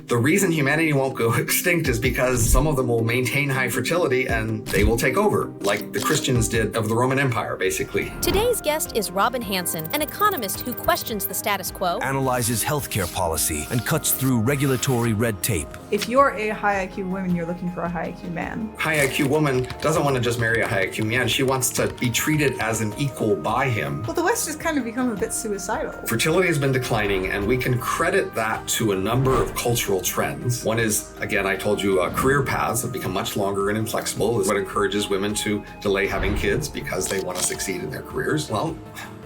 The reason humanity won't go extinct is because some of them will maintain high fertility and they will take over, like the Christians did of the Roman Empire, basically. Today's guest is Robin Hanson, an economist who questions the status quo, analyzes healthcare policy, and cuts through regulatory red tape. If you're a high IQ woman, you're looking for a high IQ man. High IQ woman doesn't want to just marry a high IQ man. She wants to be treated as an equal by him. Well, the West has kind of become a bit suicidal. Fertility has been declining, and we can credit that to a number of cultural trends. One is, again, I told you, career paths have become much longer and inflexible. Is what encourages women to delay having kids because they want to succeed in their careers. Well,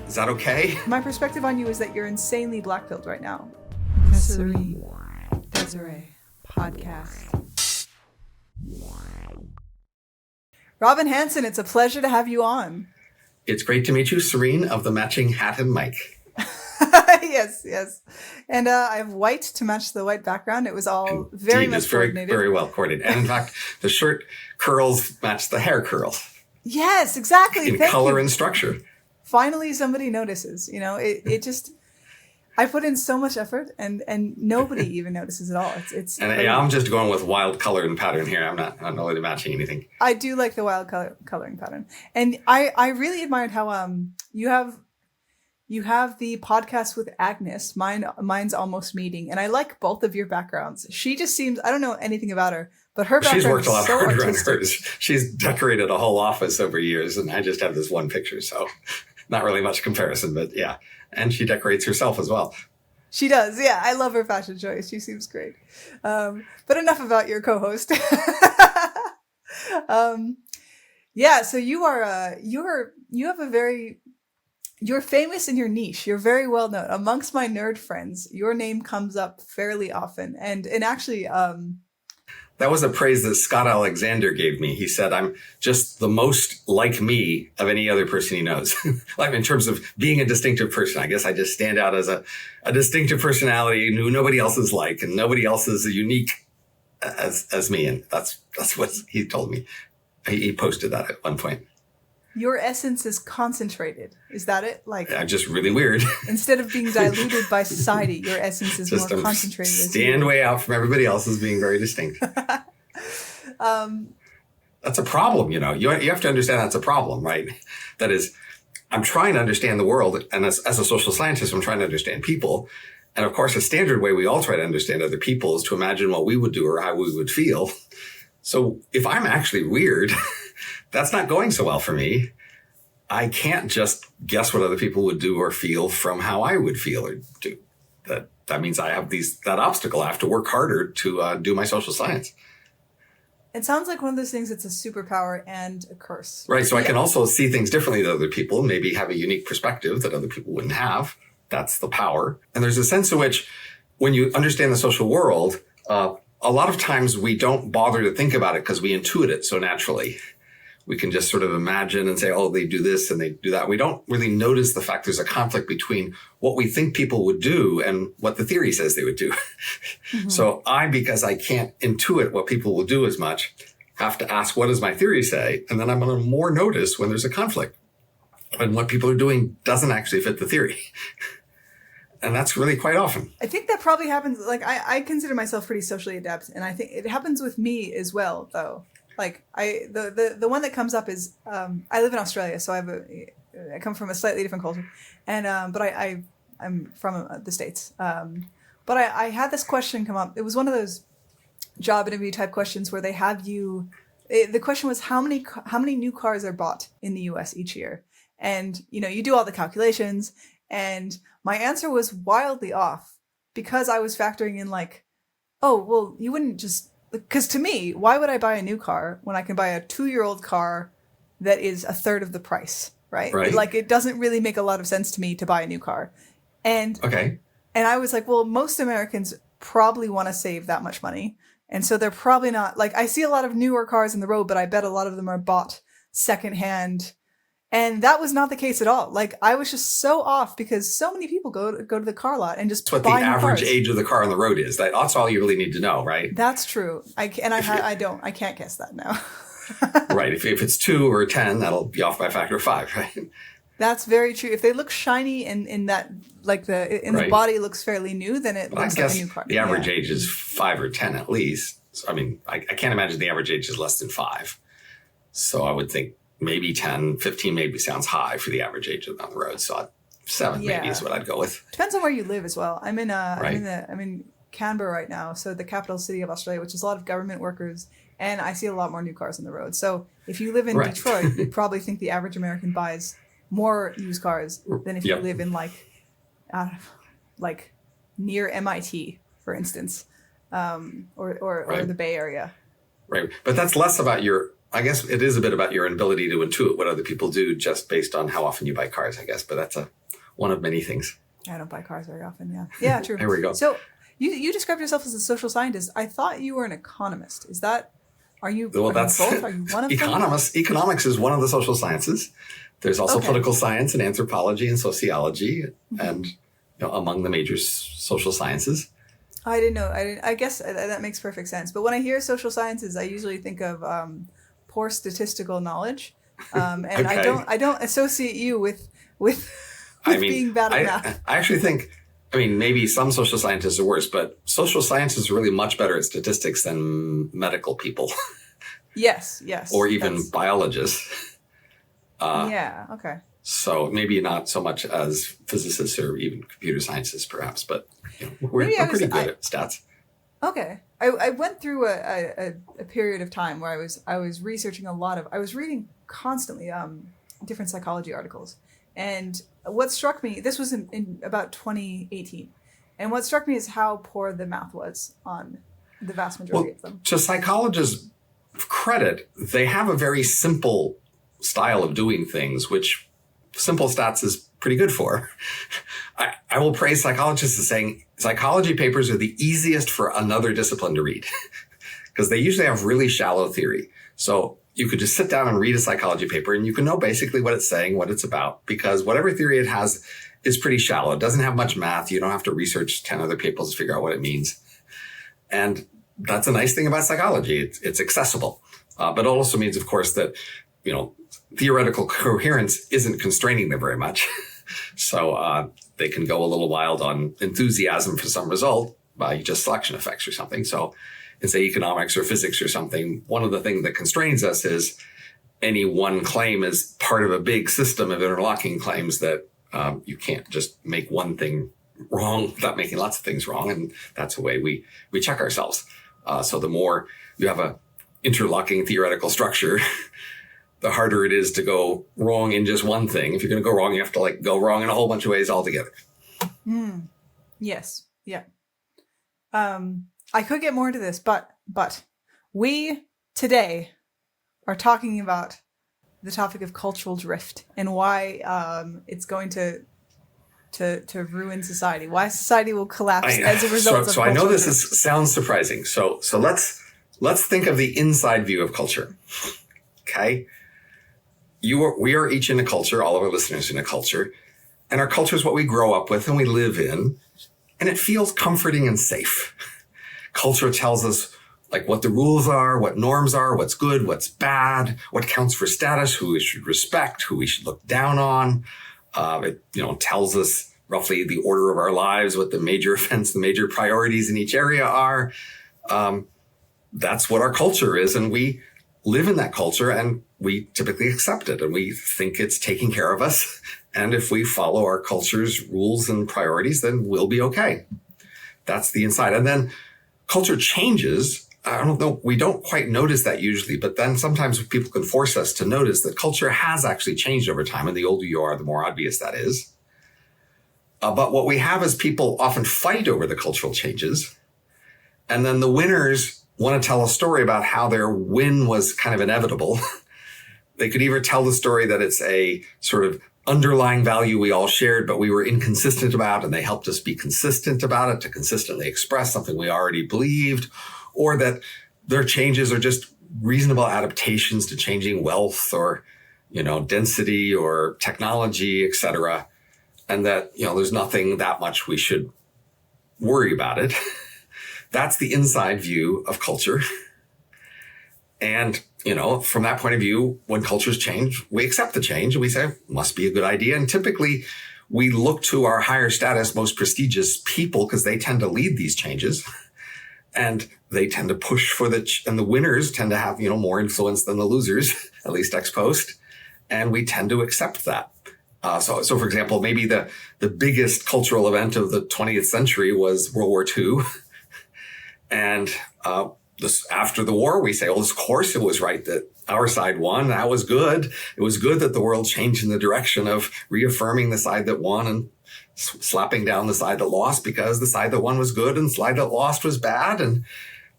is that okay? My perspective on you is that you're insanely black-pilled right now. Misery Desiree Podcast. Robin Hanson, it's a pleasure to have you on. It's great to meet you, Serene, of the matching hat and mic. Yes. And I have white to match the white background. It was all very much coordinated. Very well coordinated. And in fact, the shirt curls match the hair curls. Yes, exactly. In color and structure. Finally, somebody notices. You know, it just... I put in so much effort, and nobody even notices at all. I'm just going with wild color and pattern here. I'm not really matching anything. I do like the wild coloring pattern, and I really admired how you have the podcast with Agnes. Mine's Almost Meeting, and I like both of your backgrounds. She just seems, I don't know anything about her, but her background. She's worked a lot so harder artistic. on hers. She's decorated a whole office over years, and I just have this one picture, so not really much comparison, but yeah. And she decorates herself as well. She does, yeah. I love her fashion choice. She seems great. But enough about your co-host. Yeah, so you're famous in your niche. You're very well known. Amongst my nerd friends, your name comes up fairly often. And actually, that was a praise that Scott Alexander gave me. He said, I'm just the most like me of any other person he knows. Like in terms of being a distinctive person, I guess I just stand out as a distinctive personality who nobody else is like, and nobody else is as unique as me. And that's what he told me. He posted that at one point. Your essence is concentrated. Is that it? Like, yeah, just really weird. Instead of being diluted by society, your essence is just more concentrated. Stand way out from everybody else as being very distinct. That's a problem, you know. You have to understand that's a problem, right? That is, I'm trying to understand the world, and as a social scientist, I'm trying to understand people. And of course, a standard way we all try to understand other people is to imagine what we would do or how we would feel. So if I'm actually weird, that's not going so well for me. I can't just guess what other people would do or feel from how I would feel or do. That means I have that obstacle. I have to work harder to do my social science. It sounds like one of those things that's a superpower and a curse. Right. So I can also see things differently than other people, maybe have a unique perspective that other people wouldn't have. That's the power. And there's a sense in which when you understand the social world, a lot of times we don't bother to think about it because we intuit it so naturally. We can just sort of imagine and say, oh, they do this and they do that. We don't really notice the fact there's a conflict between what we think people would do and what the theory says they would do. Mm-hmm. So because I can't intuit what people will do as much, have to ask, what does my theory say? And then I'm going to more notice when there's a conflict, when what people are doing doesn't actually fit the theory. And that's really quite often. I think that probably happens. Like, I consider myself pretty socially adept, and I think it happens with me as well, though. Like, the one that comes up is, I live in Australia, so I come from a slightly different culture, and but I'm from the States. But I had this question come up. It was one of those job interview type questions where they have you. The question was how many new cars are bought in the U.S. each year, and you do all the calculations. And my answer was wildly off because I was factoring in like, oh, well, you wouldn't just, because to me, why would I buy a new car when I can buy a 2-year-old car that is a third of the price, right? Like, it doesn't really make a lot of sense to me to buy a new car. And I was like, well, most Americans probably want to save that much money. And so they're probably not, like, I see a lot of newer cars in the road, but I bet a lot of them are bought secondhand. And that was not the case at all. Like, I was just so off because so many people go to the car lot and just buy new cars. What the average age of the car on the road is. That's all you really need to know, right? That's true. I can't guess that now. Right. If it's 2 or 10, that'll be off by a factor of 5, right? That's very true. If they look shiny and in that, like the body looks fairly new, then it looks like a new car. The average age is 5 or 10 at least. So, I mean, I can't imagine the average age is less than 5. So I would think maybe 10, 15 maybe sounds high for the average age on the road. So 7 maybe is what I'd go with. Depends on where you live as well. I'm in Canberra right now, so the capital city of Australia, which is a lot of government workers, and I see a lot more new cars on the road. So if you live in Detroit, you probably think the average American buys more used cars than if you live in like near MIT, for instance, or the Bay Area. Right. But that's less about I guess it is a bit about your ability to intuit what other people do just based on how often you buy cars, I guess. But that's one of many things. I don't buy cars very often. Yeah. Yeah, true. There we go. So you described yourself as a social scientist. I thought you were an economist. Is that, are you both? Are you one of them? Economics is one of the social sciences. There's also political science and anthropology and sociology and among the major social sciences. I didn't know. I guess that makes perfect sense. But when I hear social sciences, I usually think of poor statistical knowledge, and I don't associate you with being bad at math. I actually think, maybe some social scientists are worse, but social scientists are really much better at statistics than medical people. Yes. Or even biologists. Okay. So maybe not so much as physicists or even computer scientists, perhaps, but we're pretty good at stats. Okay. I went through a period of time where I was researching I was reading constantly different psychology articles. And what struck me, this was in about 2018, and what struck me is how poor the math was on the vast majority of them. To psychologists' credit, they have a very simple style of doing things, which simple stats is pretty good for. I will praise psychologists as saying psychology papers are the easiest for another discipline to read because they usually have really shallow theory. So you could just sit down and read a psychology paper and you can know basically what it's saying, what it's about, because whatever theory it has is pretty shallow. It doesn't have much math. You don't have to research 10 other papers to figure out what it means. And that's a nice thing about psychology. It's accessible. But it also means, of course, that, theoretical coherence isn't constraining them very much. So they can go a little wild on enthusiasm for some result by just selection effects or something. So in, say, economics or physics or something, one of the things that constrains us is any one claim is part of a big system of interlocking claims that you can't just make one thing wrong without making lots of things wrong. And that's the way we check ourselves. So the more you have a interlocking theoretical structure, the harder it is to go wrong in just one thing. If you're going to go wrong, you have to go wrong in a whole bunch of ways altogether. Yes. Yeah. I could get more into this, but we today are talking about the topic of cultural drift and why it's going to ruin society. Why society will collapse as a result of. So I know this sounds surprising. So let's think of the inside view of culture. Okay. We are each in a culture, all of our listeners in a culture, and our culture is what we grow up with and we live in, and it feels comforting and safe. Culture tells us what the rules are, what norms are, what's good, what's bad, what counts for status, who we should respect, who we should look down on. It tells us roughly the order of our lives, what the major events, the major priorities in each area are. That's what our culture is, and we live in that culture and we typically accept it and we think it's taking care of us. And if we follow our culture's rules and priorities, then we'll be okay. That's the inside. And then culture changes. I don't know. We don't quite notice that usually, but then sometimes people can force us to notice that culture has actually changed over time. And the older you are, the more obvious that is. But what we have is people often fight over the cultural changes. And then the winners want to tell a story about how their win was kind of inevitable. They could either tell the story that it's a sort of underlying value we all shared, but we were inconsistent about, and they helped us be consistent about it to consistently express something we already believed, or that their changes are just reasonable adaptations to changing wealth or, density or technology, et cetera. And that, there's nothing that much we should worry about it. That's the inside view of culture. And, from that point of view, when cultures change, we accept the change and we say, must be a good idea. And typically we look to our higher status, most prestigious people because they tend to lead these changes. And they tend to push for and the winners tend to have, more influence than the losers, at least ex post. And we tend to accept that. So for example, maybe the biggest cultural event of the 20th century was World War II. And after the war, we say, well, of course it was right that our side won. That was good. It was good that the world changed in the direction of reaffirming the side that won and slapping down the side that lost, because the side that won was good and the side that lost was bad. And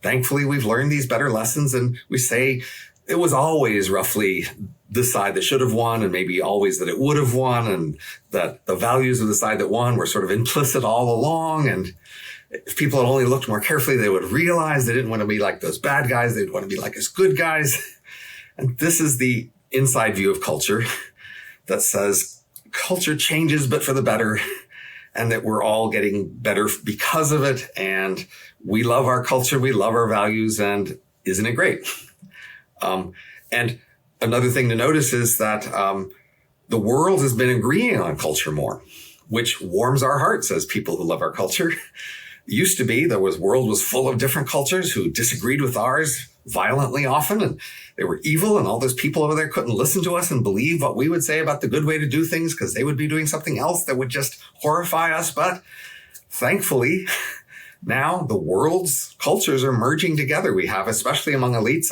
thankfully, we've learned these better lessons. And we say it was always roughly the side that should have won, and maybe always that it would have won, and that the values of the side that won were sort of implicit all along. And if people had only looked more carefully, they would realize they didn't want to be like those bad guys. They'd want to be like us good guys. And this is the inside view of culture that says culture changes, but for the better, and that we're all getting better because of it. And we love our culture. We love our values. And isn't it great? And another thing to notice is that the world has been agreeing on culture more, which warms our hearts as people who love our culture. It used to be world was full of different cultures who disagreed with ours violently often, and they were evil, and all those people over there couldn't listen to us and believe what we would say about the good way to do things because they would be doing something else that would just horrify us. But thankfully, now the world's cultures are merging together. We have, especially among elites,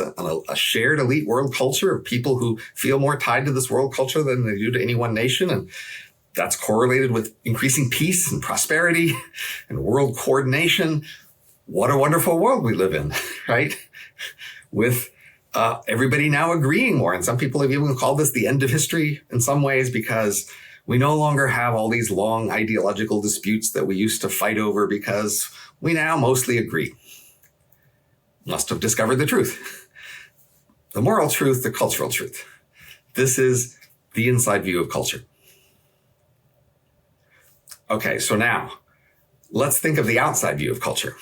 a shared elite world culture of people who feel more tied to this world culture than they do to any one nation. And that's correlated with increasing peace and prosperity and world coordination. What a wonderful world we live in, right? With everybody now agreeing more. And some people have even called this the end of history in some ways, because we no longer have all these long ideological disputes that we used to fight over, because we now mostly agree. Must have discovered the truth. The moral truth, the cultural truth. This is the inside view of culture. Okay, so now let's think of the outside view of culture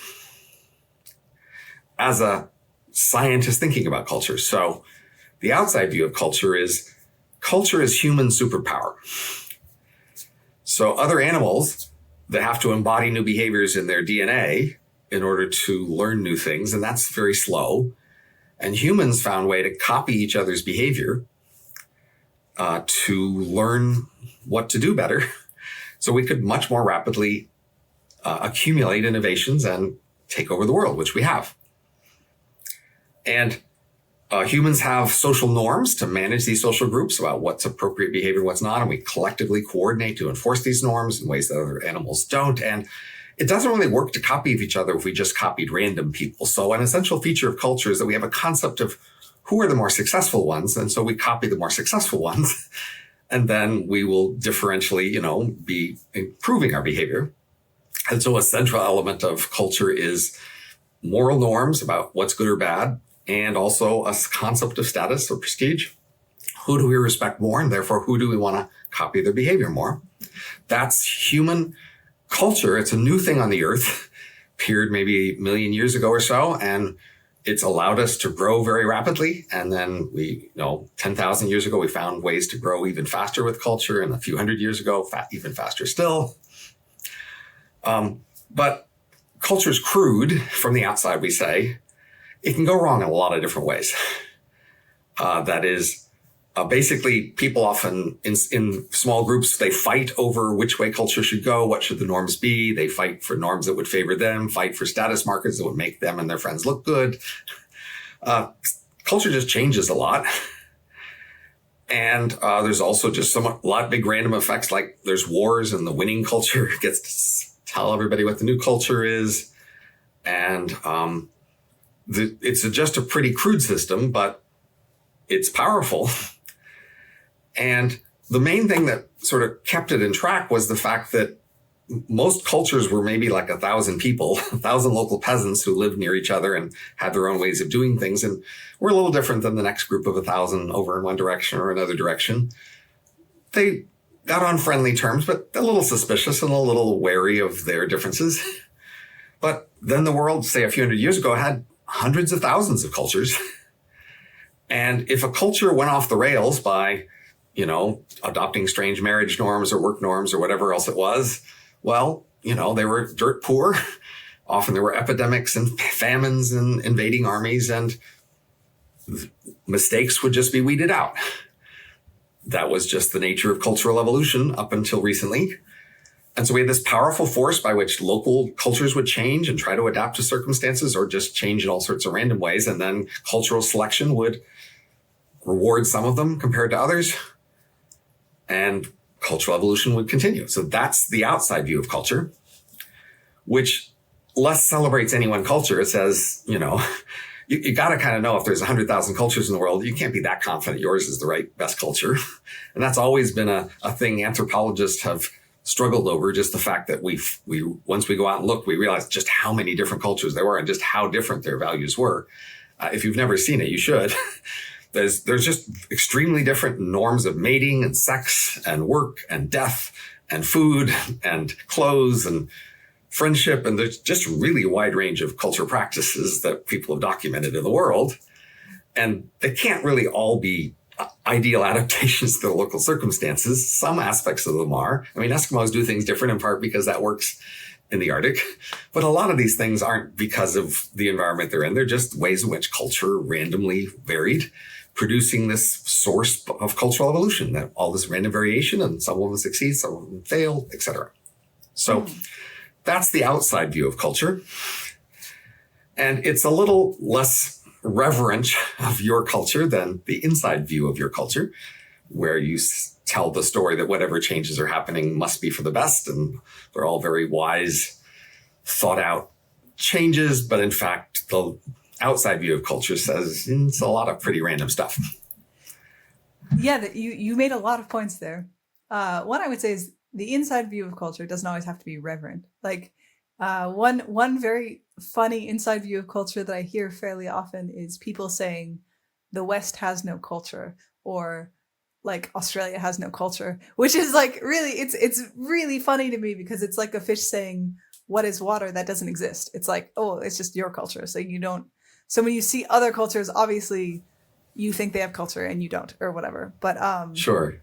as a scientist thinking about culture. So the outside view of culture is human superpower. So other animals that have to embody new behaviors in their DNA in order to learn new things, and that's very slow. And humans found a way to copy each other's behavior to learn what to do better. So we could much more rapidly accumulate innovations and take over the world, which we have. And humans have social norms to manage these social groups about what's appropriate behavior, what's not, and we collectively coordinate to enforce these norms in ways that other animals don't. And it doesn't really work to copy each other if we just copied random people. So an essential feature of culture is that we have a concept of who are the more successful ones, and so we copy the more successful ones, and then we will differentially, be improving our behavior. And so a central element of culture is moral norms about what's good or bad, and also a concept of status or prestige. Who do we respect more? And therefore, who do we want to copy their behavior more? That's human culture. It's a new thing on the earth, appeared maybe 1 million years ago or so. And it's allowed us to grow very rapidly. And then 10,000 years ago, we found ways to grow even faster with culture. And a few hundred years ago, even faster still. But culture's crude from the outside, we say. It can go wrong in a lot of different ways. That is, basically, people often in small groups, they fight over which way culture should go. What should the norms be? They fight for norms that would favor them, fight for status markers that would make them and their friends look good. Culture just changes a lot. And there's also just a lot of big random effects, like there's wars and the winning culture gets to tell everybody what the new culture is. And it's just a pretty crude system, but it's powerful. And the main thing that sort of kept it in track was the fact that most cultures were maybe like 1,000 people, 1,000 local peasants who lived near each other and had their own ways of doing things. And we're a little different than the next group of 1,000 over in one direction or another direction. They got on friendly terms, but a little suspicious and a little wary of their differences. But then the world, say a few hundred years ago, had hundreds of thousands of cultures. And if a culture went off the rails by, adopting strange marriage norms or work norms or whatever else it was, well, they were dirt poor. Often there were epidemics and famines and invading armies, and mistakes would just be weeded out. That was just the nature of cultural evolution up until recently. And so we had this powerful force by which local cultures would change and try to adapt to circumstances or just change in all sorts of random ways. And then cultural selection would reward some of them compared to others. And cultural evolution would continue. So that's the outside view of culture, which less celebrates any one culture. It says, you got to kind of know if there's 100,000 cultures in the world, you can't be that confident yours is the right best culture. And that's always been a thing anthropologists have struggled over, just the fact that we once we go out and look, we realize just how many different cultures there were and just how different their values were. If you've never seen it, you should. There's just extremely different norms of mating and sex and work and death and food and clothes and friendship. And there's just really a wide range of cultural practices that people have documented in the world. And they can't really all be ideal adaptations to the local circumstances. Some aspects of them are. I mean, Eskimos do things different in part because that works in the Arctic. But a lot of these things aren't because of the environment they're in. They're just ways in which culture randomly varied, producing this source of cultural evolution, that all this random variation, and some of them succeed, some of them fail, etc. So that's the outside view of culture. And it's a little less reverent of your culture than the inside view of your culture, where you tell the story that whatever changes are happening must be for the best. And they're all very wise, thought out changes. But in fact, the outside view of culture says it's a lot of pretty random stuff. Yeah, you made a lot of points there. One I would say is the inside view of culture doesn't always have to be reverent. Like one very funny inside view of culture that I hear fairly often is people saying the West has no culture, or like Australia has no culture, which is like really, it's really funny to me because it's like a fish saying, what is water? That doesn't exist. It's like, oh, it's just your culture. So so when you see other cultures, obviously you think they have culture and you don't, or whatever. But sure.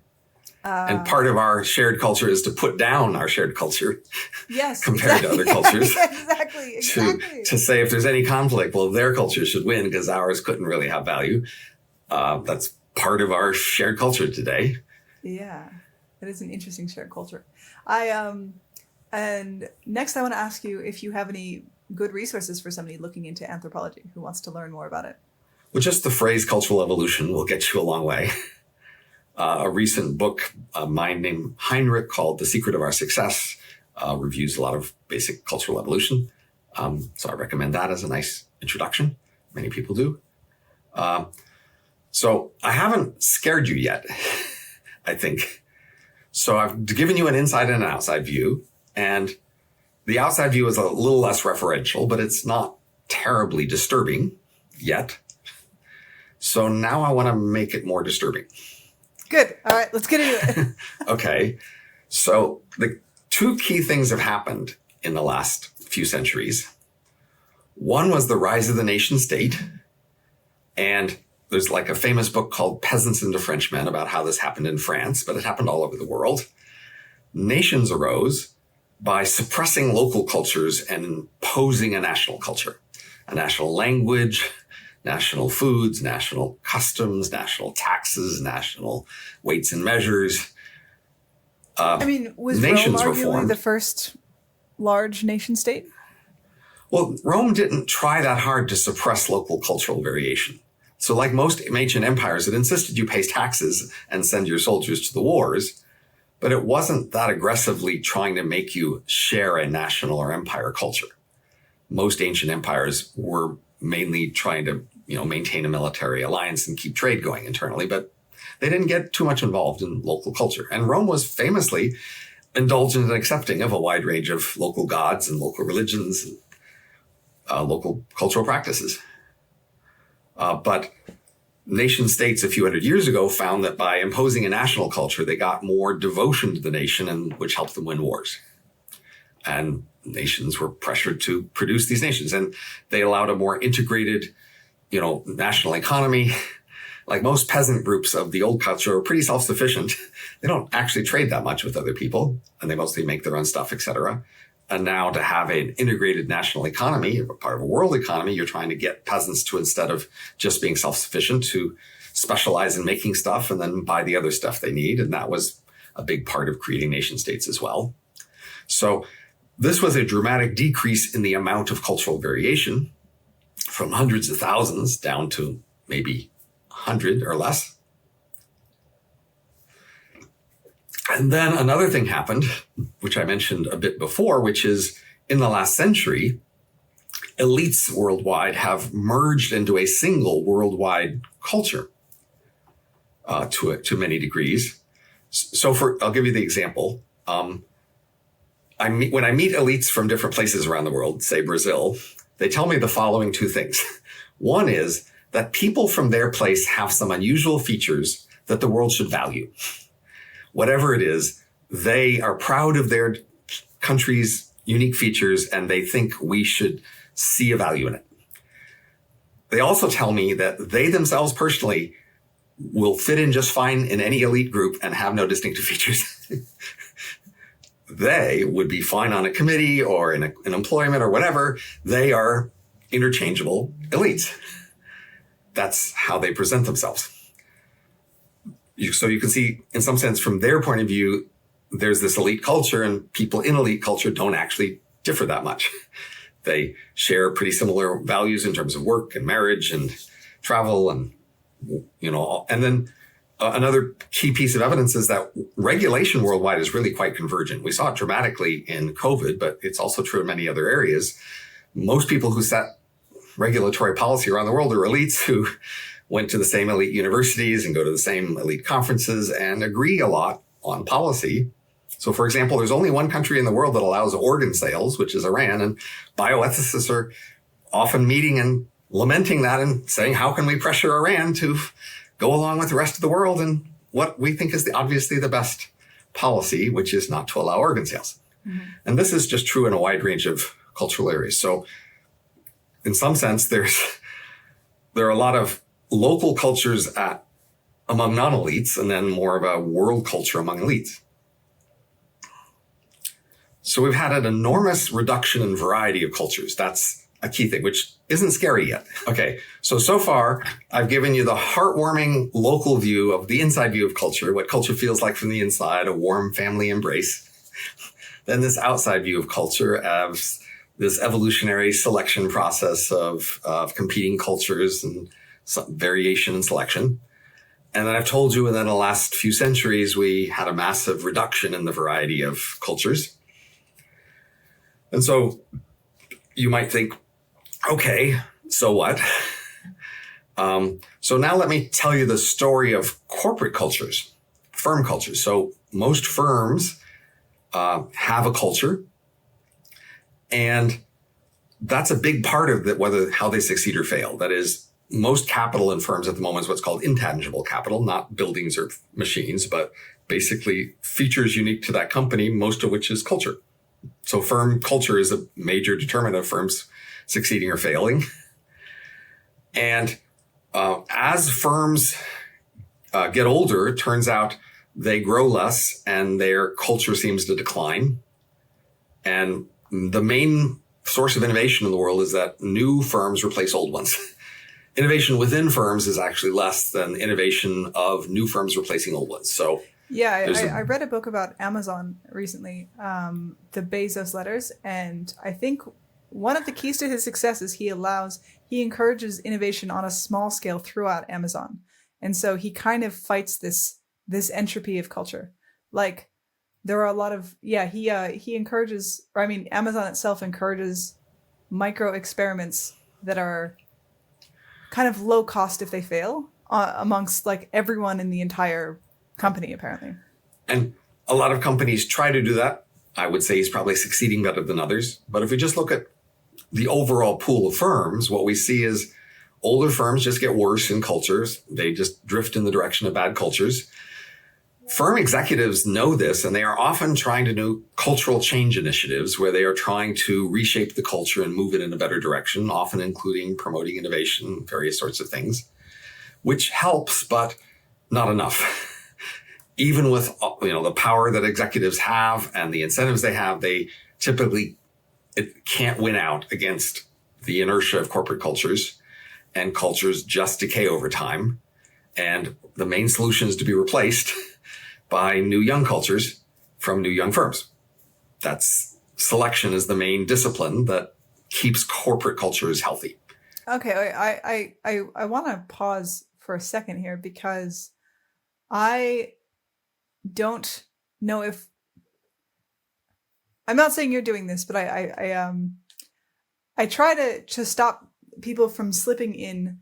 And part of our shared culture is to put down our shared culture. Yes, compared to other cultures. Exactly. To say if there's any conflict, well, their culture should win because ours couldn't really have value. That's part of our shared culture today. Yeah, that is an interesting shared culture. And next I want to ask you if you have any good resources for somebody looking into anthropology who wants to learn more about it. Well, just the phrase cultural evolution will get you a long way. A recent book of mine named Heinrich called The Secret of Our Success reviews a lot of basic cultural evolution. So I recommend that as a nice introduction. Many people do. So I haven't scared you yet, I think. So I've given you an inside and an outside view. And the outside view is a little less referential, but it's not terribly disturbing yet. So now I want to make it more disturbing. Good. All right, let's get into it. Okay. So the two key things have happened in the last few centuries. One was the rise of the nation state. And there's like a famous book called Peasants into Frenchmen about how this happened in France, but it happened all over the world. Nations arose by suppressing local cultures and imposing a national culture, a national language, national foods, national customs, national taxes, national weights and measures. Was nations Rome were arguably formed. the first large nation state? Well, Rome didn't try that hard to suppress local cultural variation. So like most ancient empires, it insisted you pay taxes and send your soldiers to the wars, but it wasn't that aggressively trying to make you share a national or empire culture. Most ancient empires were mainly trying to maintain a military alliance and keep trade going internally, but they didn't get too much involved in local culture. And Rome was famously indulgent and accepting of a wide range of local gods and local religions and local cultural practices. But nation states a few hundred years ago found that by imposing a national culture, they got more devotion to the nation, and which helped them win wars. And nations were pressured to produce these nations, and they allowed a more integrated national economy, like most peasant groups of the old culture are pretty self-sufficient. They don't actually trade that much with other people, and they mostly make their own stuff, etc. And now to have an integrated national economy, part of a world economy, you're trying to get peasants to, instead of just being self-sufficient, to specialize in making stuff and then buy the other stuff they need. And that was a big part of creating nation states as well. So this was a dramatic decrease in the amount of cultural variation from hundreds of thousands down to maybe 100 or less. And then another thing happened, which I mentioned a bit before, which is in the last century, elites worldwide have merged into a single worldwide culture to many degrees. So I'll give you the example. When I meet elites from different places around the world, say Brazil, they tell me the following two things. One is that people from their place have some unusual features that the world should value. Whatever it is, they are proud of their country's unique features and they think we should see a value in it. They also tell me that they themselves personally will fit in just fine in any elite group and have no distinctive features. They would be fine on a committee or in employment or whatever. They are interchangeable elites. That's how they present themselves. So you can see, in some sense, from their point of view, there's this elite culture, and people in elite culture don't actually differ that much. They share pretty similar values in terms of work and marriage and travel and, and then another key piece of evidence is that regulation worldwide is really quite convergent. We saw it dramatically in COVID, but it's also true in many other areas. Most people who set regulatory policy around the world are elites who went to the same elite universities and go to the same elite conferences and agree a lot on policy. So, for example, there's only one country in the world that allows organ sales, which is Iran, and bioethicists are often meeting and lamenting that and saying, how can we pressure Iran to go along with the rest of the world and what we think is obviously the best policy, which is not to allow organ sales. Mm-hmm. And this is just true in a wide range of cultural areas. So in some sense, there are a lot of local cultures among non-elites and then more of a world culture among elites. So we've had an enormous reduction in variety of cultures. That's a key thing, which isn't scary yet. Okay, so far, I've given you the heartwarming local view of the inside view of culture, what culture feels like from the inside, a warm family embrace. Then this outside view of culture as this evolutionary selection process of competing cultures and some variation and selection. And then I've told you that in the last few centuries, we had a massive reduction in the variety of cultures. And so you might think, okay, so what? So now let me tell you the story of corporate cultures, firm cultures. So most firms have a culture, and that's a big part of it, how they succeed or fail. That is, most capital in firms at the moment is what's called intangible capital, not buildings or machines, but basically features unique to that company, most of which is culture. So firm culture is a major determinant of firms succeeding or failing. And as firms get older, it turns out they grow less and their culture seems to decline. And the main source of innovation in the world is that new firms replace old ones. Innovation within firms is actually less than innovation of new firms replacing old ones. So yeah, I read a book about Amazon recently, the Bezos letters, and I think one of the keys to his success is he encourages innovation on a small scale throughout Amazon. And so he kind of fights this entropy of culture. Like there are a lot of, he encourages, Amazon itself encourages micro experiments that are kind of low cost if they fail amongst like everyone in the entire company, apparently. And a lot of companies try to do that. I would say he's probably succeeding better than others. But if we just look at the overall pool of firms, what we see is older firms just get worse in cultures. They just drift in the direction of bad cultures. Firm executives know this, and they are often trying to do cultural change initiatives where they are trying to reshape the culture and move it in a better direction, often including promoting innovation, various sorts of things. which helps, but not enough. Even with, the power that executives have and the incentives they have, they typically it can't win out against the inertia of corporate cultures, and cultures just decay over time. And the main solution is to be replaced by new young cultures from new young firms. That's selection is the main discipline that keeps corporate cultures healthy. Okay, I want to pause for a second here because I don't know if I'm not saying you're doing this, but I try to stop people from slipping in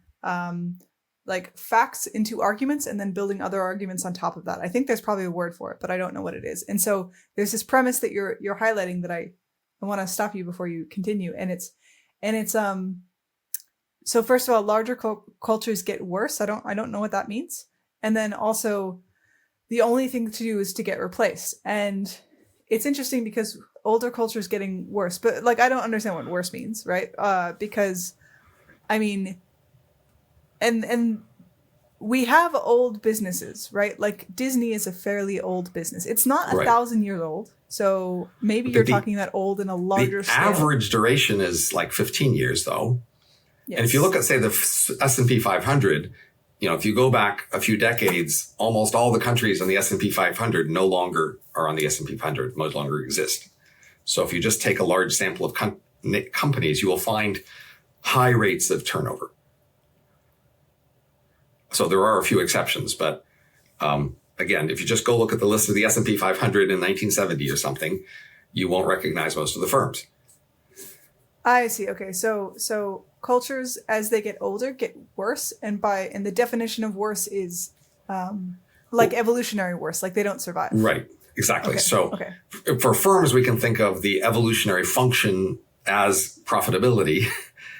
like facts into arguments and then building other arguments on top of that. I think there's probably a word for it, but I don't know what it is. And so there's this premise that you're highlighting that I want to stop you before you continue. And it's so first of all, larger cultures get worse. I don't know what that means. And then also the only thing to do is to get replaced. And it's interesting because older cultures getting worse, but like, I don't understand what worse means, right? Because I mean, and we have old businesses, right? Like Disney is a fairly old business. It's not 1,000 years old. So maybe you're talking about old in a larger scale. The average duration is like 15 years though. Yes. And if you look at, say, the S&P 500, if you go back a few decades, almost all the countries on the S&P 500 no longer are on the S&P 500, no longer exist. So if you just take a large sample of companies, you will find high rates of turnover. So there are a few exceptions, but again, if you just go look at the list of the S&P 500 in 1970 or something, you won't recognize most of the firms. I see. Okay, so cultures as they get older get worse, and the definition of worse is like evolutionary worse, like they don't survive. Right. Exactly. For firms, we can think of the evolutionary function as profitability.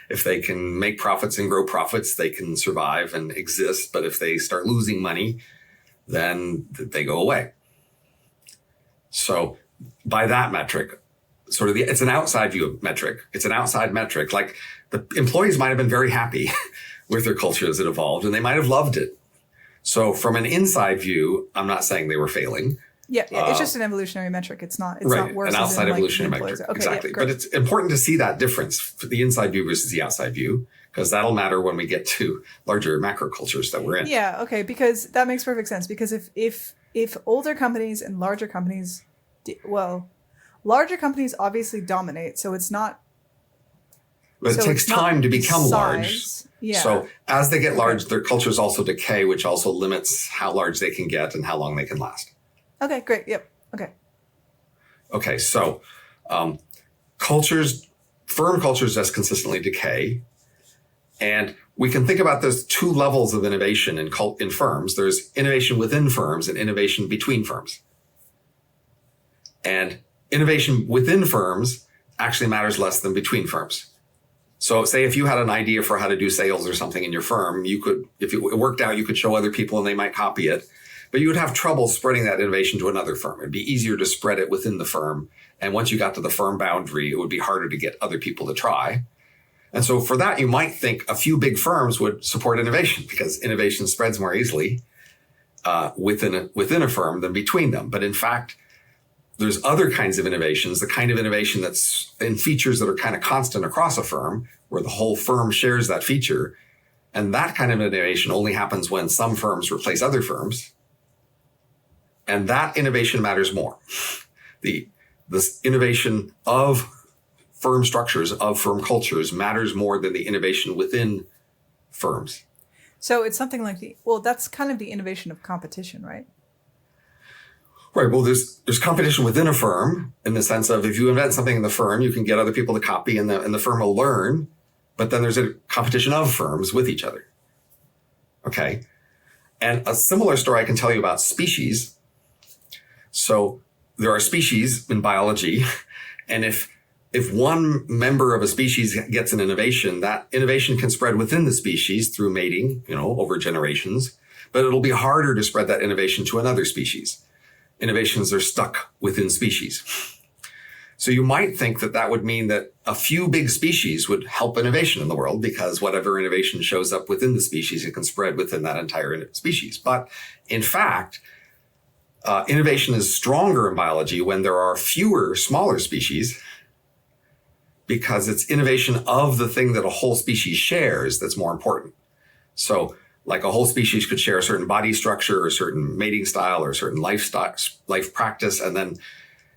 If they can make profits and grow profits, they can survive and exist. But if they start losing money, then they go away. So by that metric, it's an outside view metric. It's an outside metric. Like the employees might have been very happy with their culture as it evolved, and they might have loved it. So from an inside view, I'm not saying they were failing. Yeah, it's just an evolutionary metric. It's not worse. An outside evolutionary metric. Okay, exactly. Yeah, but it's important to see that difference for the inside view versus the outside view, because that'll matter when we get to larger macro cultures that we're in. Yeah, okay, because that makes perfect sense. Because if older companies and larger companies, larger companies obviously dominate, so it's not. But it takes time to become large. Yeah. So as they get large, their cultures also decay, which also limits how large they can get and how long they can last. Okay, great. Yep. Okay. Okay, so firm cultures just consistently decay. And we can think about those two levels of innovation in firms. There's innovation within firms and innovation between firms. And innovation within firms actually matters less than between firms. So say if you had an idea for how to do sales or something in your firm, you could, if it worked out, you could show other people and they might copy it. But you would have trouble spreading that innovation to another firm. It'd be easier to spread it within the firm. And once you got to the firm boundary, it would be harder to get other people to try. And so for that, you might think a few big firms would support innovation because innovation spreads more easily within a firm than between them. But in fact, there's other kinds of innovations, the kind of innovation that's in features that are kind of constant across a firm, where the whole firm shares that feature. And that kind of innovation only happens when some firms replace other firms. And that innovation matters more. This innovation of firm structures, of firm cultures matters more than the innovation within firms. So it's something like that's kind of the innovation of competition, right? Right. Well, there's competition within a firm in the sense of if you invent something in the firm, you can get other people to copy and the firm will learn. But then there's a competition of firms with each other. Okay. And a similar story I can tell you about species. So there are species in biology, and if one member of a species gets an innovation, that innovation can spread within the species through mating, over generations, but it'll be harder to spread that innovation to another species. Innovations are stuck within species. So you might think that that would mean that a few big species would help innovation in the world, because whatever innovation shows up within the species, it can spread within that entire species. But in fact, innovation is stronger in biology when there are fewer smaller species, because it's innovation of the thing that a whole species shares that's more important. So like a whole species could share a certain body structure or a certain mating style or a certain life practice, and then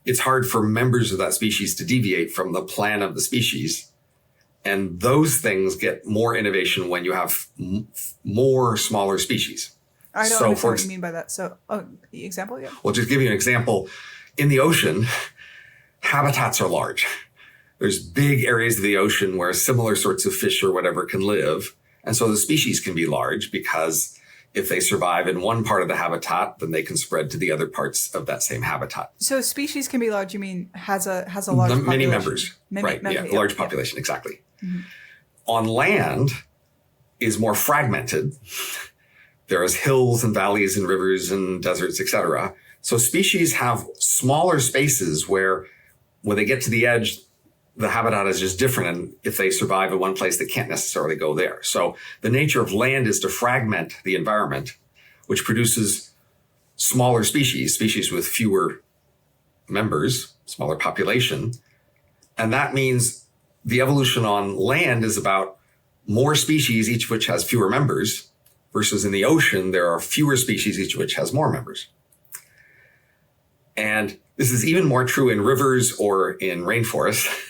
it's hard for members of that species to deviate from the plan of the species. And those things get more innovation when you have more smaller species. I don't understand what you mean by that. So, example, yeah. Well, just give you an example. In the ocean, habitats are large. There's big areas of the ocean where similar sorts of fish or whatever can live. And so the species can be large, because if they survive in one part of the habitat, then they can spread to the other parts of that same habitat. So species can be large, you mean has a large population? Many members, right? Large population, exactly. Mm-hmm. On land is more fragmented. There's hills and valleys and rivers and deserts, etc. So species have smaller spaces where when they get to the edge, the habitat is just different. And if they survive in one place, they can't necessarily go there. So the nature of land is to fragment the environment, which produces smaller species with fewer members, smaller population. And that means the evolution on land is about more species, each of which has fewer members, versus in the ocean, there are fewer species, each of which has more members. And this is even more true in rivers or in rainforests,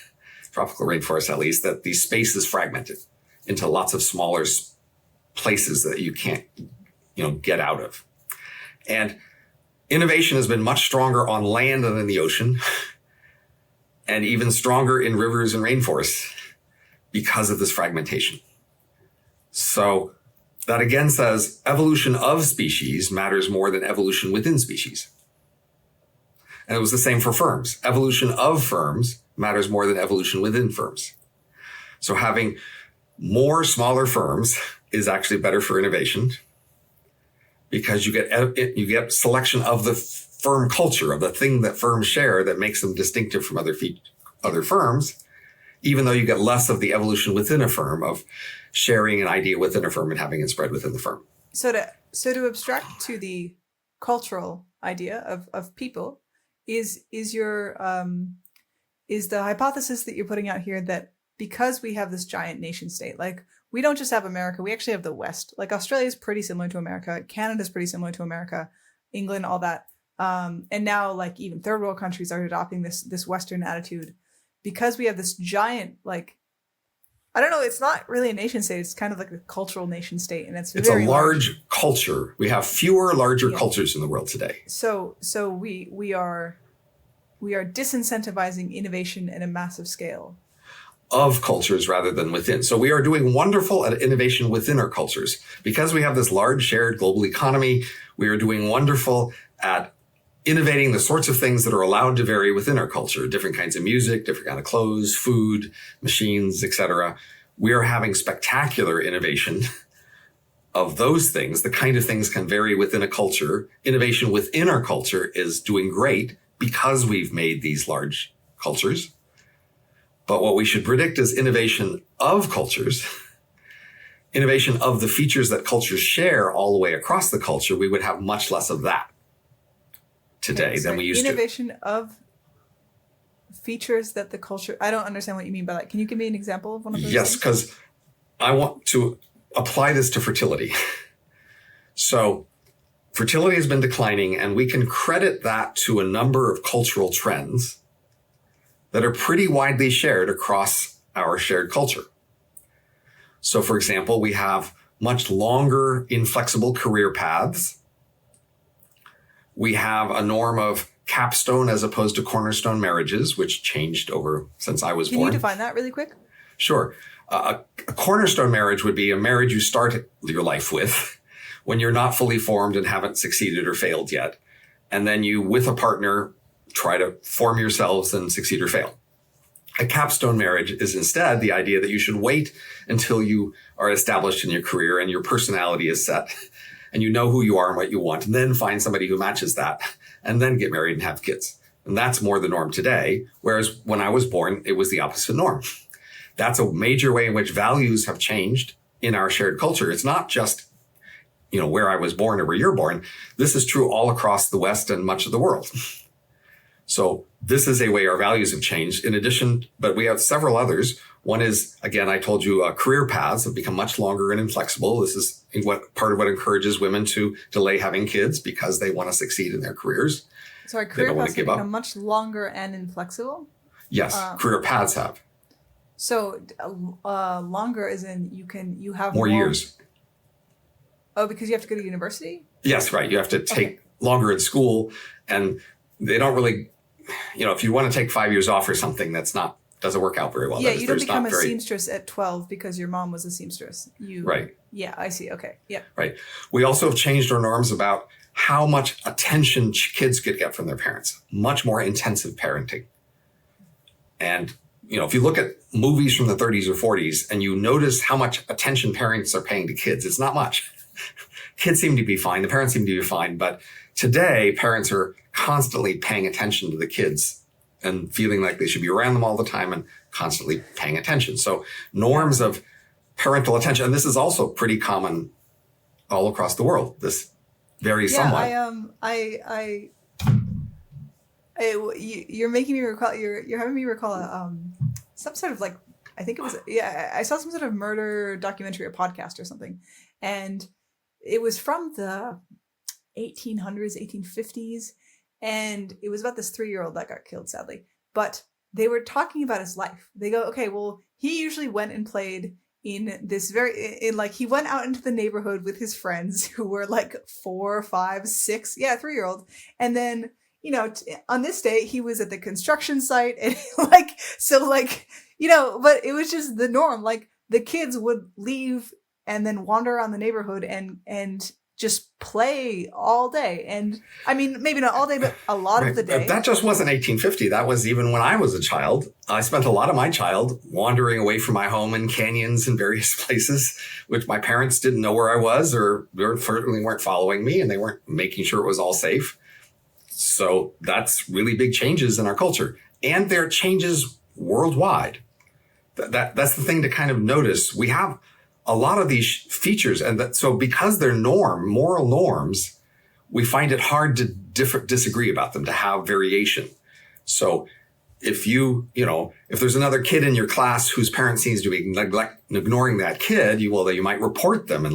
tropical rainforests at least, that the space is fragmented into lots of smaller places that you can't, get out of. And innovation has been much stronger on land than in the ocean, and even stronger in rivers and rainforests because of this fragmentation. So that again says evolution of species matters more than evolution within species. And it was the same for firms. Evolution of firms matters more than evolution within firms. So having more smaller firms is actually better for innovation, because you get selection of the firm culture, of the thing that firms share that makes them distinctive from other firms, even though you get less of the evolution within a firm of sharing an idea within a firm and having it spread within the firm. So to abstract to the cultural idea of people, is the hypothesis that you're putting out here that because we have this giant nation state, like we don't just have America, we actually have the West. Like Australia is pretty similar to America, Canada's pretty similar to America, England, all that. And now like even third world countries are adopting this Western attitude, because we have this giant, like, I don't know, it's not really a nation state, it's kind of like a cultural nation state, and it's very a large culture. We have fewer larger cultures in the world today. So we are disincentivizing innovation at a massive scale. Of cultures rather than within. So we are doing wonderful at innovation within our cultures. Because we have this large shared global economy, we are doing wonderful at innovating the sorts of things that are allowed to vary within our culture. Different kinds of music, different kind of clothes, food, machines, etc. We are having spectacular innovation of those things. The kind of things can vary within a culture. Innovation within our culture is doing great because we've made these large cultures. But what we should predict is innovation of cultures, innovation of the features that cultures share all the way across the culture. We would have much less of that today than we used to. Innovation of features that the culture... I don't understand what you mean by that. Can you give me an example of one of those? Yes, because I want to apply this to fertility. So fertility has been declining, and we can credit that to a number of cultural trends that are pretty widely shared across our shared culture. So, for example, we have much longer, inflexible career paths. We have a norm of capstone as opposed to cornerstone marriages, which changed over since I was born. Can you define that really quick? Sure. A cornerstone marriage would be a marriage you start your life with when you're not fully formed and haven't succeeded or failed yet. And then you, with a partner, try to form yourselves and succeed or fail. A capstone marriage is instead the idea that you should wait until you are established in your career and your personality is set and you know who you are and what you want, and then find somebody who matches that and then get married and have kids. And that's more the norm today. Whereas when I was born, it was the opposite norm. That's a major way in which values have changed in our shared culture. It's not just, where I was born or where you're born. This is true all across the West and much of the world. So this is a way our values have changed. In addition, but we have several others. One is, again, I told you, career paths have become much longer and inflexible. This is part of what encourages women to delay having kids because they want to succeed in their careers. Sorry, career paths have become much longer and inflexible? Yes, career paths have. So longer as in you have more years. Oh, because you have to go to university? Yes, right. You have to take longer in school, and they don't really, if you want to take 5 years off or something, doesn't work out very well. Yeah, you don't become a seamstress at 12 because your mom was a seamstress. Right. Yeah, I see. Okay. Yeah. Right. We also have changed our norms about how much attention kids get from their parents. Much more intensive parenting. And, if you look at movies from the 30s or 40s and you notice how much attention parents are paying to kids, it's not much. Kids seem to be fine. The parents seem to be fine. But today, parents are constantly paying attention to the kids and feeling like they should be around them all the time and constantly paying attention. So norms of parental attention, and this is also pretty common all across the world. This varies somewhat. You're making me recall. You're having me recall some sort of I think it was I saw some sort of murder documentary or podcast or something, and it was from the 1800s, 1850s, and it was about this 3-year-old that got killed, sadly. But they were talking about his life. They go, okay, well, he usually went and played in this he went out into the neighborhood with his friends who were 4, 5, 6, 3-year-old, and then on this day he was at the construction site, and but it was just the norm. The kids would leave and then wander around the neighborhood and just play all day. And I mean, maybe not all day, but a lot of the day. That just wasn't 1850. That was even when I was a child. I spent a lot of my child wandering away from my home in canyons and various places, which my parents didn't know where I was, or they certainly weren't following me, and they weren't making sure it was all safe. So that's really big changes in our culture. And there are changes worldwide. That's the thing to kind of notice. We have a lot of these features. And so because they're moral norms, we find it hard to disagree about them, to have variation. So if if there's another kid in your class whose parent seems to be ignoring that kid, you might report them and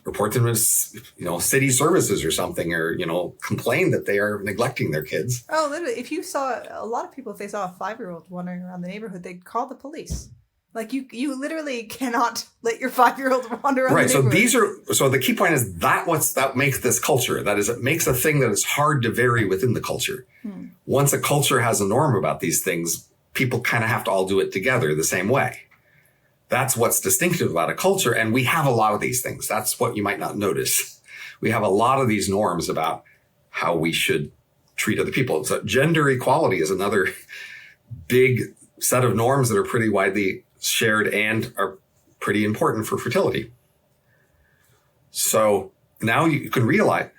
report them as, city services or something, or, complain that they are neglecting their kids. Oh, literally. If you saw a lot of people, if they saw a 5-year-old wandering around the neighborhood, they'd call the police. You literally cannot let your 5-year-old wander around the neighborhood. So the key point is that makes this culture. That is, it makes a thing that is hard to vary within the culture. Once a culture has a norm about these things, people kind of have to all do it together the same way. That's what's distinctive about a culture. And we have a lot of these things. That's what you might not notice. We have a lot of these norms about how we should treat other people. So gender equality is another big set of norms that are pretty widely shared and are pretty important for fertility. So now you can realize,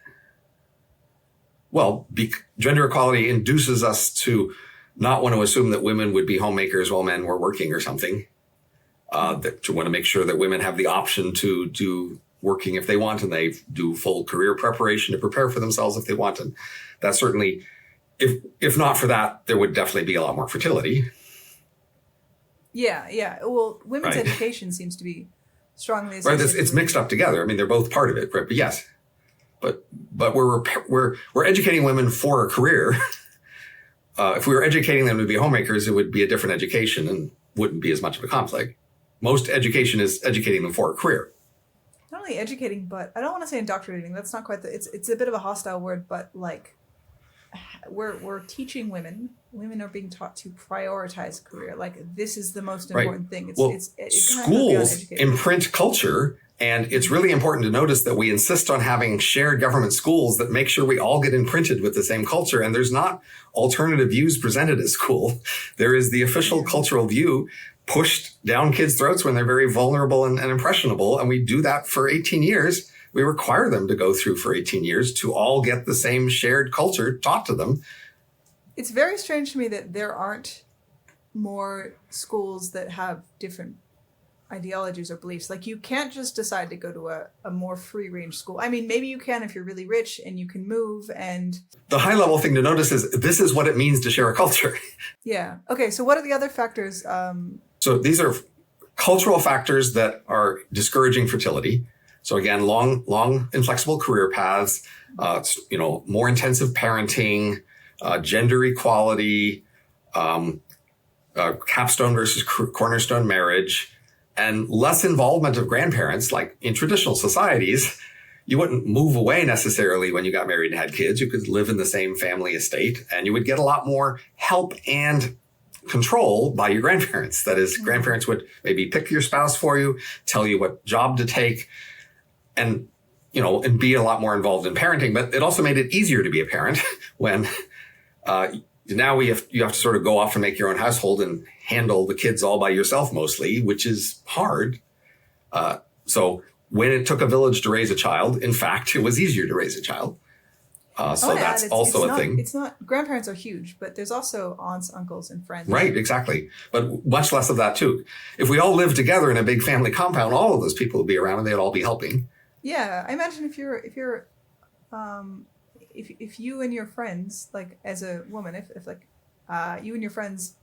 gender equality induces us to not want to assume that women would be homemakers while men were working or something. That you want to make sure that women have the option to do working if they want, and they do full career preparation to prepare for themselves if they want. And that certainly, if not for that, there would definitely be a lot more fertility. Yeah. Well, women's education seems to be strongly associated. Right, it's mixed up together. I mean, they're both part of it, right? But yes, but we're educating women for a career. If we were educating them to be homemakers, it would be a different education and wouldn't be as much of a conflict. Most education is educating them for a career. Not only educating, but I don't want to say indoctrinating. That's not quite it's a bit of a hostile word, but we're teaching women. Women are being taught to prioritize career. This is the most important thing. Schools imprint culture, and it's really important to notice that we insist on having shared government schools that make sure we all get imprinted with the same culture. And there's not alternative views presented at school. There is the official cultural view pushed down kids' throats when they're very vulnerable and impressionable. And we do that for 18 years. We require them to go through for 18 years to all get the same shared culture taught to them. It's very strange to me that there aren't more schools that have different ideologies or beliefs. Like, you can't just decide to go to a more free range school. I mean, maybe you can if you're really rich and you can move and... The high level thing to notice is this is what it means to share a culture. Yeah. Okay, so what are the other factors? So these are cultural factors that are discouraging fertility. So again, long inflexible career paths, more intensive parenting, gender equality, capstone versus cornerstone marriage, and less involvement of grandparents. Like in traditional societies, you wouldn't move away necessarily when you got married and had kids. You could live in the same family estate, and you would get a lot more help and control by your grandparents. That is, grandparents would maybe pick your spouse for you, tell you what job to take, and be a lot more involved in parenting. But it also made it easier to be a parent when now you have to sort of go off and make your own household and handle the kids all by yourself mostly, which is hard. So when it took a village to raise a child, in fact, it was easier to raise a child. That's also a thing. It's not, grandparents are huge, but there's also aunts, uncles, and friends. Right, exactly. But much less of that too. If we all lived together in a big family compound, all of those people would be around and they'd all be helping. Yeah, I imagine if you and your friends, like as a woman, if you and your friends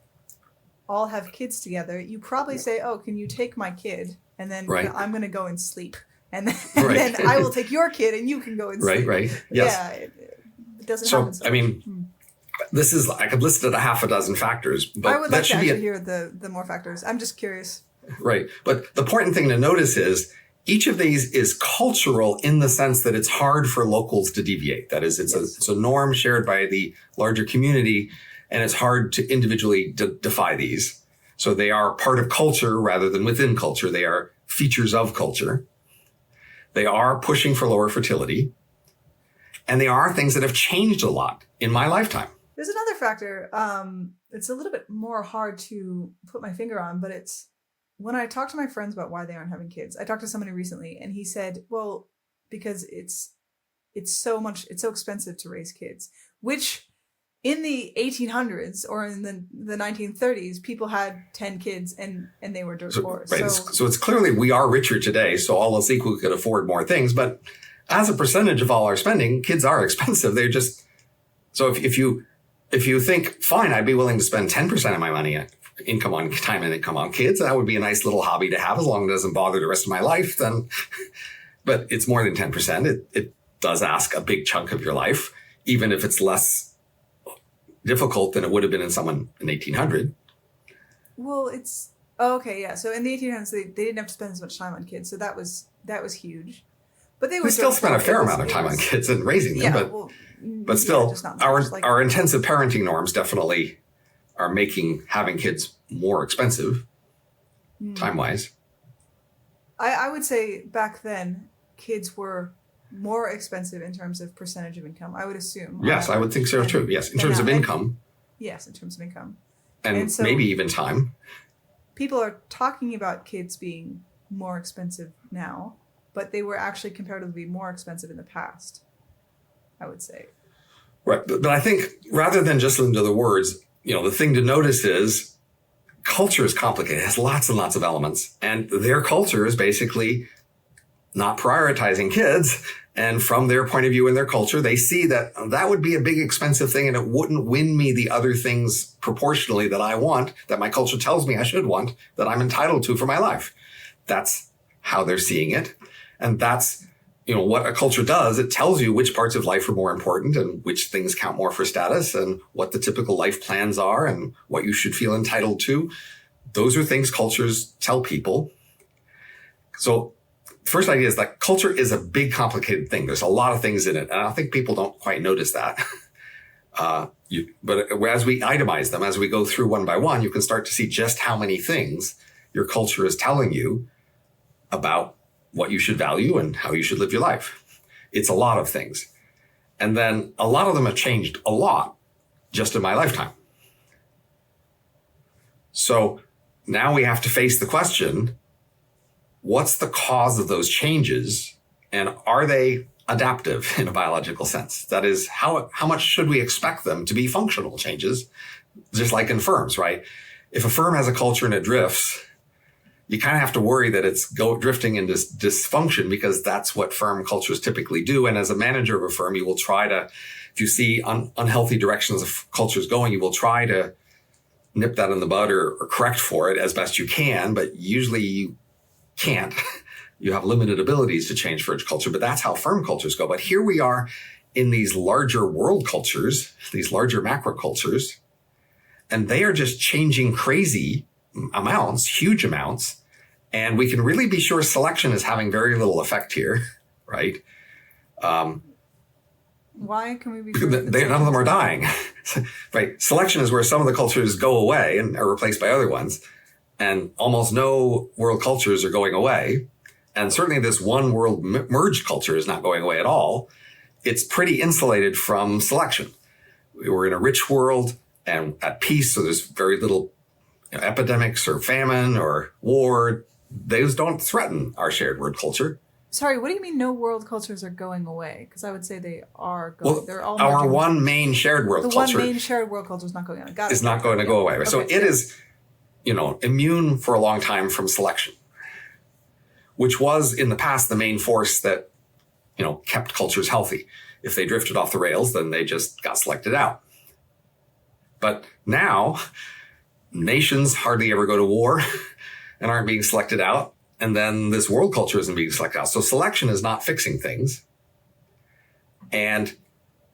all have kids together, you probably say, "Oh, can you take my kid?" And then I'm going to go and sleep, and then I will take your kid, and you can go and sleep. Right. Yes. Yeah, it doesn't happen. So I mean, this is, I could list it a half a dozen factors, but I would like to actually hear the more factors. I'm just curious. Right, but the important thing to notice is each of these is cultural in the sense that it's hard for locals to deviate. That is, it's a norm shared by the larger community, and it's hard to individually defy these. So they are part of culture rather than within culture. They are features of culture. They are pushing for lower fertility. And they are things that have changed a lot in my lifetime. There's another factor. It's a little bit more hard to put my finger on, but it's when I talk to my friends about why they aren't having kids. I talked to somebody recently and he said, well, because it's so expensive to raise kids, which in the 1800s or in the 1930s, people had 10 kids and they were divorced. So it's clearly we are richer today. So all else equal, we could afford more things. But as a percentage of all our spending, kids are expensive. They're just, so if you think, fine, I'd be willing to spend 10% of my money income on time and income on kids, that would be a nice little hobby to have as long as it doesn't bother the rest of my life, then, but it's more than 10%. It does ask a big chunk of your life, even if it's less difficult than it would have been in someone in 1800. Well, okay, yeah. So in the 1800s, they didn't have to spend as much time on kids. So that was huge. But they still spent a fair amount of time on kids and raising them, but still, our intensive parenting norms definitely are making having kids more expensive, time-wise. I would say back then, kids were more expensive in terms of percentage of income, I would assume. Yes, I would think so too. Yes, in terms of income. Yes, in terms of income. And so maybe even time. People are talking about kids being more expensive now, but they were actually comparatively more expensive in the past, I would say. Right. But I think rather than just listen to the words, the thing to notice is culture is complicated. It has lots and lots of elements. And their culture is basically not prioritizing kids. And from their point of view and their culture, they see that would be a big expensive thing and it wouldn't win me the other things proportionally that I want, that my culture tells me I should want, that I'm entitled to for my life. That's how they're seeing it. And that's what a culture does. It tells you which parts of life are more important and which things count more for status and what the typical life plans are and what you should feel entitled to. Those are things cultures tell people. So the first idea is that culture is a big, complicated thing. There's a lot of things in it. And I think people don't quite notice that. But as we itemize them, as we go through one by one, you can start to see just how many things your culture is telling you about what you should value and how you should live your life. It's a lot of things. And then a lot of them have changed a lot just in my lifetime. So now we have to face the question, what's the cause of those changes? And are they adaptive in a biological sense. That is, how much should we expect them to be functional changes, just like in firms, right? If a firm has a culture and it drifts, you kind of have to worry that it's drifting into dysfunction, because that's what firm cultures typically do. And as a manager of a firm, you will try to, if you see unhealthy directions of cultures going, you will try to nip that in the bud or correct for it as best you can. But usually you can't. You have limited abilities to change for each culture, but that's how firm cultures go. But here we are in these larger world cultures, these larger macro cultures, and they are just changing crazy amounts, huge amounts. And we can really be sure selection is having very little effect here, right? Why can we be sure? None of them are dying, right? Selection is where some of the cultures go away and are replaced by other ones. And almost no world cultures are going away. And certainly this one world merged culture is not going away at all. It's pretty insulated from selection. We're in a rich world and at peace, so there's very little epidemics or famine or war. Those don't threaten our shared world culture. Sorry, what do you mean no world cultures are going away? Because I would say they are going. Well, they're all our merging. one main shared world culture. The one main shared world culture is not going on. Got it. Is not going to go away. Right? So it is, immune for a long time from selection, which was in the past the main force that, kept cultures healthy. If they drifted off the rails, then they just got selected out. But now, nations hardly ever go to war and aren't being selected out. And then this world culture isn't being selected out. So selection is not fixing things. And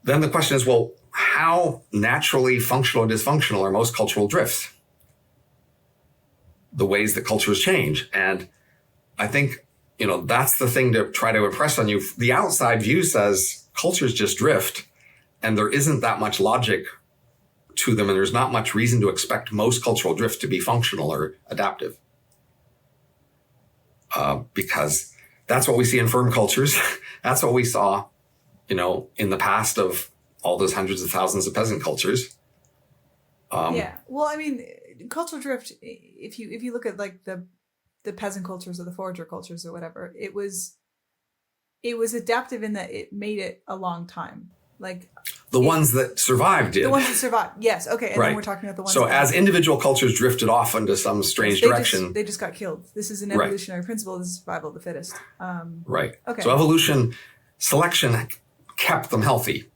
then the question is, well, how naturally functional and dysfunctional are most cultural drifts? The ways that cultures change. And I think, that's the thing to try to impress on you. The outside view says cultures just drift and there isn't that much logic to them. And there's not much reason to expect most cultural drift to be functional or adaptive. Because that's what we see in firm cultures. That's what we saw, in the past of all those hundreds of thousands of peasant cultures. Yeah. Well, I mean, cultural drift, if you look at like the peasant cultures or the forager cultures or whatever, it was adaptive in that it made it a long time. Like the ones that survived did. The ones that survived. Yes. Okay. And right. then we're talking about the ones So that as individual cultures drifted off into some strange direction. They just got killed. This is an evolutionary principle. This is survival of the fittest. Right. Okay. So selection kept them healthy.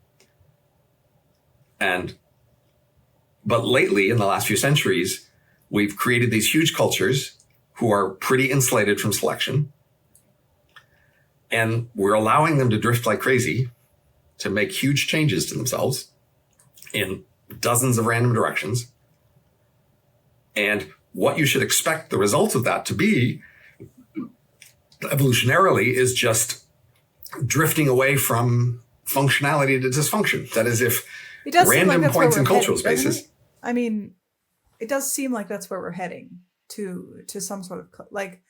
But lately, in the last few centuries, we've created these huge cultures who are pretty insulated from selection. And we're allowing them to drift like crazy, to make huge changes to themselves in dozens of random directions. And what you should expect the result of that to be, evolutionarily, is just drifting away from functionality to dysfunction. That is, if random points in cultural spaces. I mean, it does seem like that's where we're heading to some sort of like.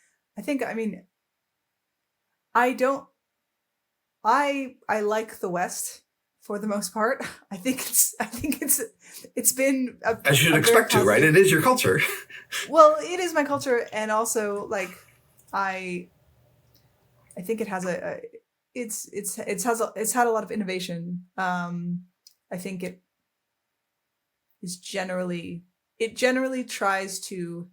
I like the West for the most part. I think it's been as you should expect to, right? It is your culture. Well, it is my culture, and also like I think it has it's had a lot of innovation. I think it generally tries to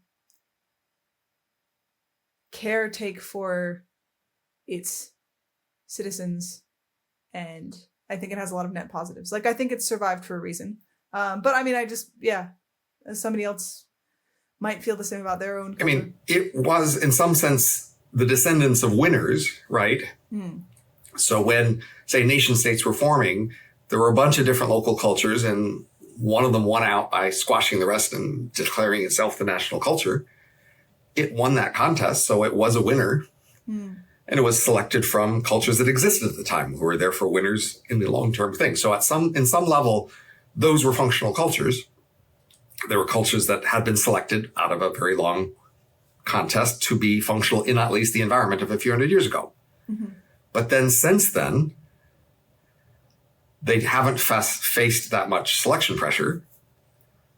caretake for its citizens, and I think it has a lot of net positives. Like, I think it's survived for a reason. But I mean, somebody else might feel the same about their own culture. I mean, it was in some sense the descendants of winners, right? So when, say, nation states were forming, there were a bunch of different local cultures, and one of them won out by squashing the rest and declaring itself the national culture. It won that contest, so it was a winner. And it was selected from cultures that existed at the time, who were therefore winners in the long-term thing. So in some level, those were functional cultures. There were cultures that had been selected out of a very long contest to be functional in at least the environment of a few hundred years ago. But then since then, they haven't faced that much selection pressure,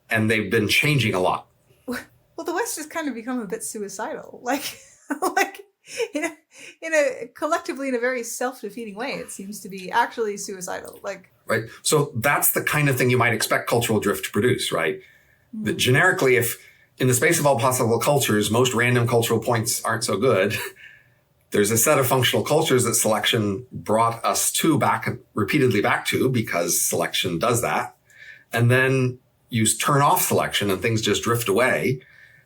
and they've been changing a lot. Well, the West has kind of become a bit suicidal. Like in a collectively in a very self-defeating way, it seems to be actually suicidal. Like, right? So that's the kind of thing you might expect cultural drift to produce, right? That generically, if in the space of all possible cultures, most random cultural points aren't so good, there's a set of functional cultures that selection brought us to repeatedly back to, because selection does that. And then you turn off selection and things just drift away.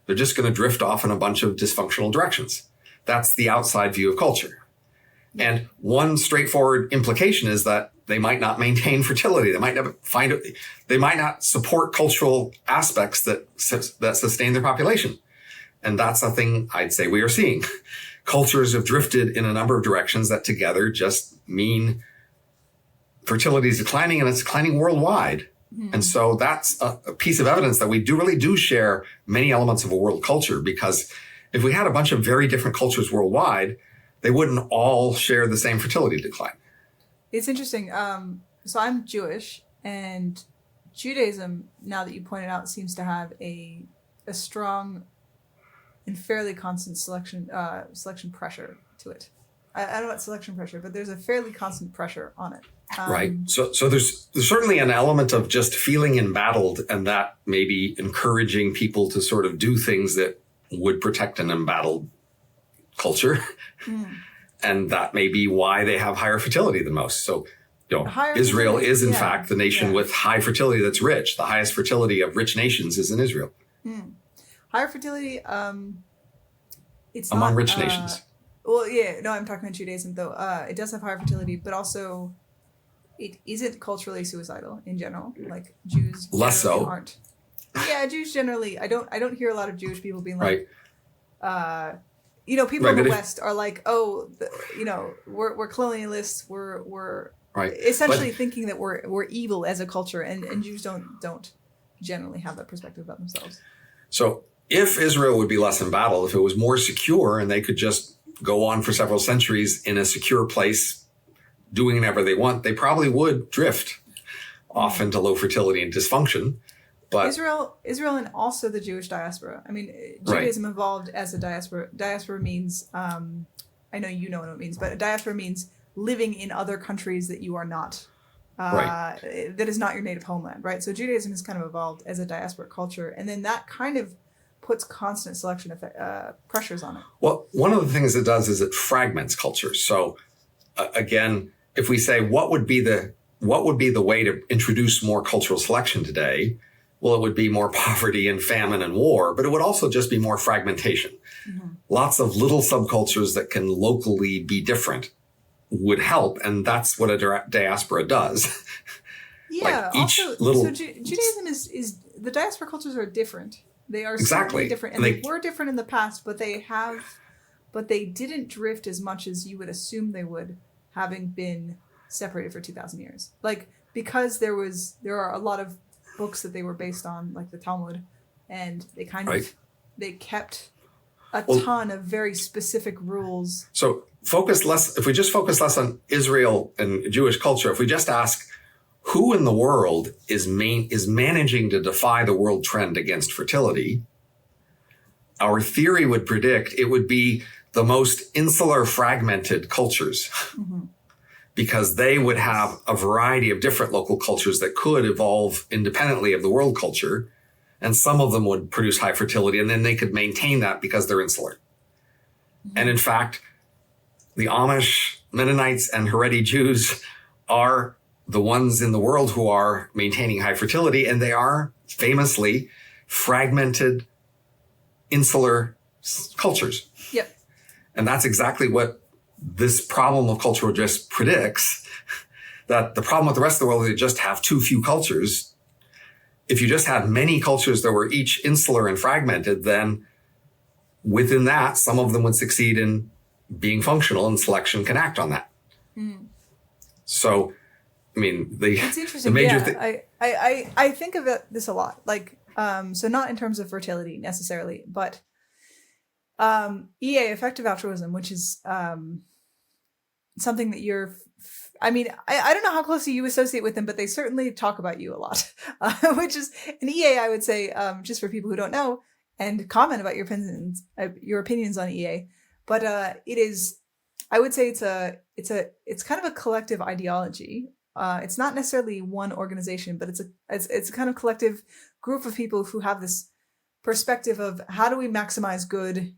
They're just going to drift off in a bunch of dysfunctional directions. That's the outside view of culture. And one straightforward implication is that they might not maintain fertility. They might not support cultural aspects that sustain their population. And that's a thing I'd say we are seeing. Cultures have drifted in a number of directions that together just mean fertility is declining, and it's declining worldwide. And so that's a piece of evidence that we really do share many elements of a world culture, because if we had a bunch of very different cultures worldwide, they wouldn't all share the same fertility decline. it's interesting. So I'm Jewish, and Judaism, now that you pointed out, seems to have a strong and fairly constant selection pressure to it. I don't know about selection pressure, but there's a fairly constant pressure on it. Right. So there's certainly an element of just feeling embattled, and that maybe encouraging people to sort of do things that would protect an embattled culture. And that may be why they have higher fertility than most. So, Israel fertility, is in fact the nation with high fertility that's rich. The highest fertility of rich nations is in Israel. Higher fertility, it's among not, rich nations. Well, yeah, no, I'm talking about Judaism though. It does have higher fertility, but also it isn't culturally suicidal in general. Like Jews Less so. aren't. Yeah, Jews generally. I don't hear a lot of Jewish people being like, people in the West are like, oh, we're colonialists. We're essentially thinking that we're evil as a culture, and Jews don't generally have that perspective about themselves. So if Israel would be less embattled, if it was more secure and they could just go on for several centuries in a secure place, doing whatever they want, they probably would drift off into low fertility and dysfunction. But Israel and also the Jewish diaspora. I mean, Judaism evolved as a diaspora. Diaspora means, I know you know what it means, but a diaspora means living in other countries that you are not, that is not your native homeland, right? So Judaism has kind of evolved as a diaspora culture, and then that kind of puts constant selection pressures on it. Well, one of the things it does is it fragments culture. So again, if we say what would be the way to introduce more cultural selection today, well, it would be more poverty and famine and war, but it would also just be more fragmentation. Lots of little subcultures that can locally be different would help, and that's what a diaspora does. Yeah. So Judaism is the diaspora cultures are different. They are certainly different, and they were different in the past, but they didn't drift as much as you would assume they would, having been separated for 2,000 years. Like, because there are a lot of books that they were based on, like the Talmud, and they they kept a ton of very specific rules. So if we just focus less on Israel and Jewish culture, if we just ask who in the world is managing to defy the world trend against fertility, our theory would predict it would be the most insular, fragmented cultures. Because they would have a variety of different local cultures that could evolve independently of the world culture. And some of them would produce high fertility, and then they could maintain that because they're insular. And in fact, the Amish, Mennonites, and Haredi Jews are the ones in the world who are maintaining high fertility, and they are famously fragmented, insular cultures. Yep. And that's exactly what this problem of cultural drift predicts, that the problem with the rest of the world is they just have too few cultures. If you just had many cultures that were each insular and fragmented, then within that, some of them would succeed in being functional, and selection can act on that. So, I mean, it's interesting. I think of this a lot. Like, so not in terms of fertility necessarily, but EA, effective altruism, which is something that you're, I don't know how closely you associate with them, but they certainly talk about you a lot, which is an EA, I would say, just for people who don't know, and comment about your opinions on EA. but it is. I would say it's kind of a collective ideology. It's not necessarily one organization, but it's a kind of collective group of people who have this perspective of how do we maximize good.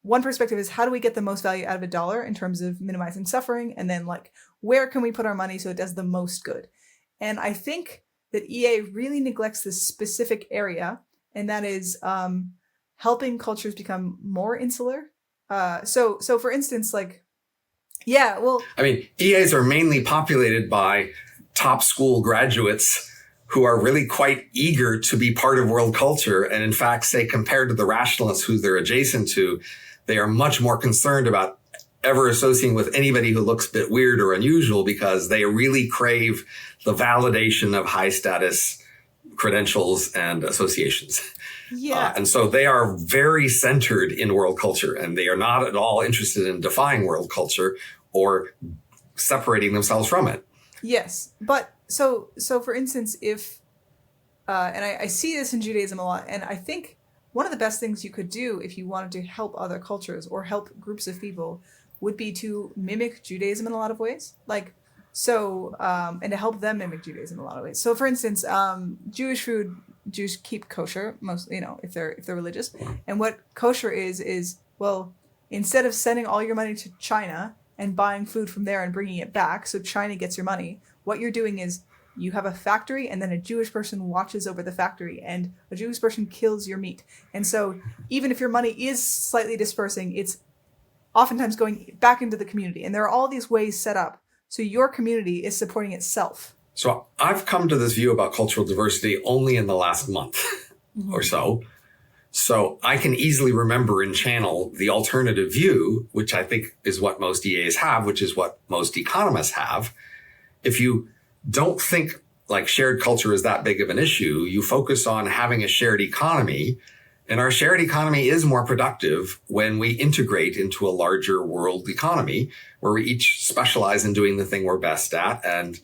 One perspective is how do we get the most value out of a dollar in terms of minimizing suffering, and then like where can we put our money so it does the most good. And I think that EA really neglects this specific area, and that is helping cultures become more insular. So for instance, like, yeah, well, I mean, EAs are mainly populated by top school graduates who are really quite eager to be part of world culture. And in fact, say compared to the rationalists who they're adjacent to, they are much more concerned about ever associating with anybody who looks a bit weird or unusual because they really crave the validation of high status credentials and associations. yeah. And so they are very centered in world culture, and they are not at all interested in defying world culture or separating themselves from it. Yes, but so for instance, if and I see this in Judaism a lot, and I think one of the best things you could do if you wanted to help other cultures or help groups of people would be to mimic Judaism in a lot of ways, like so, and to help them mimic Judaism in a lot of ways. So, for instance, Jewish food, Jews keep kosher, most if they're religious, and what kosher is well, instead of sending all your money to China and buying food from there and bringing it back, so China gets your money, what you're doing is you have a factory, and then a Jewish person watches over the factory, and a Jewish person kills your meat. And so even if your money is slightly dispersing, it's oftentimes going back into the community. And there are all these ways set up so your community is supporting itself. So I've come to this view about cultural diversity only in the last month or so. So I can easily remember and channel the alternative view, which I think is what most EAs have, which is what most economists have. If you don't think like shared culture is that big of an issue, you focus on having a shared economy. And our shared economy is more productive when we integrate into a larger world economy where we each specialize in doing the thing we're best at and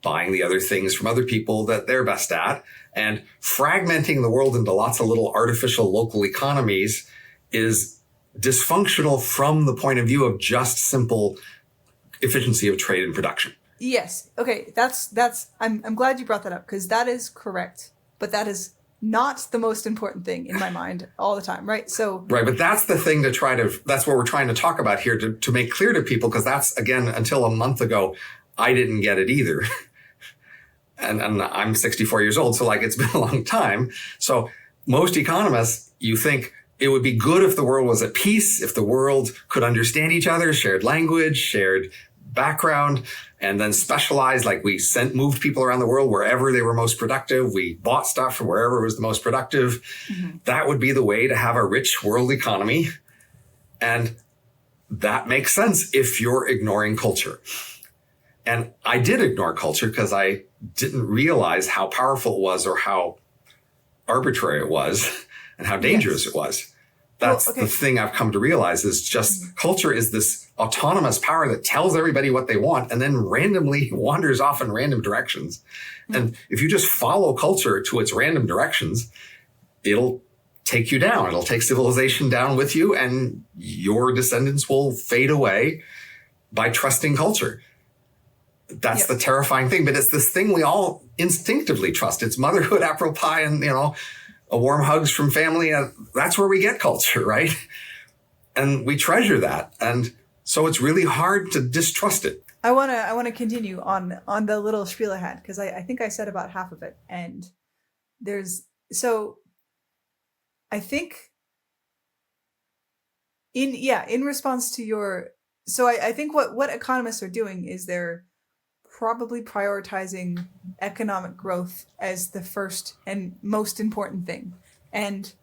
buying the other things from other people that they're best at. And fragmenting the world into lots of little artificial local economies is dysfunctional from the point of view of just simple efficiency of trade and production. Yes. Okay. I'm glad you brought that up, because that is correct. But that is not the most important thing in my mind all the time, right? So right, but that's the thing that's what we're trying to talk about here to make clear to people, because that's, again, until a month ago, I didn't get it either. and I'm 64 years old, so like it's been a long time. So most economists, you think it would be good if the world was at peace, if the world could understand each other, shared language, shared background, and then specialized, like we moved people around the world wherever they were most productive. We bought stuff from wherever it was the most productive. Mm-hmm. That would be the way to have a rich world economy. And that makes sense if you're ignoring culture. And I did ignore culture because I didn't realize how powerful it was or how arbitrary it was and how dangerous it was. That's the thing I've come to realize is just culture is this autonomous power that tells everybody what they want and then randomly wanders off in random directions. And if you just follow culture to its random directions, it'll take you down. It'll take civilization down with you, and your descendants will fade away by trusting culture. That's the terrifying thing. But it's this thing we all instinctively trust. It's motherhood, apple pie, and, a warm hugs from family. That's where we get culture, right? And we treasure that. And so it's really hard to distrust it. I want to continue on the little spiel I had, because I think I said about half of it. And I think in response to I think what economists are doing is they're probably prioritizing economic growth as the first and most important thing. And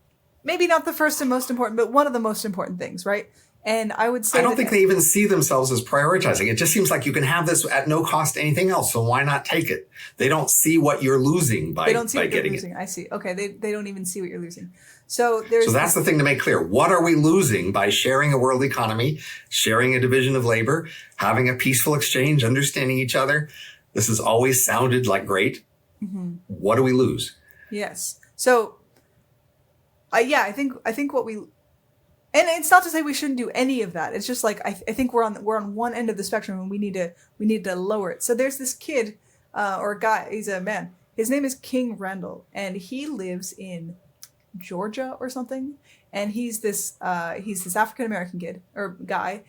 maybe not the first and most important, but one of the most important things, right? And I would say I don't think they even see themselves as prioritizing. It just seems like you can have this at no cost to anything else, so why not take it? They don't see what you're losing by getting it. I see. Okay, they don't even see what you're losing. So that's the thing to make clear. What are we losing by sharing a world economy, sharing a division of labor, having a peaceful exchange, understanding each other? This has always sounded like great. Mm-hmm. What do we lose? Yes. So Yeah, I think what we, and it's not to say we shouldn't do any of that. It's just like I think we're on one end of the spectrum, and we need to lower it. So there's this kid, or a guy. He's a man. His name is King Randall, and he lives in Georgia or something. And he's this African American kid or guy,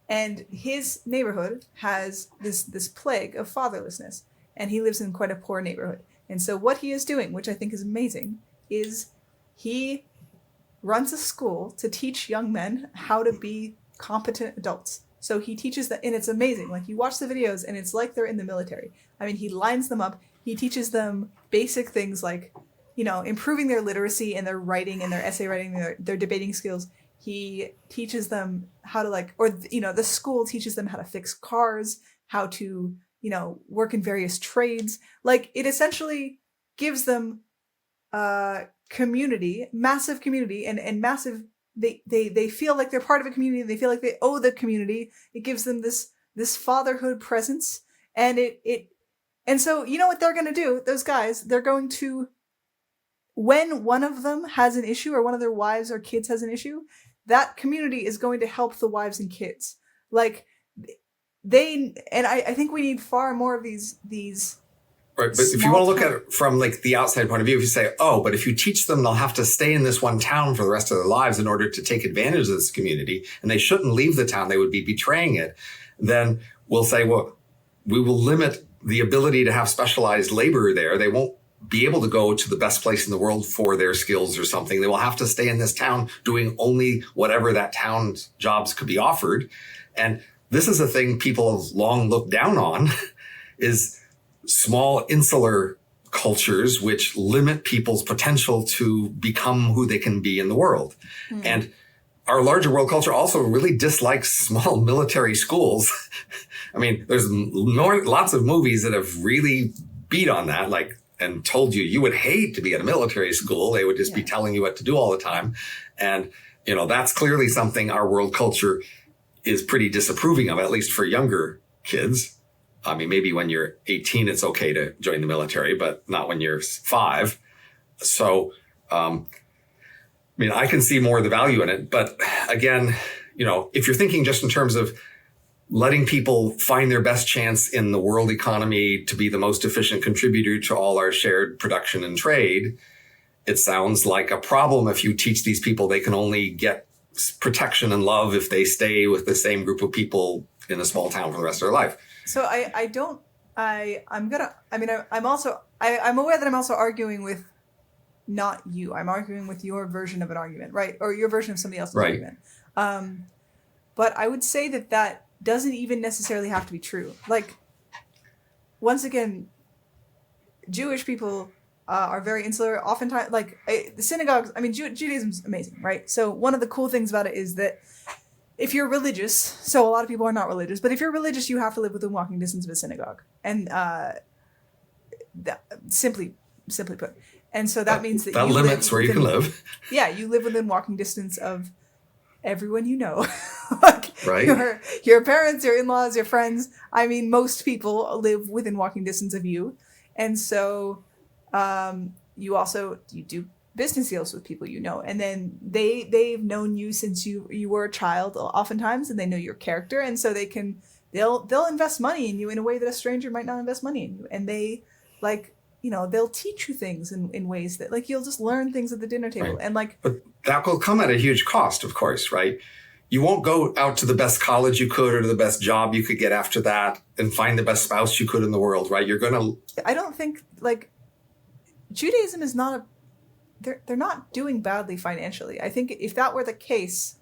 and his neighborhood has this plague of fatherlessness, and he lives in quite a poor neighborhood. And so what he is doing, which I think is amazing, is he runs a school to teach young men how to be competent adults. So he teaches that, and it's amazing. Like, you watch the videos and it's like they're in the military. I mean, he lines them up. He teaches them basic things like, improving their literacy and their writing and their essay writing, their debating skills. He teaches them how to the school teaches them how to fix cars, how to, work in various trades. Like, it essentially gives them community, massive community, and massive, they feel like they're part of a community. They feel like they owe the community. It gives them this fatherhood presence. And so, you know what they're going to do? Those guys, they're going to, when one of them has an issue, or one of their wives or kids has an issue, that community is going to help the wives and kids. Like, I think we need far more of these. Right, but if you want to look at it from like the outside point of view, if you say, oh, but if you teach them, they'll have to stay in this one town for the rest of their lives in order to take advantage of this community, and they shouldn't leave the town, they would be betraying it, then we'll say, well, we will limit the ability to have specialized labor there. They won't be able to go to the best place in the world for their skills or something. They will have to stay in this town doing only whatever that town's jobs could be offered. And this is a thing people have long looked down on, is small insular cultures which limit people's potential to become who they can be in the world. Mm. And our larger world culture also really dislikes small military schools. I mean, there's lots of movies that have really beat on that, like, and told you would hate to be at a military school. They would just be telling you what to do all the time. And, that's clearly something our world culture is pretty disapproving of, at least for younger kids. I mean, maybe when you're 18, it's okay to join the military, but not when you're 5. So, I can see more of the value in it. But again, if you're thinking just in terms of letting people find their best chance in the world economy to be the most efficient contributor to all our shared production and trade, it sounds like a problem if you teach these people they can only get protection and love if they stay with the same group of people in a small town for the rest of their life. So I'm aware that I'm also arguing with not you. I'm arguing with your version of an argument, right? Or your version of somebody else's argument. But I would say that doesn't even necessarily have to be true. Like, once again, Jewish people are very insular. Oftentimes, like, the synagogues, Judaism's amazing, right? So one of the cool things about it is that if you're religious, so a lot of people are not religious, but if you're religious, you have to live within walking distance of a synagogue. And simply put. And so that means that you limits where you can live. Yeah, you live within walking distance of everyone you know. Like, right. Your parents, your in-laws, your friends. I mean, most people live within walking distance of you. And so you do business deals with people you know. And then they've known you since you were a child oftentimes, and they know your character. And so they'll invest money in you in a way that a stranger might not invest money in you. And they, like, they'll teach you things in ways that, like, you'll just learn things at the dinner table. Right. And, like, but that will come at a huge cost, of course, right? You won't go out to the best college you could or to the best job you could get after that and find the best spouse you could in the world, right? You're going to... I don't think, like, Judaism is not they're not doing badly financially. I think if that were the case,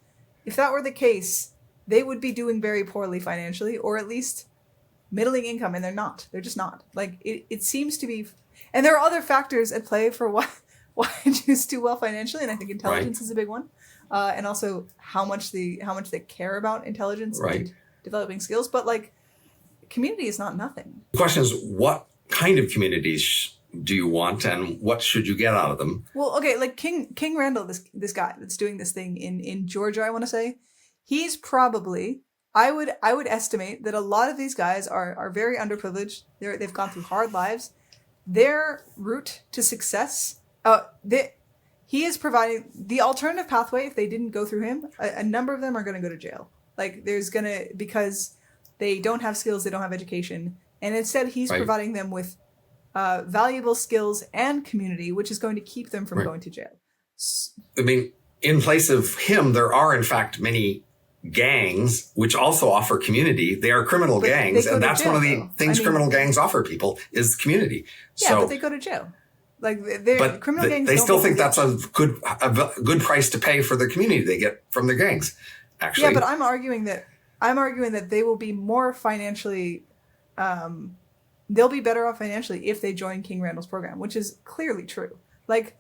they would be doing very poorly financially, or at least middling income, and they're not. They're just not. Like, it seems to be... And there are other factors at play for why Jews do well financially, and I think intelligence is a big one. And also how much they care about intelligence and developing skills. But, like, community is not nothing. The question is, what kind of communities do you want, and what should you get out of them? Well, okay, like King Randall, this guy that's doing this thing in Georgia, I want to say, he's probably, I would estimate that a lot of these guys are very underprivileged. They've gone through hard lives. Their route to success, he is providing the alternative pathway. If they didn't go through him, a number of them are going to go to jail. Like because they don't have skills, they don't have education, and instead he's providing them with valuable skills and community, which is going to keep them from going to jail. I mean, in place of him, there are in fact many gangs which also offer community. They are criminal gangs, and that's one of the things criminal gangs offer people is community. Yeah, but they go to jail. Like criminal gangs. They still think that's a good price to pay for the community they get from the gangs. Actually, yeah, but I'm arguing that they will be more financially. They'll be better off financially if they join King Randall's program, which is clearly true. Like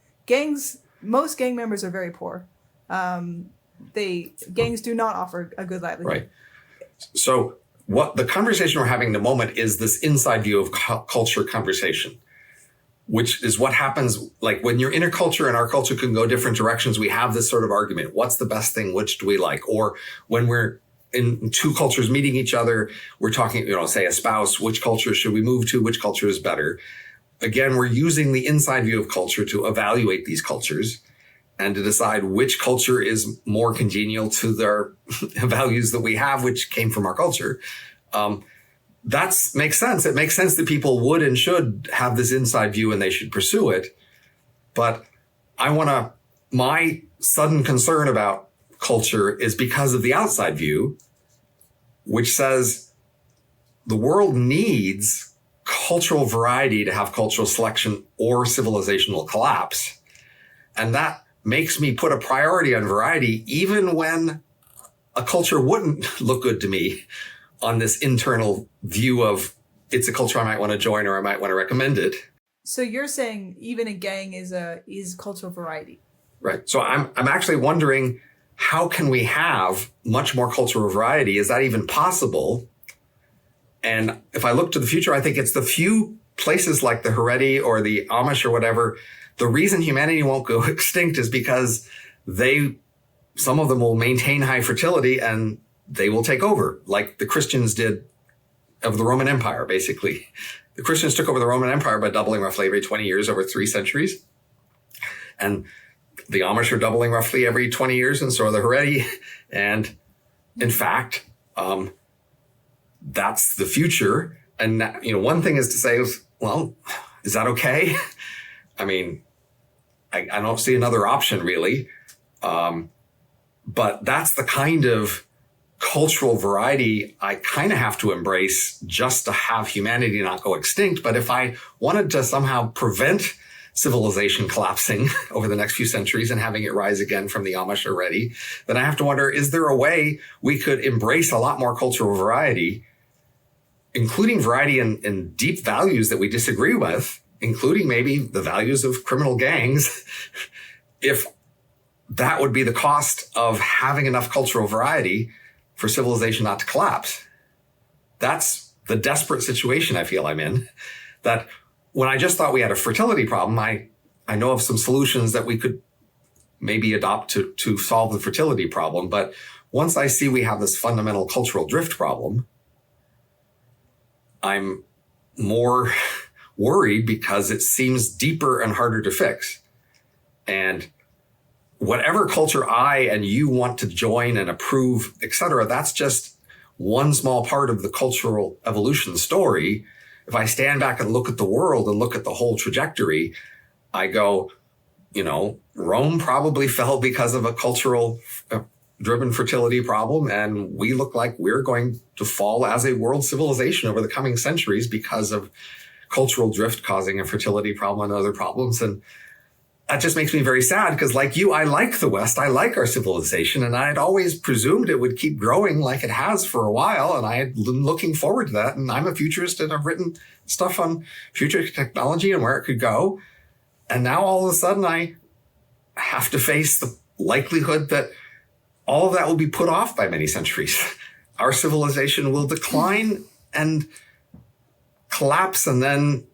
most gang members are very poor. Gangs do not offer a good livelihood. Right. So what the conversation we're having in the moment is this inside view of culture conversation, which is what happens like when you're in a culture, and our culture can go different directions. We have this sort of argument. What's the best thing? Which do we like? Or when we're in two cultures meeting each other, we're talking, say a spouse, which culture should we move to? Which culture is better? Again, we're using the inside view of culture to evaluate these cultures and to decide which culture is more congenial to their values that we have, which came from our culture. That makes sense. It makes sense that people would and should have this inside view and they should pursue it. But my sudden concern about culture is because of the outside view, which says the world needs cultural variety to have cultural selection or civilizational collapse. And that makes me put a priority on variety, even when a culture wouldn't look good to me on this internal view of it's a culture I might want to join or I might want to recommend it. So you're saying even a gang is cultural variety. Right. So I'm actually wondering, how can we have much more cultural variety? Is that even possible? And if I look to the future, I think it's the few places like the Haredi or the Amish or whatever. The reason humanity won't go extinct is because some of them will maintain high fertility and they will take over, like the Christians did of the Roman Empire, basically. The Christians took over the Roman Empire by doubling roughly every 20 years over 3 centuries. And the Amish are doubling roughly every 20 years, and so are the Haredi. And in fact, that's the future. And one thing is to say, well, is that okay? I mean, I don't see another option really. But that's the kind of cultural variety I kind of have to embrace just to have humanity not go extinct. But if I wanted to somehow prevent civilization collapsing over the next few centuries and having it rise again from the Amish already, then I have to wonder, is there a way we could embrace a lot more cultural variety, including variety in deep values that we disagree with, including maybe the values of criminal gangs, if that would be the cost of having enough cultural variety for civilization not to collapse? That's the desperate situation I feel I'm in, that when I just thought we had a fertility problem, I know of some solutions that we could maybe adopt to solve the fertility problem. But once I see we have this fundamental cultural drift problem, I'm more worried because it seems deeper and harder to fix. And whatever culture I and you want to join and approve, et cetera, that's just one small part of the cultural evolution story. If I stand back and look at the world and look at the whole trajectory, I go, Rome probably fell because of a cultural driven fertility problem. And we look like we're going to fall as a world civilization over the coming centuries because of cultural drift causing a fertility problem and other problems. And that just makes me very sad because, like you, I like the West. I like our civilization. And I'd always presumed it would keep growing like it has for a while. And I had been looking forward to that. And I'm a futurist and I've written stuff on future technology and where it could go. And now all of a sudden I have to face the likelihood that all of that will be put off by many centuries. Our civilization will decline and collapse and then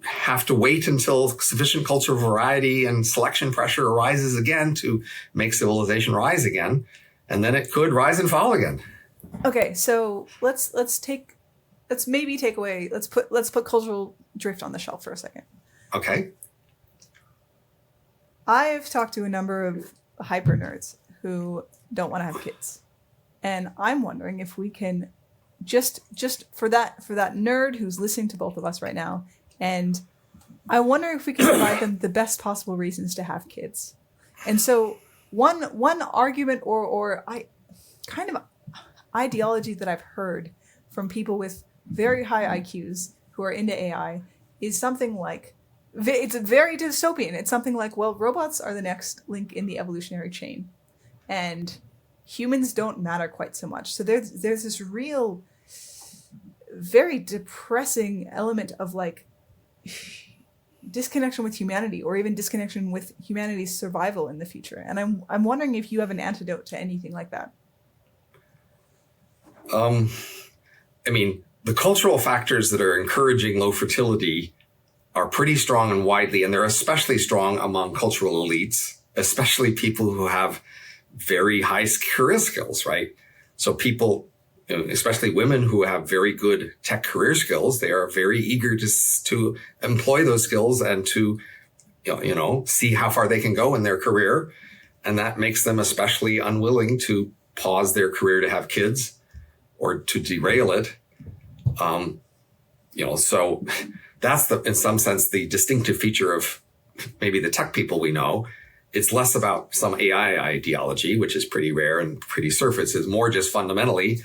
have to wait until sufficient cultural variety and selection pressure arises again to make civilization rise again. And then it could rise and fall again. Okay, so let's put cultural drift on the shelf for a second. Okay. I've talked to a number of hyper nerds who don't want to have kids. And I'm wondering if we can just for that nerd who's listening to both of us right now, and I wonder if we can provide them the best possible reasons to have kids. And so one argument or I kind of ideology that I've heard from people with very high IQs who are into AI is something like, it's very dystopian. It's something like, well, robots are the next link in the evolutionary chain, and humans don't matter quite so much. So there's this real, very depressing element of like disconnection with humanity, or even disconnection with humanity's survival in the future. And I'm wondering if you have an antidote to anything like that. I mean, the cultural factors that are encouraging low fertility are pretty strong and widely, and they're especially strong among cultural elites, especially people who have very high career skills, right? So people, especially women who have very good tech career skills, they are very eager to employ those skills and to, see how far they can go in their career. And that makes them especially unwilling to pause their career to have kids or to derail it. So that's in some sense, the distinctive feature of maybe the tech people we know. It's less about some AI ideology, which is pretty rare and pretty surface. It's more just fundamentally,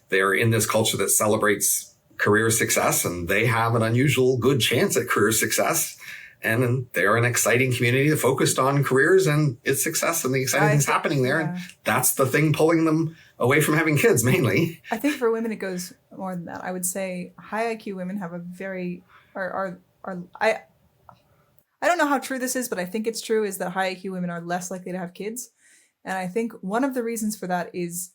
they're in this culture that celebrates career success, and they have an unusual good chance at career success. And they're an exciting community focused on careers and its success and the exciting things happening there. Yeah. And that's the thing pulling them away from having kids, mainly. I think for women, it goes more than that. I would say high IQ women have a very, I don't know how true this is, but I think it's true, is that high IQ women are less likely to have kids. And I think one of the reasons for that is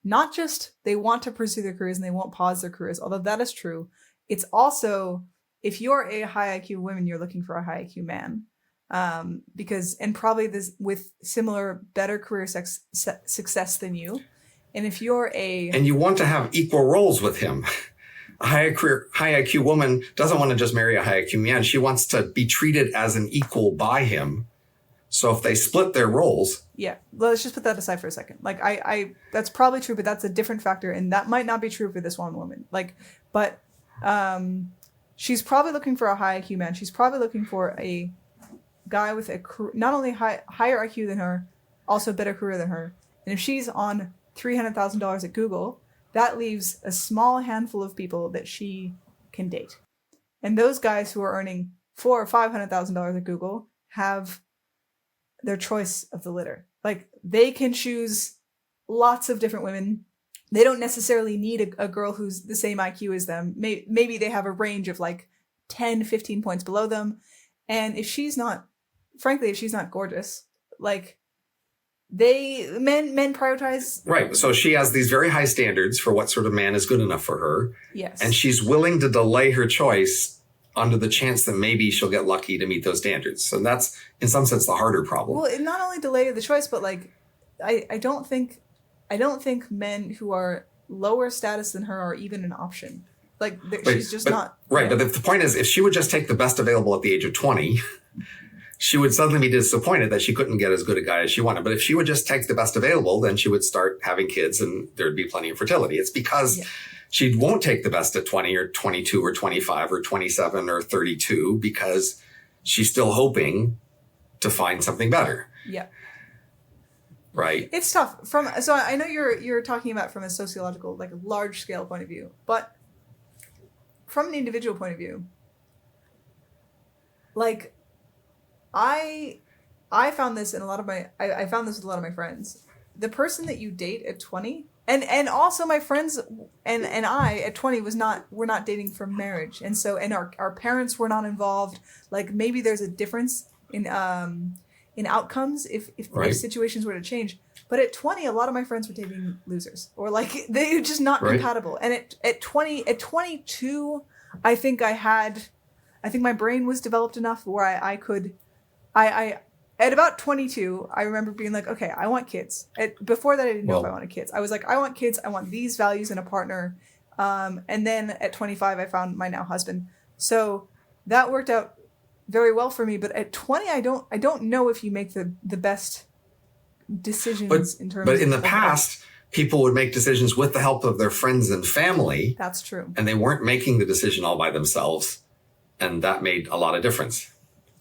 not just they want to pursue their careers and they won't pause their careers, although that is true. It's also, if you're a high IQ woman, you're looking for a high IQ man. And probably this with similar, better career success than you. And if you're and you want to have equal roles with him. A high IQ woman doesn't want to just marry a high IQ man. She wants to be treated as an equal by him. So if they split their roles. Yeah. Let's just put that aside for a second. Like that's probably true, but that's a different factor. And that might not be true for this one woman. She's probably looking for a high IQ man. She's probably looking for a guy with not only higher IQ than her, also a better career than her. And if she's on $300,000 at Google, that leaves a small handful of people that she can date. And those guys who are earning $400,000 or $500,000 at Google have their choice of the litter. Like, they can choose lots of different women. They don't necessarily need a girl who's the same IQ as them. Maybe they have a range of like 10, 15 points below them. And if she's not gorgeous, like, men prioritize. Right. So she has these very high standards for what sort of man is good enough for her. Yes. And she's willing to delay her choice under the chance that maybe she'll get lucky to meet those standards. So that's, in some sense, the harder problem. Well, it not only delay the choice, but like, I don't think men who are lower status than her are even an option. Like, she's just not. Right. But the point is, if she would just take the best available at the age of 20, she would suddenly be disappointed that she couldn't get as good a guy as she wanted. But if she would just take the best available, then she would start having kids and there'd be plenty of fertility. It's because she won't take the best at 20 or 22 or 25 or 27 or 32 because she's still hoping to find something better. Yeah. Right. It's tough. So I know you're talking about from a sociological, like a large scale point of view, but from an individual point of view, like, I found this in a lot of I found this with a lot of my friends. The person that you date at 20, and also my friends and I at 20 we're not dating for marriage. And so, and our parents were not involved. Like, maybe there's a difference in outcomes if situations were to change. But at 20, a lot of my friends were dating losers, or like they're just not compatible. And at 22, I think my brain was developed enough where I could at about 22, I remember being like, okay, I want kids. Before that, I didn't know if I wanted kids. I was like, I want kids. I want these values in a partner. And then at 25, I found my now husband. So that worked out very well for me. But at 20, I don't know if you make the best decisions in terms. But in the of past, people would make decisions with the help of their friends and family. That's true. And they weren't making the decision all by themselves. And that made a lot of difference.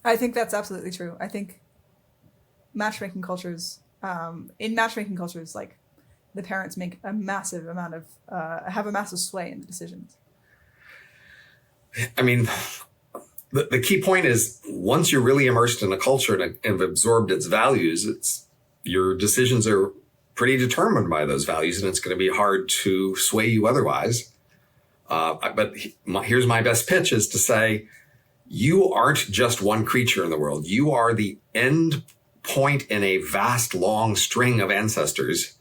I think that's absolutely true. I think matchmaking cultures, like the parents make a massive amount of, have a massive sway in the decisions. I mean, the key point is once you're really immersed in a culture and have absorbed its values, your decisions are pretty determined by those values, and it's going to be hard to sway you otherwise. But here's my best pitch is to say, you aren't just one creature in the world. You are the end point in a vast, long string of ancestors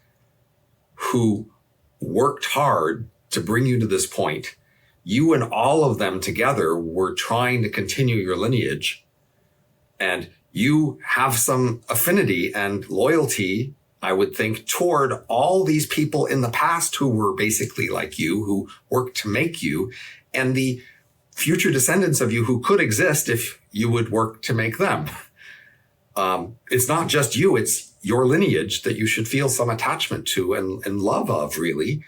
who worked hard to bring you to this point. You and all of them together were trying to continue your lineage. And you have some affinity and loyalty, I would think, toward all these people in the past who were basically like you, who worked to make you, and the future descendants of you who could exist if you would work to make them. It's not just you, it's your lineage that you should feel some attachment to and love of, really.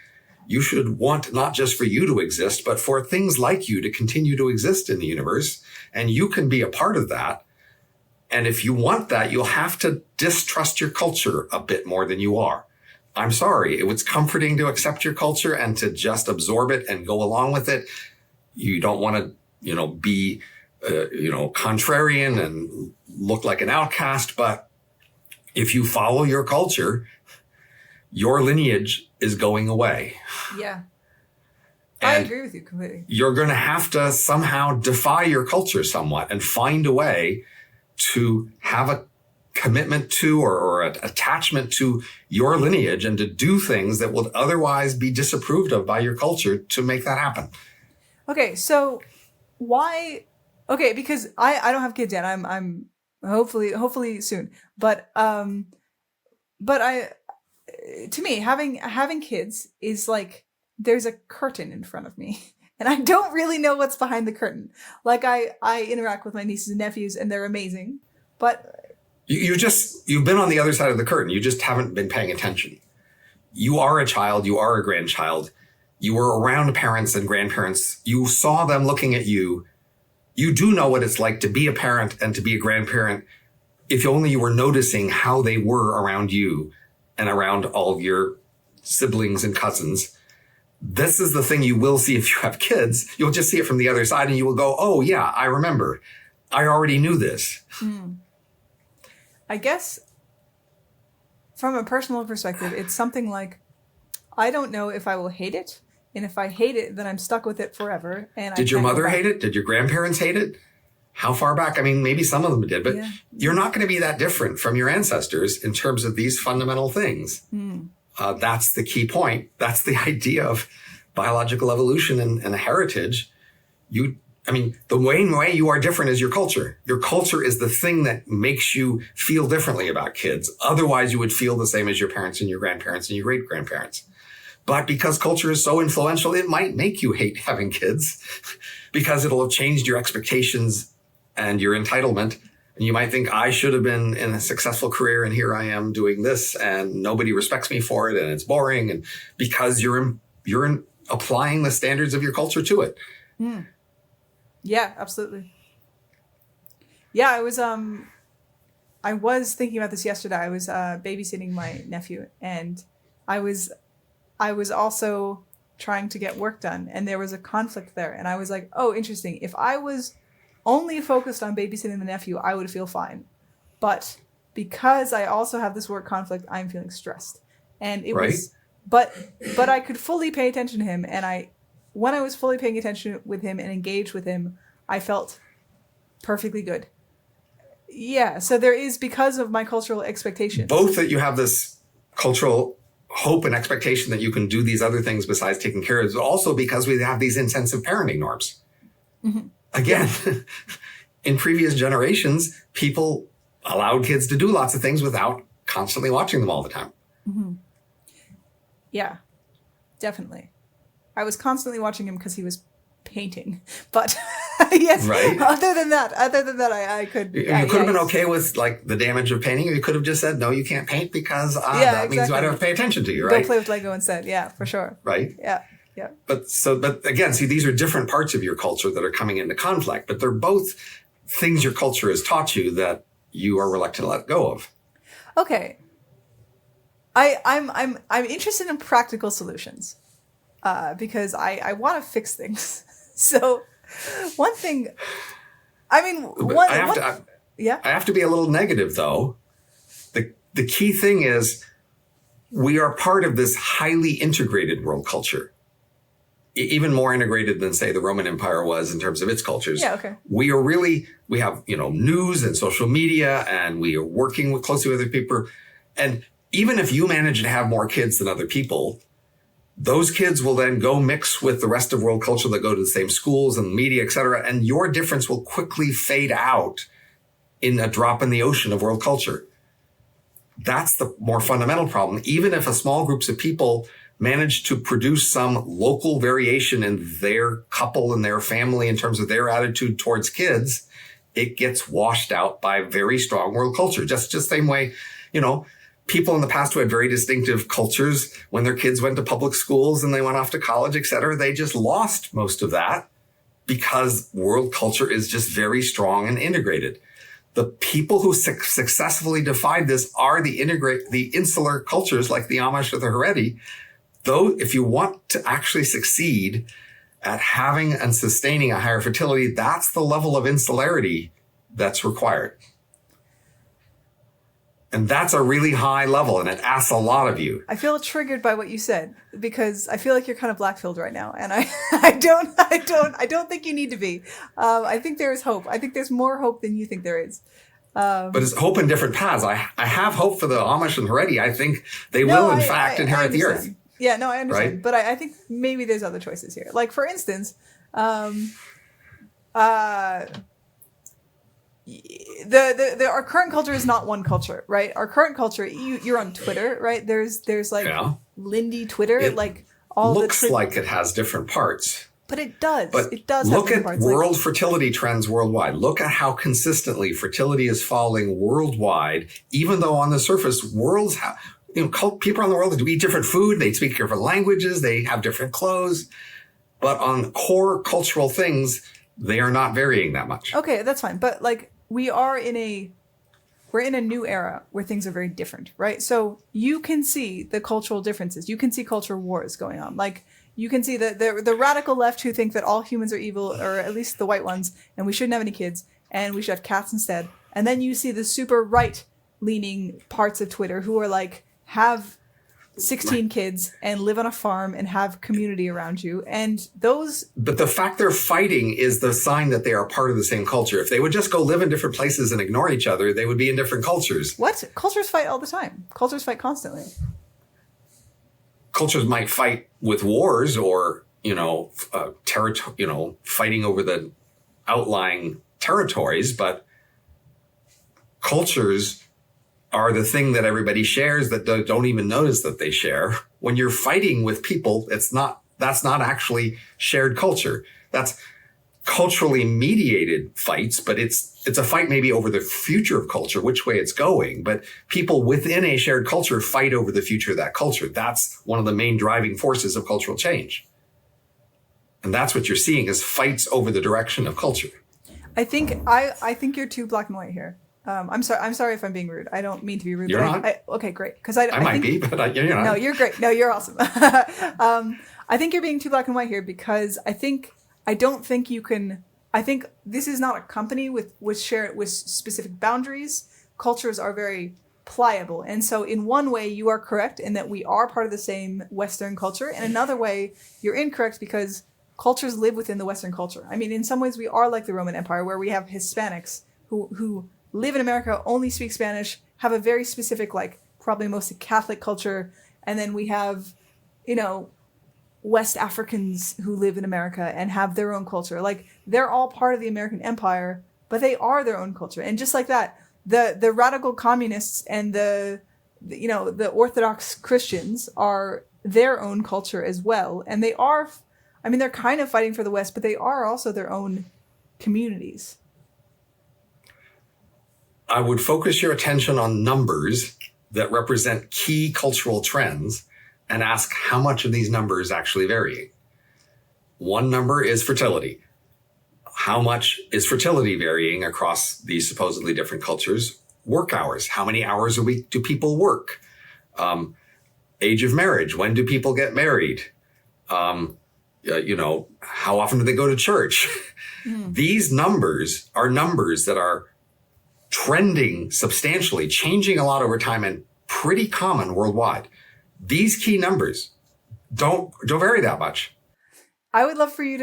You should want not just for you to exist, but for things like you to continue to exist in the universe. And you can be a part of that. And if you want that, you'll have to distrust your culture a bit more than you are. I'm sorry. It was comforting to accept your culture and to just absorb it and go along with it. You don't want to, be, contrarian and look like an outcast. But if you follow your culture, your lineage is going away. Yeah. And I agree with you completely. You're going to have to somehow defy your culture somewhat and find a way to have a commitment to or an attachment to your lineage and to do things that would otherwise be disapproved of by your culture to make that happen. Okay, so why? Okay, because I don't have kids yet. I'm hopefully soon. But to me, having kids is like there's a curtain in front of me. And I don't really know what's behind the curtain. Like I interact with my nieces and nephews and they're amazing. But you've been on the other side of the curtain. You just haven't been paying attention. You are a child. You are a grandchild. You were around parents and grandparents. You saw them looking at you. You do know what it's like to be a parent and to be a grandparent. If only you were noticing how they were around you and around all of your siblings and cousins. This is the thing you will see if you have kids. You'll just see it from the other side and you will go, oh yeah, I remember. I already knew this. I guess from a personal perspective, it's something like, I don't know if I will hate it. And if I hate it, then I'm stuck with it forever. And did your mother hate it? Did your grandparents hate it? How far back? I mean, maybe some of them did, but you're not going to be that different from your ancestors in terms of these fundamental things. That's the key point. That's the idea of biological evolution and heritage. The main way you are different is your culture. Your culture is the thing that makes you feel differently about kids. Otherwise, you would feel the same as your parents and your grandparents and your great-grandparents. But because culture is so influential, it might make you hate having kids because it'll have changed your expectations and your entitlement. And you might think, I should have been in a successful career and here I am doing this and nobody respects me for it and it's boring. And because you're applying the standards of your culture to it. Yeah, absolutely. Yeah, I was thinking about this yesterday. I was babysitting my nephew and I was also trying to get work done and there was a conflict there. And I was like, oh, interesting. If I was only focused on babysitting the nephew, I would feel fine. But because I also have this work conflict, I'm feeling stressed. And it was, but I could fully pay attention to him. And when I was fully paying attention with him and engaged with him, I felt perfectly good. Yeah. So there is, because of my cultural expectations. Both that you have this cultural hope and expectation that you can do these other things besides taking care of it, but also because we have these intensive parenting norms. Again, in previous generations, people allowed kids to do lots of things without constantly watching them all the time. Yeah, definitely. I was constantly watching him because he was painting, but Yes. Right. Other than that, I could. You could have been okay with like the damage of painting, or you could have just said, no, you can't paint because that means I don't have to pay attention to you, right? Go play with Lego instead. Yeah, for sure. Right. Yeah. Yeah. But again, see, these are different parts of your culture that are coming into conflict, but they're both things your culture has taught you that you are reluctant to let go of. Okay. I'm interested in practical solutions because I want to fix things. So one thing, I have to be a little negative though. The key thing is we are part of this highly integrated world culture. Even more integrated than, say, the Roman Empire was in terms of its cultures. Yeah, okay. We have, news and social media, and we are working closely with other people. And even if you manage to have more kids than other people, those kids will then go mix with the rest of world culture that go to the same schools and media, et cetera. And your difference will quickly fade out in a drop in the ocean of world culture. That's the more fundamental problem. Even if a small groups of people manage to produce some local variation in their couple and their family in terms of their attitude towards kids, it gets washed out by very strong world culture. Just the same way, people in the past who had very distinctive cultures, when their kids went to public schools and they went off to college, et cetera, they just lost most of that because world culture is just very strong and integrated. The people who successfully defied this are the insular cultures like the Amish or the Haredi. Though, if you want to actually succeed at having and sustaining a higher fertility, that's the level of insularity that's required. And that's a really high level, and it asks a lot of you. I feel triggered by what you said because I feel like you're kind of black-pilled right now, and I don't think you need to be. I think there is hope. I think there's more hope than you think there is. But it's hope in different paths. I have hope for the Amish and Haredi. I think they will, in fact, inherit the earth. Yeah, no, I understand. Right? But I think maybe there's other choices here. Like, for instance, our current culture is not one culture, right? Our current culture, you're on Twitter, right? There's like Lindy Twitter, it like all looks like it has different parts. But it does. But it does. Look have at parts. world fertility trends worldwide. Look at how consistently fertility is falling worldwide, even though on the surface, worlds have, people around the world do eat different food, they speak different languages, they have different clothes. But on core cultural things, they are not varying that much. Okay, that's fine. But like we're in a new era where things are very different, right? So you can see the cultural differences. You can see culture wars going on. Like you can see the radical left who think that all humans are evil, or at least the white ones, and we shouldn't have any kids, and we should have cats instead. And then you see the super right-leaning parts of Twitter who are like, have 16 kids and live on a farm and have community around you. And those... But the fact they're fighting is the sign that they are part of the same culture. If they would just go live in different places and ignore each other, they would be in different cultures. What? Cultures fight all the time. Cultures fight constantly. Cultures might fight with wars or, fighting over the outlying territories, but cultures are the thing that everybody shares that don't even notice that they share. When you're fighting with people, that's not actually shared culture. That's culturally mediated fights, but it's a fight maybe over the future of culture, which way it's going. But people within a shared culture fight over the future of that culture. That's one of the main driving forces of cultural change. And that's what you're seeing is fights over the direction of culture. I think you're too black and white here. I'm sorry if I'm being rude. I don't mean to be rude. You're not. Okay, great. Because I might be, but you're not. No, you're great. No, you're awesome. I think you're being too black and white here because I don't think you can. I think this is not a company with specific boundaries. Cultures are very pliable, and so in one way you are correct in that we are part of the same Western culture, and another way you're incorrect because cultures live within the Western culture. I mean, in some ways we are like the Roman Empire, where we have Hispanics who live in America, only speak Spanish, have a very specific, like, probably mostly Catholic culture. And then we have, West Africans who live in America and have their own culture. Like, they're all part of the American empire, but they are their own culture. And just like that, the radical communists and the Orthodox Christians are their own culture as well. And they are, they're kind of fighting for the West, but they are also their own communities? I would focus your attention on numbers that represent key cultural trends and ask how much of these numbers actually vary. One number is fertility. How much is fertility varying across these supposedly different cultures? Work hours. How many hours a week do people work? Age of marriage. When do people get married? How often do they go to church? These numbers are numbers that are trending substantially, changing a lot over time, and pretty common worldwide. These key numbers don't vary that much. I would love for you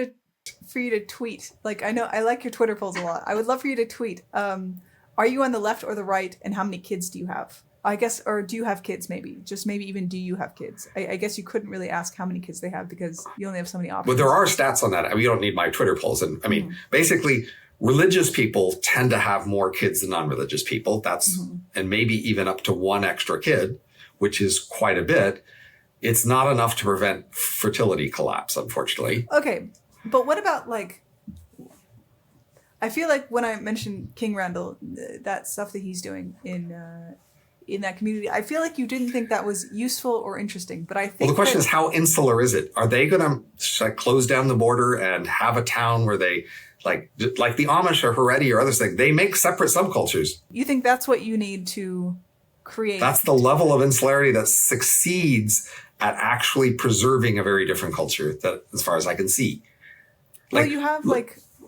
to tweet. Like, I know I like your Twitter polls a lot. I would love for you to tweet. Are you on the left or the right, and how many kids do you have? I guess, or do you have kids? Maybe even do you have kids? I guess you couldn't really ask how many kids they have because you only have so many options. But there are stats on that. I mean, you don't need my Twitter polls. And I mean, basically, religious people tend to have more kids than non-religious people. That's, and maybe even up to one extra kid, which is quite a bit. It's not enough to prevent fertility collapse, unfortunately. Okay. But what about, like, I feel like when I mentioned King Randall, that stuff that he's doing in that community, I feel like you didn't think that was useful or interesting. But I think the question is, how insular is it? Are they going to close down the border and have a town where they, like the Amish or Haredi or others, they make separate subcultures? You think that's what you need to create? That's the level of insularity that succeeds at actually preserving a very different culture, that, as far as I can see. Well, you have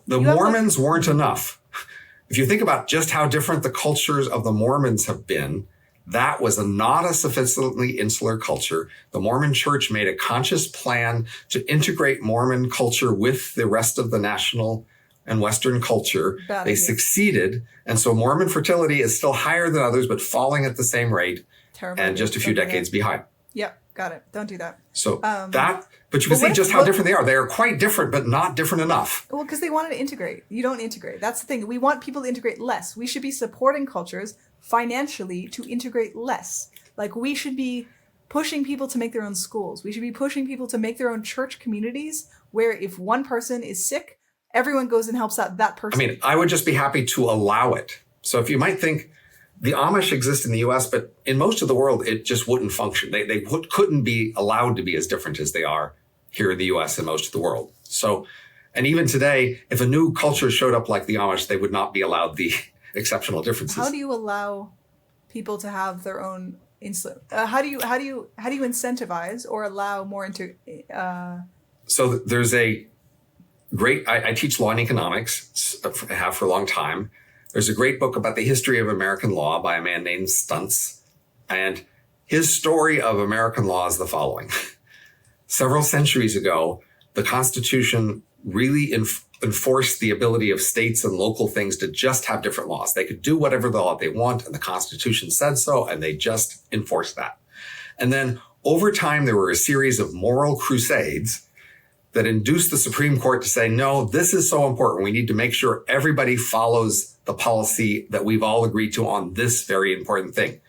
the Mormons weren't enough. If you think about just how different the cultures of the Mormons have been, that was not a sufficiently insular culture. The Mormon Church made a conscious plan to integrate Mormon culture with the rest of the national and Western culture. They succeeded. And so Mormon fertility is still higher than others, but falling at the same rate. Terrible. And just a few decades behind. Yep. Got it. Don't do that. So but you can see just how different they are. They are quite different, but not different enough. Well, because they wanted to integrate. You don't integrate. That's the thing. We want people to integrate less. We should be supporting cultures financially to integrate less. Like, we should be pushing people to make their own schools. We should be pushing people to make their own church communities where if one person is sick, everyone goes and helps out that person. I mean, I would just be happy to allow it. So if you might think, the Amish exist in the U.S., but in most of the world, it just wouldn't function. They couldn't be allowed to be as different as they are here in the U.S. and most of the world. So, and even today, if a new culture showed up like the Amish, they would not be allowed the exceptional differences. How do you allow people to have their own insular? How do you incentivize or allow more into? So there's a great. I teach law and economics. I have for a long time. There's a great book about the history of American law by a man named Stuntz. And his story of American law is the following. Several centuries ago, the Constitution really enforced the ability of states and local things to just have different laws. They could do whatever law they want, and the Constitution said so, and they just enforced that. And then over time, there were a series of moral crusades that induced the Supreme Court to say, no, this is so important. We need to make sure everybody follows the policy that we've all agreed to on this very important thing.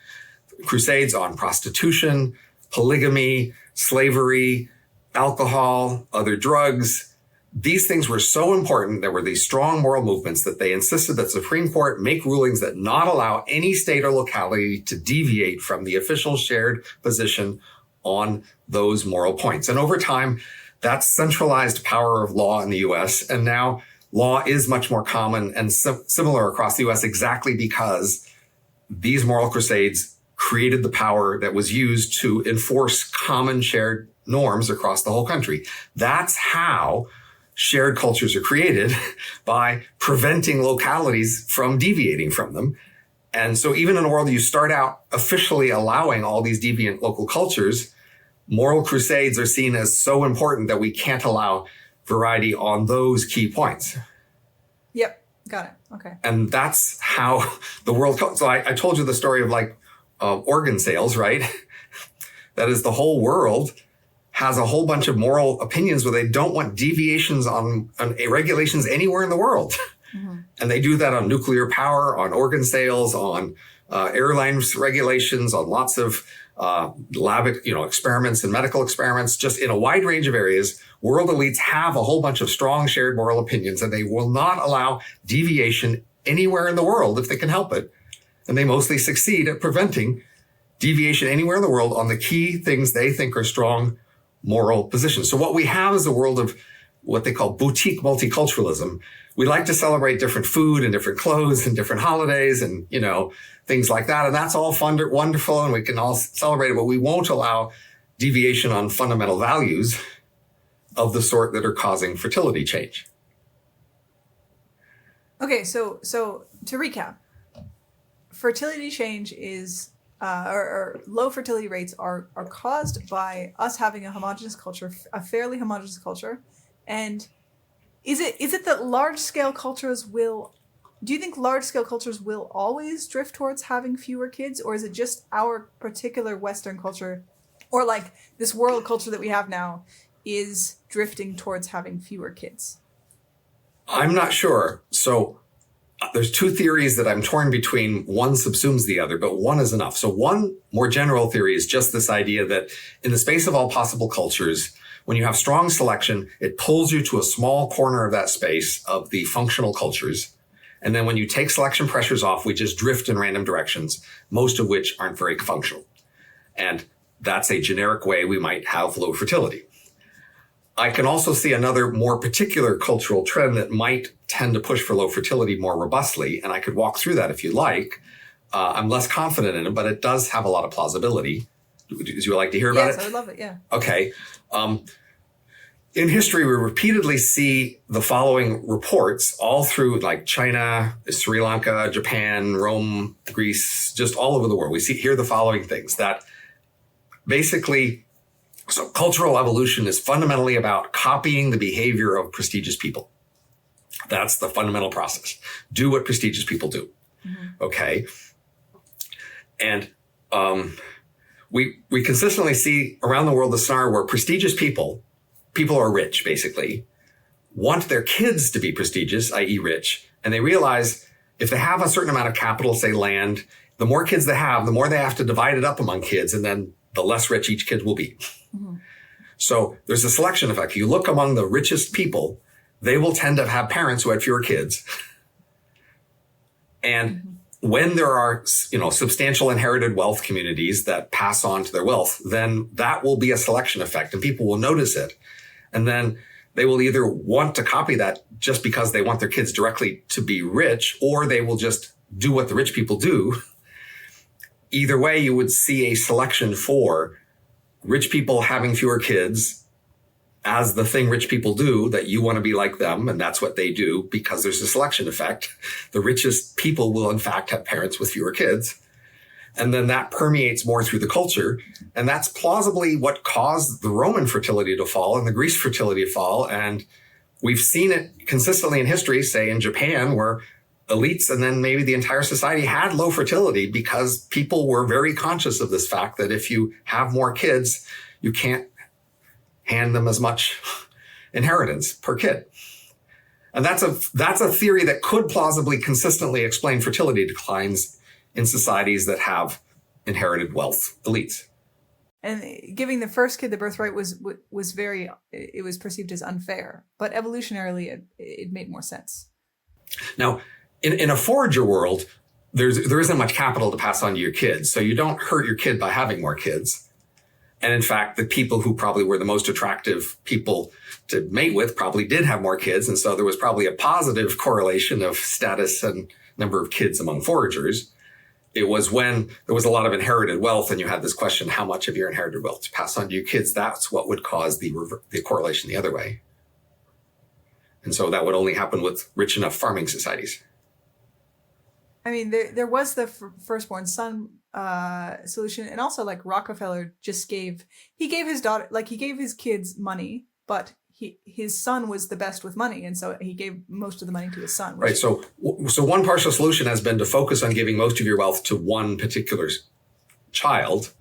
Crusades on prostitution, polygamy, slavery, alcohol, other drugs. These things were so important. There were these strong moral movements that they insisted that the Supreme Court make rulings that not allow any state or locality to deviate from the official shared position on those moral points. And over time, that's centralized power of law in the U.S. And now law is much more common and similar across the U.S. exactly because these moral crusades created the power that was used to enforce common shared norms across the whole country. That's how shared cultures are created, by preventing localities from deviating from them. And so even in a world you start out officially allowing all these deviant local cultures, moral crusades are seen as so important that we can't allow variety on those key points. Yep. Got it. Okay. And that's how the world. So I told you the story of organ sales, right? That is, the whole world has a whole bunch of moral opinions where they don't want deviations on regulations anywhere in the world. Mm-hmm. And they do that on nuclear power, on organ sales, on airlines regulations, on lots of lab, experiments and medical experiments, just in a wide range of areas, world elites have a whole bunch of strong shared moral opinions, and they will not allow deviation anywhere in the world if they can help it. And they mostly succeed at preventing deviation anywhere in the world on the key things they think are strong moral positions. So what we have is a world of what they call boutique multiculturalism. We like to celebrate different food and different clothes and different holidays and, things like that. And that's all fun, wonderful, and we can all celebrate it, but we won't allow deviation on fundamental values of the sort that are causing fertility change. Okay, so to recap, fertility change is, or low fertility rates are caused by us having a homogenous culture, a fairly homogenous culture. And is it that large-scale cultures do you think large-scale cultures will always drift towards having fewer kids, or is it just our particular Western culture, or like this world culture that we have now, is drifting towards having fewer kids? I'm not sure. So there's two theories that I'm torn between. One subsumes the other, but one is enough. So one more general theory is just this idea that in the space of all possible cultures, when you have strong selection, it pulls you to a small corner of that space of the functional cultures. And then when you take selection pressures off, we just drift in random directions, most of which aren't very functional. And that's a generic way we might have low fertility. I can also see another more particular cultural trend that might tend to push for low fertility more robustly. And I could walk through that if you like. I'm less confident in it, but it does have a lot of plausibility. Would you like to hear about it? Yes, I would love it, yeah. Okay. In history, we repeatedly see the following reports all through like China, Sri Lanka, Japan, Rome, Greece, just all over the world. We hear the following things that basically, so cultural evolution is fundamentally about copying the behavior of prestigious people. That's the fundamental process. Do what prestigious people do. Mm-hmm. Okay. And we consistently see around the world the scenario where prestigious people who are rich, basically, want their kids to be prestigious, i.e. rich, and they realize if they have a certain amount of capital, say land, the more kids they have, the more they have to divide it up among kids, and then the less rich each kid will be. Mm-hmm. So there's a selection effect. You look among the richest people, they will tend to have parents who had fewer kids. And when there are, substantial inherited wealth communities that pass on to their wealth, then that will be a selection effect and people will notice it. And then they will either want to copy that just because they want their kids directly to be rich, or they will just do what the rich people do. Either way, you would see a selection for rich people having fewer kids as the thing rich people do, that you want to be like them. And that's what they do because there's a selection effect. The richest people will, in fact, have parents with fewer kids. And then that permeates more through the culture. And that's plausibly what caused the Roman fertility to fall and the Greece fertility to fall. And we've seen it consistently in history, say in Japan, where elites and then maybe the entire society had low fertility because people were very conscious of this fact that if you have more kids, you can't hand them as much inheritance per kid. And that's a theory that could plausibly consistently explain fertility declines in societies that have inherited wealth elites. And giving the first kid the birthright was perceived as unfair, but evolutionarily it made more sense. Now, in a forager world, there isn't much capital to pass on to your kids, so you don't hurt your kid by having more kids. And in fact, the people who probably were the most attractive people to mate with probably did have more kids, and so there was probably a positive correlation of status and number of kids among foragers. It was when there was a lot of inherited wealth and you had this question, how much of your inherited wealth to pass on to your kids? That's what would cause the correlation the other way. And so that would only happen with rich enough farming societies. I mean, there was the firstborn son solution. And also like Rockefeller he gave his kids money, but his son was the best with money. And so he gave most of the money to his son. Right. So one partial solution has been to focus on giving most of your wealth to one particular child.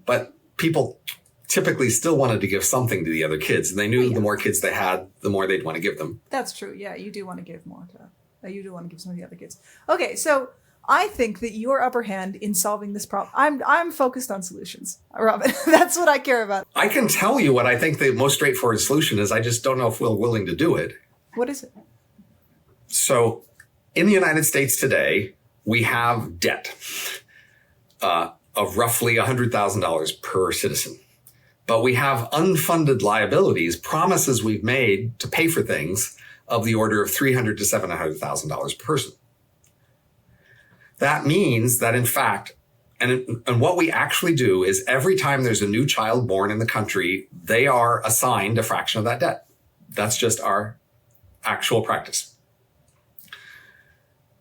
But people typically still wanted to give something to the other kids. And they knew the more kids they had, the more they'd want to give them. That's true. Yeah, you do want to give more to, you do want to give some of the other kids. Okay, so I think that your upper hand in solving this problem. I'm focused on solutions, Robin. That's what I care about. I can tell you what I think the most straightforward solution is. I just don't know if we're willing to do it. What is it? So in the United States today, we have debt of roughly $100,000 per citizen. But we have unfunded liabilities, promises we've made to pay for things of the order of $300,000 to $700,000 per person. That means that, in fact, and what we actually do is every time there's a new child born in the country, they are assigned a fraction of that debt. That's just our actual practice.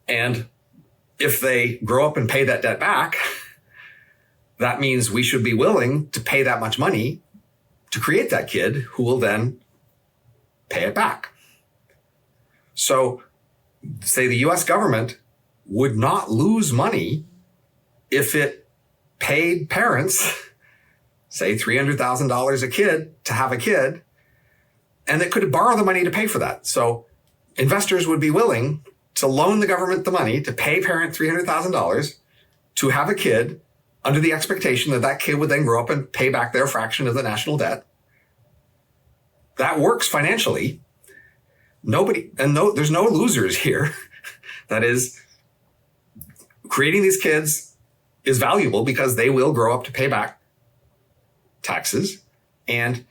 And if they grow up and pay that debt back, that means we should be willing to pay that much money to create that kid who will then pay it back. So say the US government would not lose money if it paid parents, say $300,000 a kid to have a kid, and they could borrow the money to pay for that. So investors would be willing to loan the government the money to pay parent $300,000 to have a kid under the expectation that that kid would then grow up and pay back their fraction of the national debt. That works financially. There's no losers here. That is, creating these kids is valuable because they will grow up to pay back taxes, and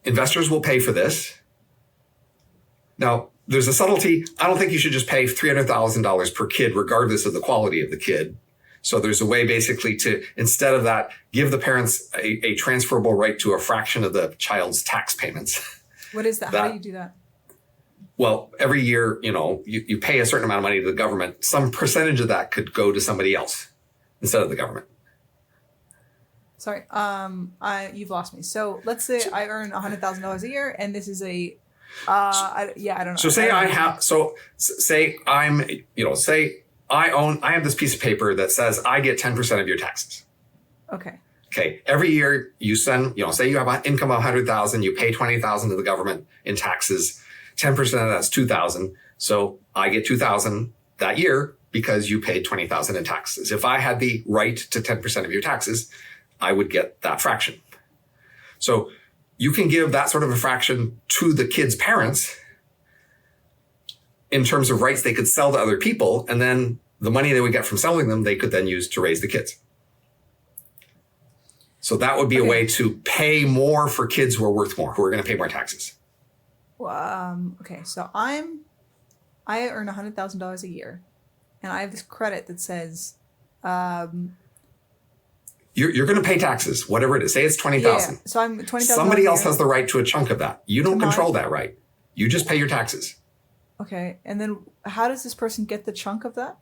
investors will pay for this. Now, there's a subtlety. I don't think you should just pay $300,000 per kid, regardless of the quality of the kid. So there's a way basically to, instead of that, give the parents a transferable right to a fraction of the child's tax payments. What is that? How do you do that? Well, every year, you pay a certain amount of money to the government. Some percentage of that could go to somebody else instead of the government. Sorry, you've lost me. So let's say I earn $100,000 a year, and this is a, I don't know. So say I have this piece of paper that says I get 10% of your taxes. Okay. Okay. Every year you send, say you have an income of 100,000, you pay 20,000 to the government in taxes. 10% of that's 2,000. So I get 2,000 that year because you paid 20,000 in taxes. If I had the right to 10% of your taxes, I would get that fraction. So you can give that sort of a fraction to the kid's parents in terms of rights they could sell to other people. And then the money they would get from selling them, they could then use to raise the kids. So that would be a way to pay more for kids who are worth more, who are going to pay more taxes. Okay, so I earn $100,000 a year, and I have this credit that says, you're going to pay taxes, whatever it is. Say it's 20,000. Yeah, so I'm 20,000. Somebody else has the right to a chunk of that. You don't control that right. You just pay your taxes. Okay, and then how does this person get the chunk of that?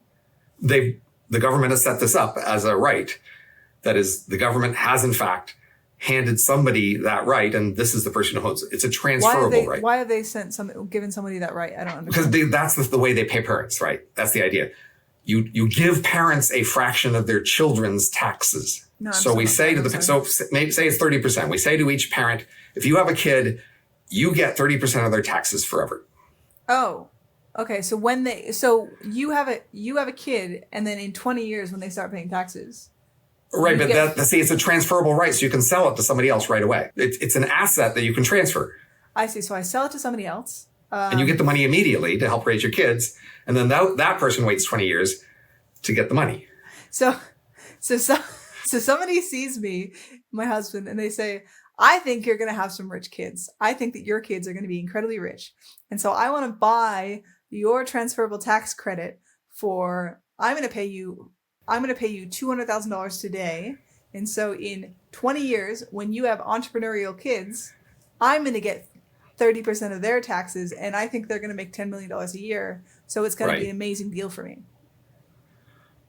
The government has set this up as a right. That is, the government has in fact handed somebody that right, and this is the person who holds it. It's a transferable right. Why have they given somebody that right? I don't understand. Because that's the way they pay parents, right? That's the idea. You give parents a fraction of their children's taxes. No, so we say maybe say it's 30%. We say to each parent, if you have a kid, you get 30% of their taxes forever. Oh, okay. So you have a kid, and then in 20 years when they start paying taxes. Right, but it's a transferable right, so you can sell it to somebody else right away. It's an asset that you can transfer. I see. So I sell it to somebody else. And you get the money immediately to help raise your kids. And then that person waits 20 years to get the money. So somebody sees me, my husband, and they say, I think you're going to have some rich kids. I think that your kids are going to be incredibly rich. And so I want to buy your transferable tax credit I'm going to pay you $200,000 today. And so in 20 years, when you have entrepreneurial kids, I'm going to get 30% of their taxes. And I think they're going to make $10 million a year. So it's going to be an amazing deal for me.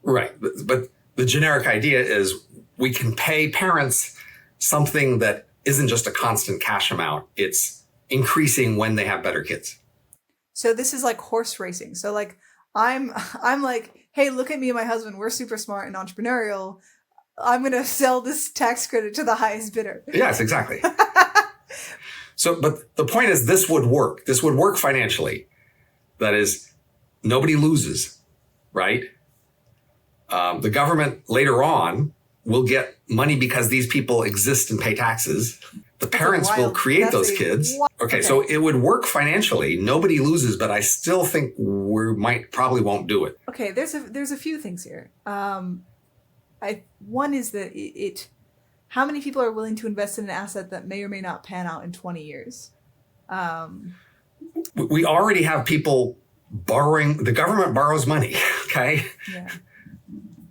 Right. But the generic idea is we can pay parents something that isn't just a constant cash amount. It's increasing when they have better kids. So this is like horse racing. So like I'm like, hey, look at me and my husband. We're super smart and entrepreneurial. I'm going to sell this tax credit to the highest bidder. Yes, exactly. But the point is this would work. This would work financially. That is, nobody loses, right? The government later on will get money because these people exist and pay taxes. The parents will create those kids. Okay, so it would work financially. Nobody loses, but I still think probably won't do it. Okay, there's a few things here. One is that how many people are willing to invest in an asset that may or may not pan out in 20 years? We already have people borrowing. The government borrows money, okay? Yeah.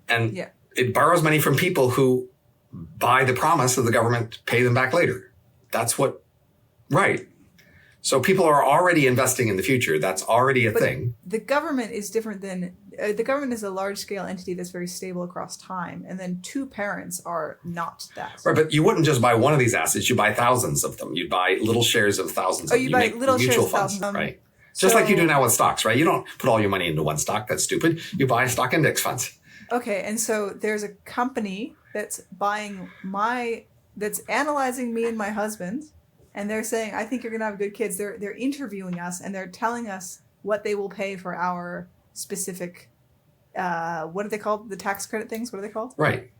And it borrows money from people who, by the promise of the government, pay them back later. That's right. So people are already investing in the future. That's already a thing. The government is different than, the government is a large scale entity that's very stable across time. And then two parents are not that. Right, but you wouldn't just buy one of these assets. You buy thousands of them. You'd buy little shares of thousands of them. You buy little mutual shares funds, of thousands. right? Just like you do now with stocks, right? You don't put all your money into one stock. That's stupid. You buy stock index funds. Okay, and so there's a company that's that's analyzing me and my husband, and they're saying, I think you're going to have good kids. They're interviewing us, and they're telling us what they will pay for our specific, what are they called? The tax credit things? What are they called? Right.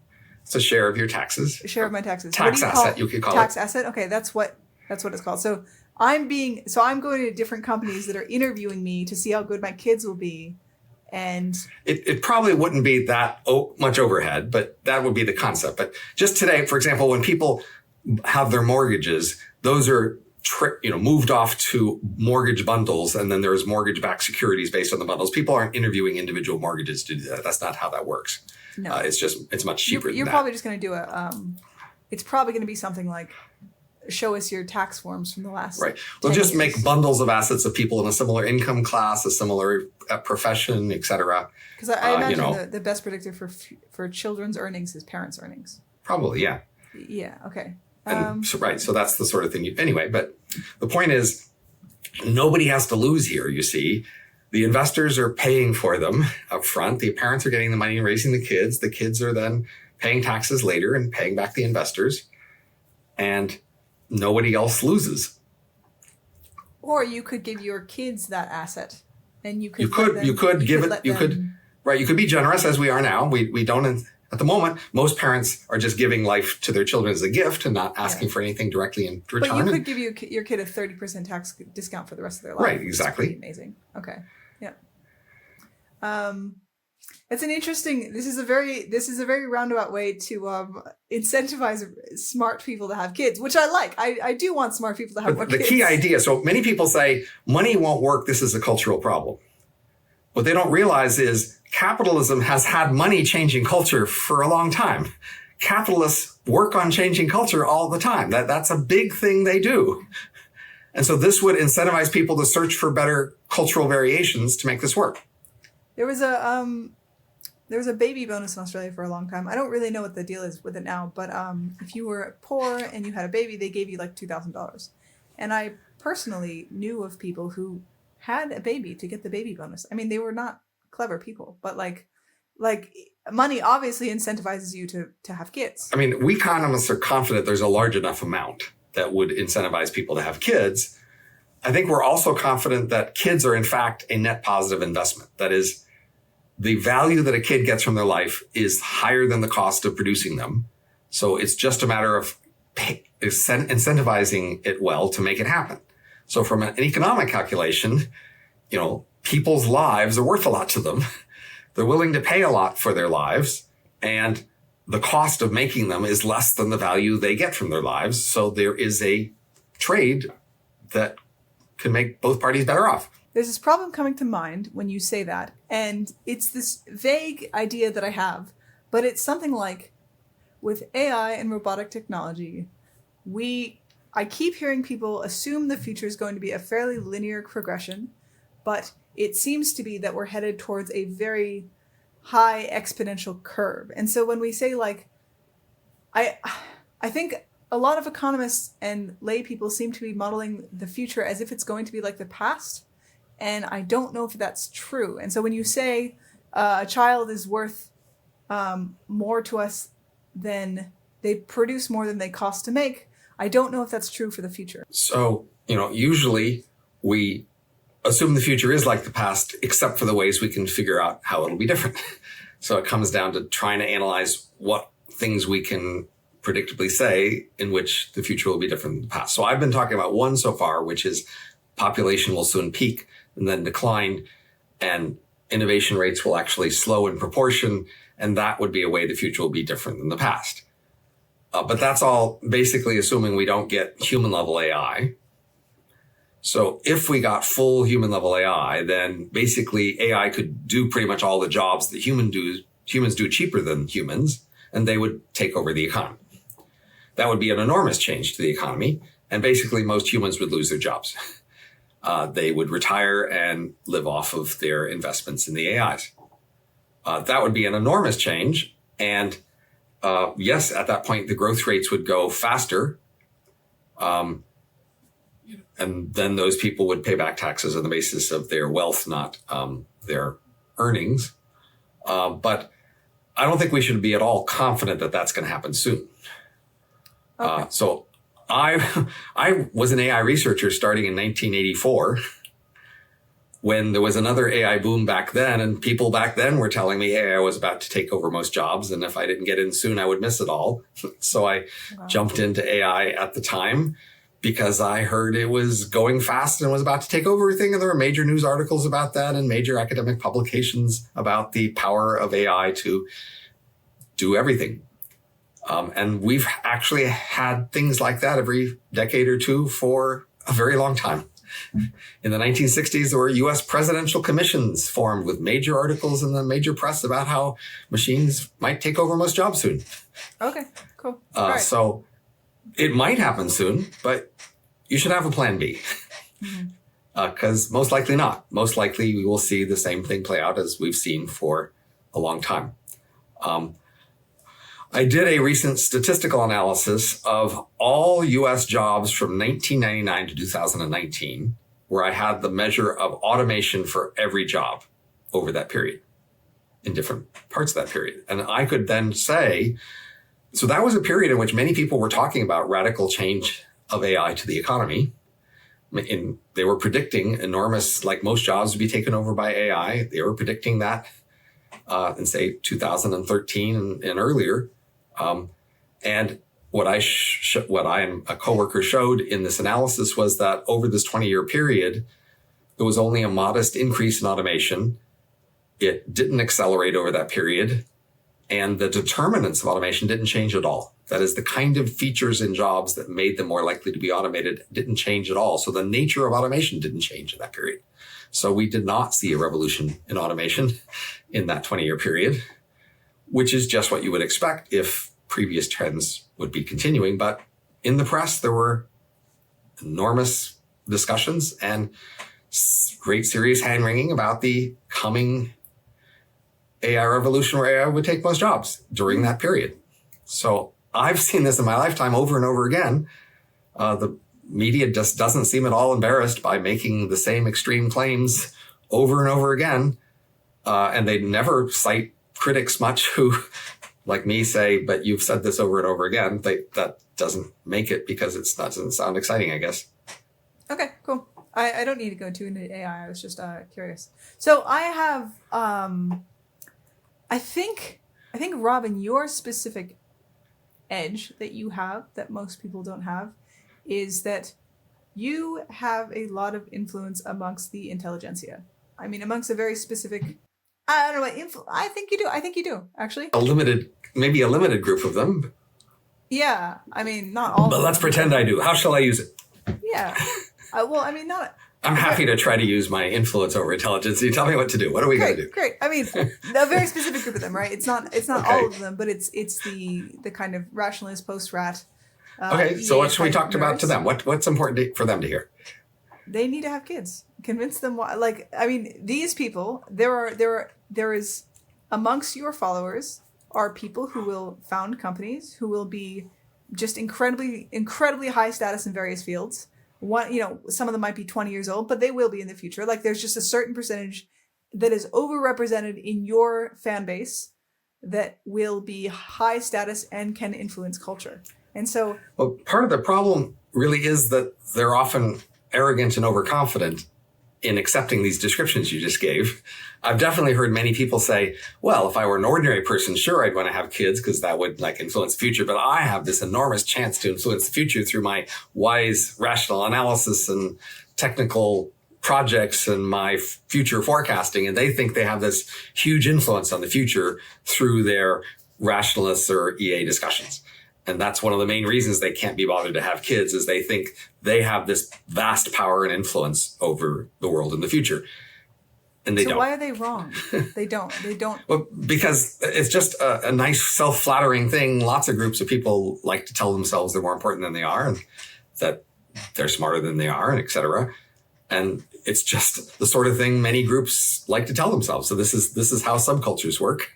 It's a share of your taxes. A share of my taxes. Tax asset, you could call it. Tax asset? Okay, that's what it's called. So I'm going to different companies that are interviewing me to see how good my kids will be. And it probably wouldn't be that much overhead, but that would be the concept. But just today, for example, when people have their mortgages, those are moved off to mortgage bundles, and then there's mortgage-backed securities based on the bundles. People aren't interviewing individual mortgages to do that. That's not how that works. No, it's much cheaper. You're probably just going to do it's probably going to be something like, show us your tax forms from the last. Right. We'll just make bundles of assets of people in a similar income class, a similar profession, et cetera. Because I imagine the best predictor for children's earnings is parents' earnings. Probably, yeah. Yeah. Okay. So that's the sort of thing. Anyway, but the point is, nobody has to lose here. You see, the investors are paying for them up front. The parents are getting the money and raising the kids. The kids are then paying taxes later and paying back the investors, and nobody else loses. Or you could give your kids that asset, and you could be generous, as we are now. We don't at the moment. Most parents are just giving life to their children as a gift and not asking for anything directly in return. But you could give your kid a 30% tax discount for the rest of their life. Right, exactly. It's amazing. Okay. Yeah. It's an interesting. This is a very roundabout way to incentivize smart people to have kids, which I like. I do want smart people to have more kids. The key idea. So many people say money won't work. This is a cultural problem. What they don't realize is capitalism has had money changing culture for a long time. Capitalists work on changing culture all the time. That's a big thing they do. And so this would incentivize people to search for better cultural variations to make this work. There was a baby bonus in Australia for a long time. I don't really know what the deal is with it now, but if you were poor and you had a baby, they gave you like $2,000. And I personally knew of people who had a baby to get the baby bonus. I mean, they were not clever people, but like money obviously incentivizes you to have kids. I mean, we economists are confident there's a large enough amount that would incentivize people to have kids. I think we're also confident that kids are in fact a net positive investment. That is, the value that a kid gets from their life is higher than the cost of producing them. So it's just a matter of incentivizing it well to make it happen. So from an economic calculation, people's lives are worth a lot to them. They're willing to pay a lot for their lives, and the cost of making them is less than the value they get from their lives. So there is a trade that can make both parties better off. There's this problem coming to mind when you say that, and it's this vague idea that I have, but it's something like, with AI and robotic technology, I keep hearing people assume the future is going to be a fairly linear progression, but it seems to be that we're headed towards a very high exponential curve. And so when we say I think a lot of economists and lay people seem to be modeling the future as if it's going to be like the past. And I don't know if that's true. And so when you say a child is worth more to us than they produce more than they cost to make, I don't know if that's true for the future. So, usually we assume the future is like the past, except for the ways we can figure out how it'll be different. So it comes down to trying to analyze what things we can predictably say in which the future will be different than the past. So I've been talking about one so far, which is population will soon peak and then decline, and innovation rates will actually slow in proportion. And that would be a way the future will be different than the past. But that's all basically assuming we don't get human level AI. So if we got full human level AI, then basically AI could do pretty much all the jobs that humans do cheaper than humans, and they would take over the economy. That would be an enormous change to the economy. And basically most humans would lose their jobs. They would retire and live off of their investments in the AIs. That would be an enormous change. And yes, at that point, the growth rates would go faster. And then those people would pay back taxes on the basis of their wealth, not their earnings. But I don't think we should be at all confident that that's going to happen soon. Okay. So I was an AI researcher starting in 1984 when there was another AI boom back then, and people back then were telling me AI was about to take over most jobs, and if I didn't get in soon, I would miss it all. So I jumped into AI at the time because I heard it was going fast and was about to take over everything, and there were major news articles about that and major academic publications about the power of AI to do everything. And we've actually had things like that every decade or two for a very long time. In the 1960s, there were U.S. presidential commissions formed with major articles in the major press about how machines might take over most jobs soon. Okay, cool. So it might happen soon, but you should have a plan B. Because most likely not. Most likely we will see the same thing play out as we've seen for a long time. I did a recent statistical analysis of all U.S. jobs from 1999 to 2019, where I had the measure of automation for every job over that period in different parts of that period. And I could then say, so that was a period in which many people were talking about radical change of AI to the economy. They were predicting enormous, like most jobs would be taken over by AI. They were predicting that in, say, 2013 and earlier. And what I and a coworker showed in this analysis was that over this 20-year period, there was only a modest increase in automation. It didn't accelerate over that period. And the determinants of automation didn't change at all. That is, the kind of features in jobs that made them more likely to be automated didn't change at all. So the nature of automation didn't change in that period. So we did not see a revolution in automation in that 20-year period, which is just what you would expect if previous trends would be continuing. But in the press, there were enormous discussions and great serious hand-wringing about the coming AI revolution where AI would take most jobs during that period. So I've seen this in my lifetime over and over again. The media just doesn't seem at all embarrassed by making the same extreme claims over and over again. And they never cite critics much who, like me, say, but you've said this over and over again. That doesn't make it because it doesn't sound exciting, I guess. Okay, cool. I don't need to go too into AI. I was just curious. So I have, I think, Robin, your specific edge that you have that most people don't have is that you have a lot of influence amongst the intelligentsia. I mean, amongst a very specific, I don't know, I think you do, actually. Maybe a limited group of them. Yeah, I mean, not all. But let's pretend I do. How shall I use it? Yeah. Well, I mean, not. I'm happy to try to use my influence over intelligence. You tell me what to do. What are we going to do? Great. I mean, a very specific group of them, right? It's not okay. All of them, but it's the kind of rationalist, post-rat. Okay, so what should we talk about to them? What's important for them to hear? They need to have kids. Convince them why. Like, I mean, these people. There is amongst your followers are people who will found companies, who will be just incredibly high status in various fields. Some of them might be 20 years old, but they will be in the future. Like, there's just a certain percentage that is overrepresented in your fan base that will be high status and can influence culture. And so, well, part of the problem really is that they're often arrogant and overconfident in accepting these descriptions you just gave. I've definitely heard many people say, well, if I were an ordinary person, sure, I'd want to have kids because that would like influence the future. But I have this enormous chance to influence the future through my wise, rational analysis and technical projects and my future forecasting. And they think they have this huge influence on the future through their rationalists or EA discussions. And that's one of the main reasons they can't be bothered to have kids, is they think they have this vast power and influence over the world in the future. And they don't. So why are they wrong? They don't. Well, because it's just a nice self-flattering thing. Lots of groups of people like to tell themselves they're more important than they are, and that they're smarter than they are, and et cetera. And it's just the sort of thing many groups like to tell themselves. So this is how subcultures work.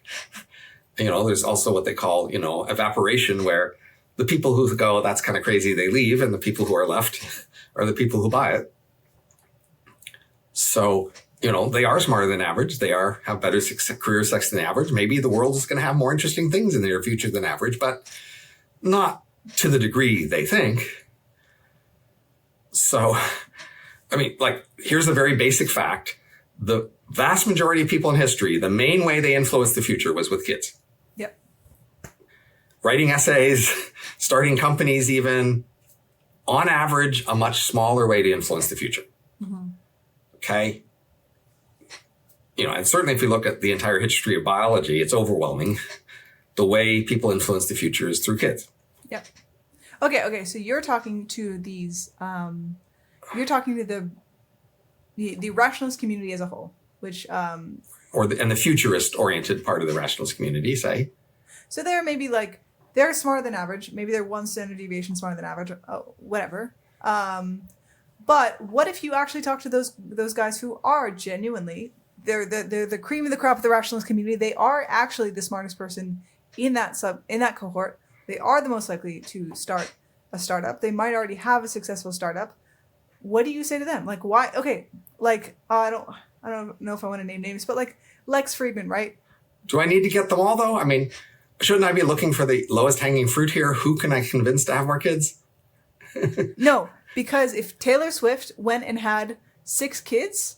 There's also what they call, evaporation, where the people who go, that's kind of crazy, they leave, and the people who are left are the people who buy it. So, they are smarter than average. They have better career success than average. Maybe the world is going to have more interesting things in the near future than average, but not to the degree they think. So, here's a very basic fact. The vast majority of people in history, the main way they influenced the future was with kids. Yep. Writing essays, starting companies even, on average, a much smaller way to influence the future. Mm-hmm. Okay? And certainly if you look at the entire history of biology, it's overwhelming. The way people influence the future is through kids. Yep. Okay. So you're talking to these, you're talking to the rationalist community as a whole, which and the futurist-oriented part of the rationalist community, say. So they're maybe like they're smarter than average. Maybe they're 1 standard deviation smarter than average. Whatever. But what if you actually talk to those guys who are genuinely they're the cream of the crop of the rationalist community. They are actually the smartest person in that cohort. They are the most likely to start a startup. They might already have a successful startup. What do you say to them? Like, why? Okay, like I don't know if I want to name names, but like Lex Friedman, right? Do I need to get them all though? Shouldn't I be looking for the lowest hanging fruit here? Who can I convince to have more kids? No, because if Taylor Swift went and had 6 kids,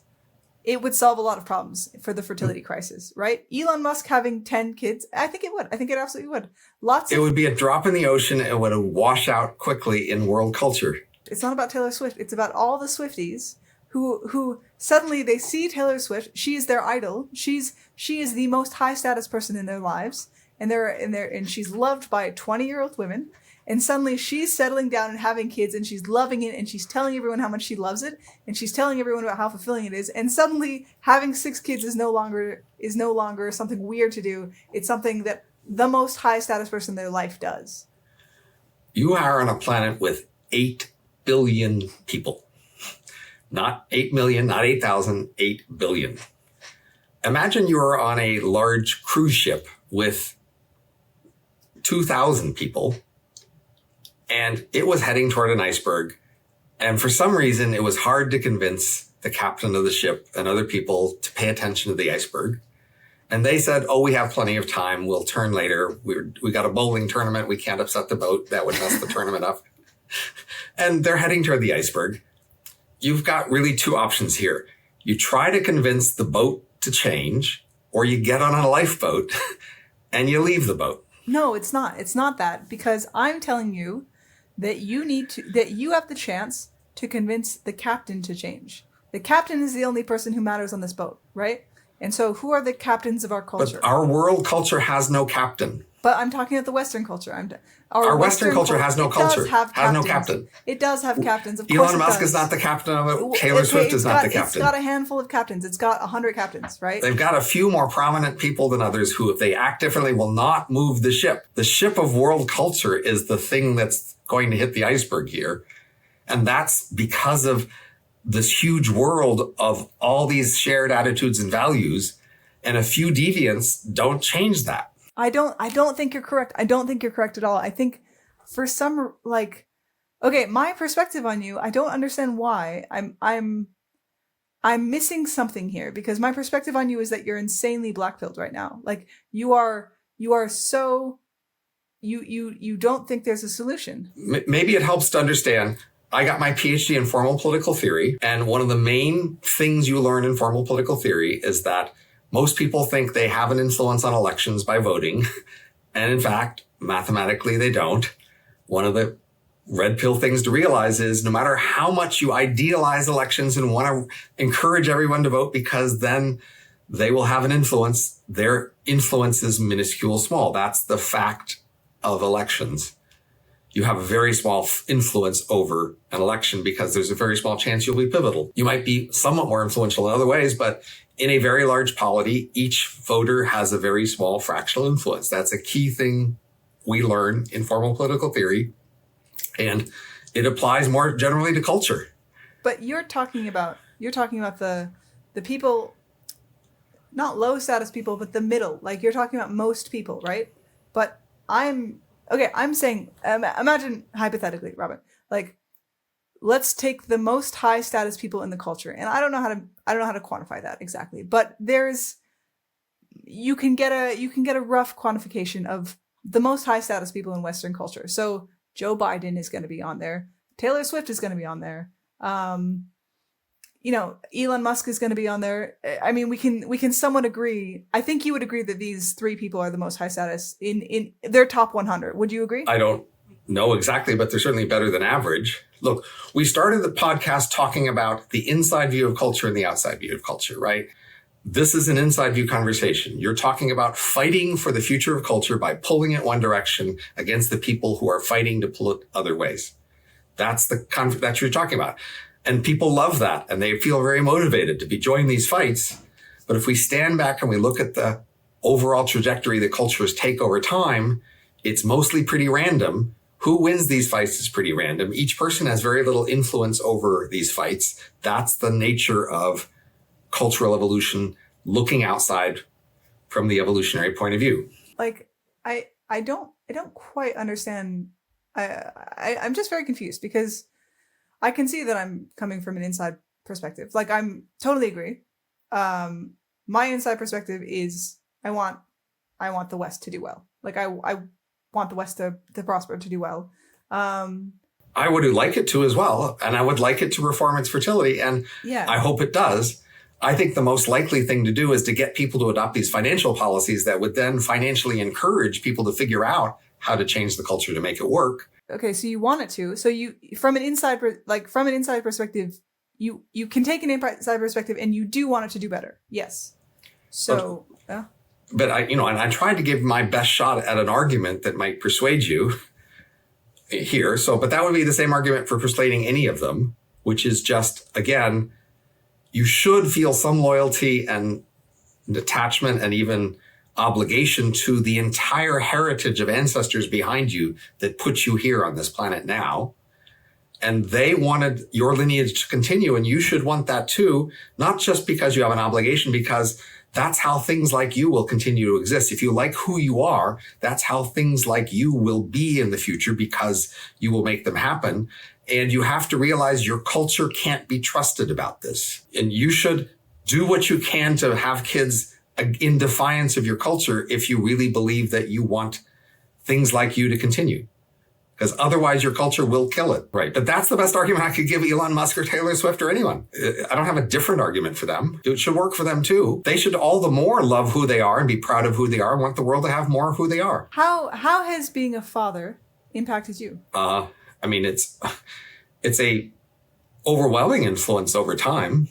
it would solve a lot of problems for the fertility crisis, right? Elon Musk having 10 kids, I think it would. I think it absolutely would. It would be a drop in the ocean. It would wash out quickly in world culture. It's not about Taylor Swift. It's about all the Swifties who suddenly they see Taylor Swift. She is their idol. She is the most high status person in their lives, and she's loved by 20-year-old women. And suddenly she's settling down and having kids, and she's loving it, and she's telling everyone how much she loves it, and she's telling everyone about how fulfilling it is. And suddenly having 6 kids is no longer something weird to do. It's something that the most high status person in their life does. You are on a planet with 8 billion people. Not 8 million, not 8,000, 8 billion. Imagine you are on a large cruise ship with 2,000 people, and it was heading toward an iceberg. And for some reason, it was hard to convince the captain of the ship and other people to pay attention to the iceberg. And they said, oh, we have plenty of time. We'll turn later. We got a bowling tournament. We can't upset the boat. That would mess the tournament up. And they're heading toward the iceberg. You've got really 2 options here. You try to convince the boat to change, or you get on a lifeboat and you leave the boat. No, it's not. It's not that, because I'm telling you that you have the chance to convince the captain to change. The captain is the only person who matters on this boat, right? And so who are the captains of our culture? But our world culture has no captain. But I'm talking about the Western culture. Our Western culture has no culture. Has no captain. It does have captains. Of course Elon Musk is not the captain of it. Taylor Swift is not the captain. It's got a handful of captains. It's got 100 captains, right? They've got a few more prominent people than others who, if they act differently, will not move the ship. The ship of world culture is the thing that's going to hit the iceberg here. And that's because of this huge world of all these shared attitudes and values. And a few deviants don't change that. I don't think you're correct. I don't think you're correct at all. I think for some, okay, my perspective on you, I don't understand why. I'm missing something here, because my perspective on you is that you're insanely black-pilled right now. Like you are so, you don't think there's a solution. Maybe it helps to understand I got my PhD in formal political theory. And one of the main things you learn in formal political theory is that most people think they have an influence on elections by voting. And in fact, mathematically, they don't. One of the red pill things to realize is no matter how much you idealize elections and want to encourage everyone to vote because then they will have an influence, their influence is minuscule small. That's the fact of elections. You have a very small influence over an election because there's a very small chance you'll be pivotal. You might be somewhat more influential in other ways, but in a very large polity, each voter has a very small fractional influence. That's a key thing we learn in formal political theory. And it applies more generally to culture. But you're talking about the people, not low status people, but the middle. Like you're talking about most people, right? But I'm saying, imagine hypothetically, Robin, like let's take the most high status people in the culture. And I don't know how to quantify that exactly, but you can get a rough quantification of the most high status people in Western culture. So Joe Biden is going to be on there. Taylor Swift is going to be on there. Elon Musk is going to be on there. I mean, we can somewhat agree. I think you would agree that these three people are the most high status in their top 100. Would you agree? I don't know exactly, but they're certainly better than average. Look, we started the podcast talking about the inside view of culture and the outside view of culture, right? This is an inside view conversation. You're talking about fighting for the future of culture by pulling it one direction against the people who are fighting to pull it other ways. That's the conflict that you're talking about. And people love that. And they feel very motivated to be joining these fights. But if we stand back and we look at the overall trajectory that cultures take over time, it's mostly pretty random. Who wins these fights is pretty random. Each person has very little influence over these fights. That's the nature of cultural evolution, looking outside from the evolutionary point of view. Like, I don't quite understand. I'm just very confused because I can see that I'm coming from an inside perspective. Like, I'm totally agree. My inside perspective is I want the West to do well. Like, I want the West to prosper, to do well. I would like it to as well. And I would like it to reform its fertility. And yeah. I hope it does. I think the most likely thing to do is to get people to adopt these financial policies that would then financially encourage people to figure out how to change the culture to make it work. Okay, so you want it to. So you, from an inside perspective, you can take an inside perspective and you do want it to do better. Yes. So, But I tried to give my best shot at an argument that might persuade you here. But that would be the same argument for persuading any of them, which is just, again, you should feel some loyalty and attachment and even obligation to the entire heritage of ancestors behind you that put you here on this planet now. And they wanted your lineage to continue, and you should want that too, not just because you have an obligation, because that's how things like you will continue to exist. If you like who you are, that's how things like you will be in the future because you will make them happen. And you have to realize your culture can't be trusted about this. And you should do what you can to have kids in defiance of your culture if you really believe that you want things like you to continue. Because otherwise your culture will kill it. Right. But that's the best argument I could give Elon Musk or Taylor Swift or anyone. I don't have a different argument for them. It should work for them too. They should all the more love who they are and be proud of who they are and want the world to have more of who they are. How has being a father impacted you? It's a overwhelming influence over time.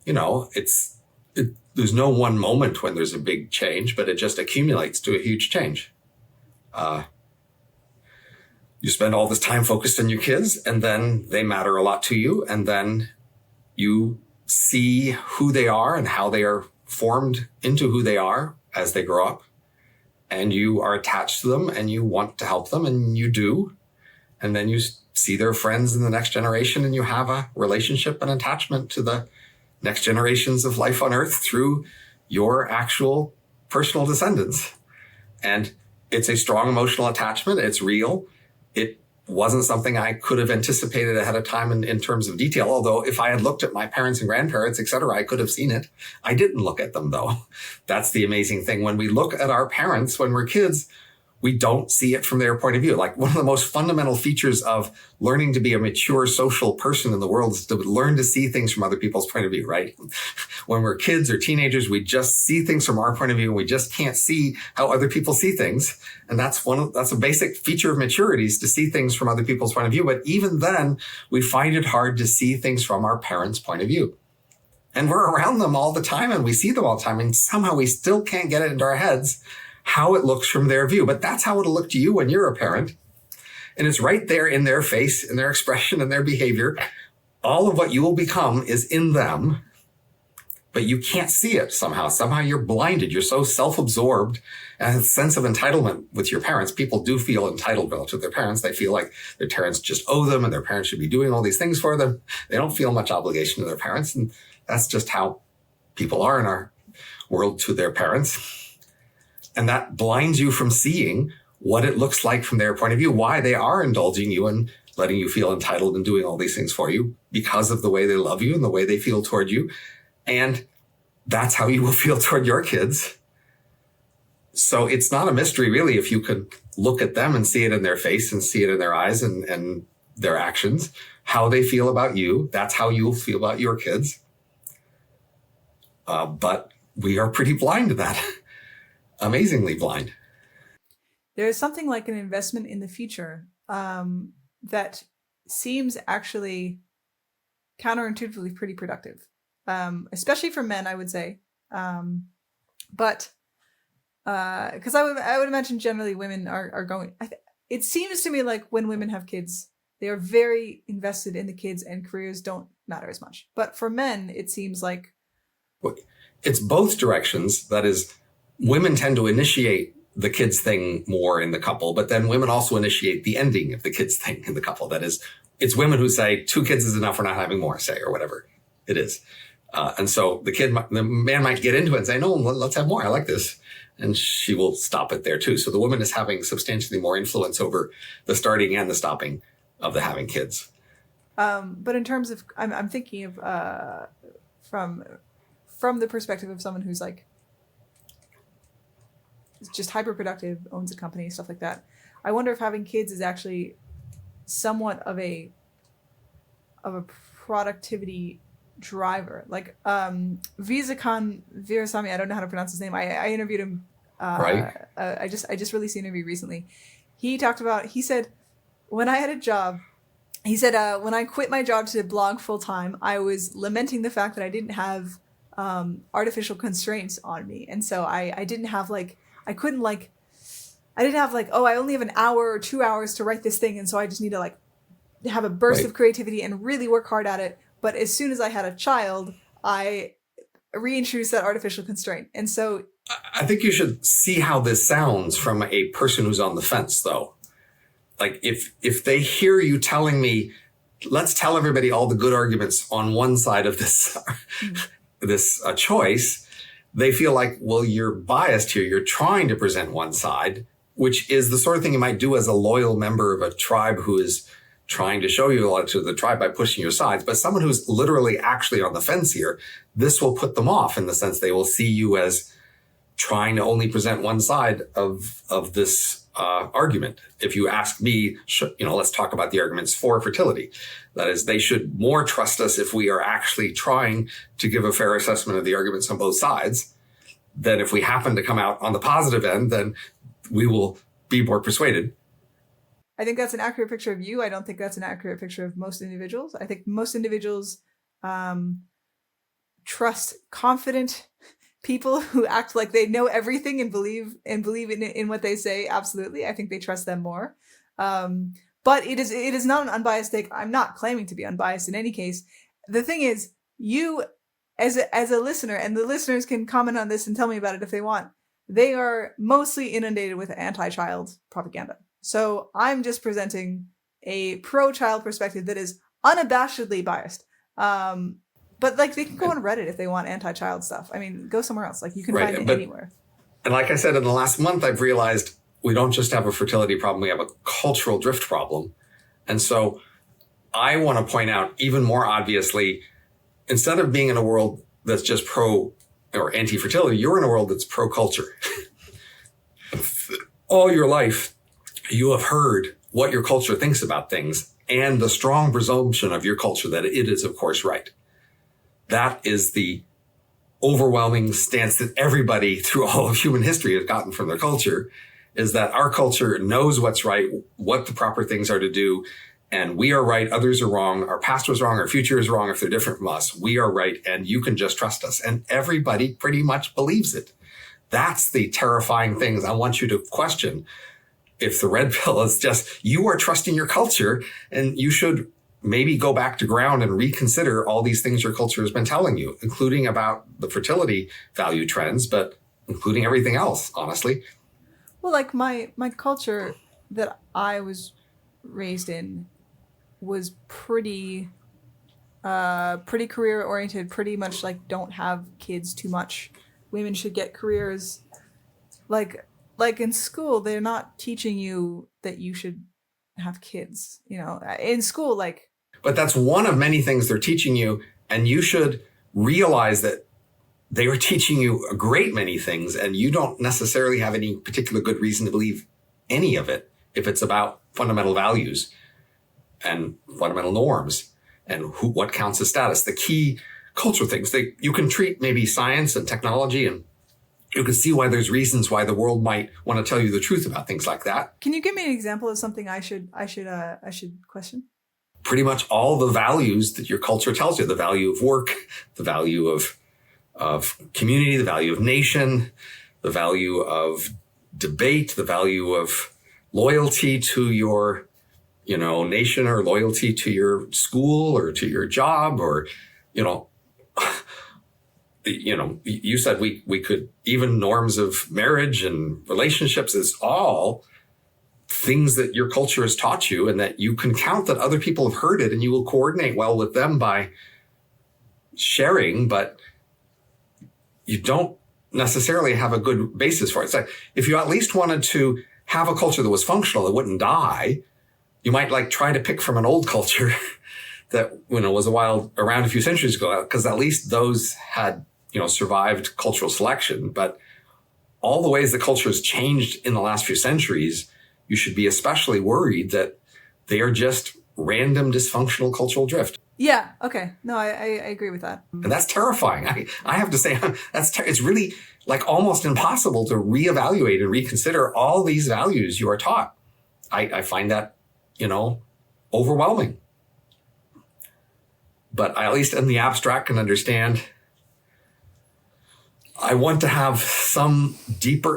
There's no one moment when there's a big change, but it just accumulates to a huge change. You spend all this time focused on your kids, and then they matter a lot to you. And then you see who they are and how they are formed into who they are as they grow up. And you are attached to them and you want to help them, and you do. And then you see their friends in the next generation, and you have a relationship and attachment to the next generations of life on Earth through your actual personal descendants. And it's a strong emotional attachment. It's real. It wasn't something I could have anticipated ahead of time in terms of detail. Although if I had looked at my parents and grandparents, et cetera, I could have seen it. I didn't look at them though. That's the amazing thing. When we look at our parents, when we're kids, we don't see it from their point of view. Like one of the most fundamental features of learning to be a mature social person in the world is to learn to see things from other people's point of view, right? When we're kids or teenagers, we just see things from our point of view and we just can't see how other people see things. And that's a basic feature of maturity, is to see things from other people's point of view. But even then, we find it hard to see things from our parents' point of view. And we're around them all the time and we see them all the time. And somehow we still can't get it into our heads how it looks from their view. But that's how it'll look to you when you're a parent. And it's right there in their face, in their expression, and their behavior. All of what you will become is in them, but you can't see it somehow. Somehow you're blinded. You're so self-absorbed and a sense of entitlement with your parents. People do feel entitled relative to their parents. They feel like their parents just owe them and their parents should be doing all these things for them. They don't feel much obligation to their parents. And that's just how people are in our world to their parents. And that blinds you from seeing what it looks like from their point of view, why they are indulging you and letting you feel entitled and doing all these things for you because of the way they love you and the way they feel toward you. And that's how you will feel toward your kids. So it's not a mystery, really, if you could look at them and see it in their face and see it in their eyes and their actions, how they feel about you. That's how you'll feel about your kids. But we are pretty blind to that. Amazingly blind. There's something like an investment in the future that seems actually counterintuitively pretty productive, especially for men, I would say. But because I would imagine generally women are going. It seems to me like when women have kids, they are very invested in the kids, and careers don't matter as much. But for men, it seems like it's both directions. That is, women tend to initiate the kids thing more in the couple, but then women also initiate the ending of the kids thing in the couple. That is, it's women who say 2 kids is enough, we're not having more, say, or whatever it is. And so the man might get into it and say, no, let's have more. I like this. And she will stop it there too. So the woman is having substantially more influence over the starting and the stopping of the having kids. But in terms of, I'm thinking of from the perspective of someone who's like just hyper productive, owns a company, stuff like that. I wonder if having kids is actually somewhat of a productivity driver. Like Visakan Virasamy, I don't know how to pronounce his name. I interviewed him. Right. I just released the interview recently. He said, when I had a job, he said, when I quit my job to blog full time, I was lamenting the fact that I didn't have artificial constraints on me. And so I didn't have oh, I only have an hour or 2 hours to write this thing. And so I just need to like have a burst of creativity and really work hard at it. But as soon as I had a child, I reintroduced that artificial constraint. And so I think you should see how this sounds from a person who's on the fence, though. Like if they hear you telling me, let's tell everybody all the good arguments on one side of this, this choice, they feel like, well, you're biased here. You're trying to present one side, which is the sort of thing you might do as a loyal member of a tribe who is trying to show you a lot to the tribe by pushing your sides. But someone who's literally actually on the fence here, this will put them off in the sense they will see you as trying to only present one side of this argument. If you ask me, let's talk about the arguments for fertility. That is, they should more trust us if we are actually trying to give a fair assessment of the arguments on both sides than if we happen to come out on the positive end, then we will be more persuaded. I think that's an accurate picture of you. I don't think that's an accurate picture of most individuals. I think most individuals trust confident people who act like they know everything and believe in what they say. Absolutely. I think they trust them more. But it is not an unbiased take. I'm not claiming to be unbiased in any case. The thing is, you as a listener, and the listeners can comment on this and tell me about it if they want, they are mostly inundated with anti-child propaganda. So I'm just presenting a pro-child perspective that is unabashedly biased. But like they can go on Reddit if they want anti-child stuff. I mean, go somewhere else. Like you can find it anywhere. And like I said, in the last month, I've realized we don't just have a fertility problem, we have a cultural drift problem. And so I want to point out even more obviously, instead of being in a world that's just pro or anti-fertility, you're in a world that's pro-culture. all your life, you have heard what your culture thinks about things and the strong presumption of your culture that it is, of course, right. That is the overwhelming stance that everybody through all of human history has gotten from their culture, is that our culture knows what's right, what the proper things are to do, and we are right, others are wrong, our past was wrong, our future is wrong if they're different from us, we are right, and you can just trust us. And everybody pretty much believes it. That's the terrifying things I want you to question. If the red pill is just, you are trusting your culture, and you should maybe go back to ground and reconsider all these things your culture has been telling you, including about the fertility value trends, but including everything else, honestly. Well, like my culture that I was raised in was pretty career oriented, pretty much like don't have kids too much. Women should get careers. Like in school, they're not teaching you that you should have kids, you know, in school, like. But that's one of many things they're teaching you. And you should realize that they were teaching you a great many things, and you don't necessarily have any particular good reason to believe any of it if it's about fundamental values and fundamental norms and what counts as status. The key cultural things, you can treat maybe science and technology, and you can see why there's reasons why the world might want to tell you the truth about things like that. Can you give me an example of something I should question? Pretty much all the values that your culture tells you, the value of work, the value of community, the value of nation, the value of debate, the value of loyalty to your, nation, or loyalty to your school or to your job, or, you said we could, even norms of marriage and relationships is all things that your culture has taught you, and that you can count that other people have heard it, and you will coordinate well with them by sharing, but you don't necessarily have a good basis for it. So if you at least wanted to have a culture that was functional, that wouldn't die, you might try to pick from an old culture that, was around a few centuries ago, because at least those had, survived cultural selection. But all the ways the culture has changed in the last few centuries, you should be especially worried that they are just random dysfunctional cultural drift. Yeah. Okay. No, I agree with that. And that's terrifying. I have to say, it's really almost impossible to reevaluate and reconsider all these values you are taught. I find that, overwhelming. But I, at least in the abstract, can understand. I want to have some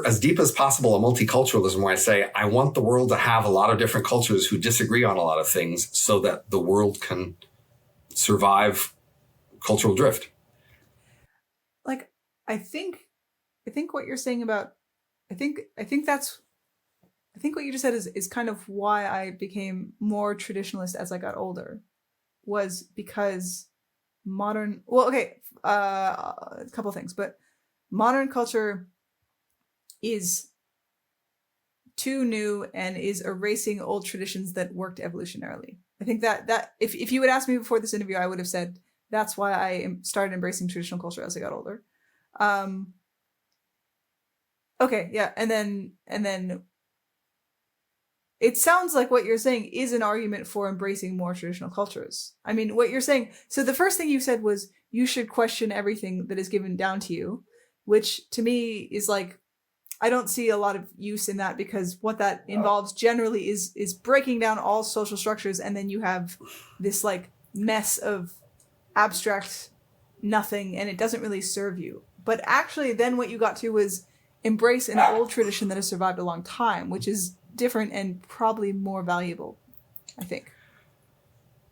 as deep as possible, a multiculturalism where I say, I want the world to have a lot of different cultures who disagree on a lot of things, so that the world can survive cultural drift. I think what you're saying about, I think what you just said is kind of why I became more traditionalist as I got older, was because a couple things, but modern culture is too new and is erasing old traditions that worked evolutionarily. I think that if you had asked me before this interview, I would have said that's why I started embracing traditional culture as I got older. Okay, yeah, and then it sounds like what you're saying is an argument for embracing more traditional cultures. I mean, what you're saying, so the first thing you said was you should question everything that is given down to you, which to me is I don't see a lot of use in that, because what that involves generally is breaking down all social structures, and then you have this mess of abstract nothing, and it doesn't really serve you. But actually then what you got to was embrace an old tradition that has survived a long time, which is different and probably more valuable, I think.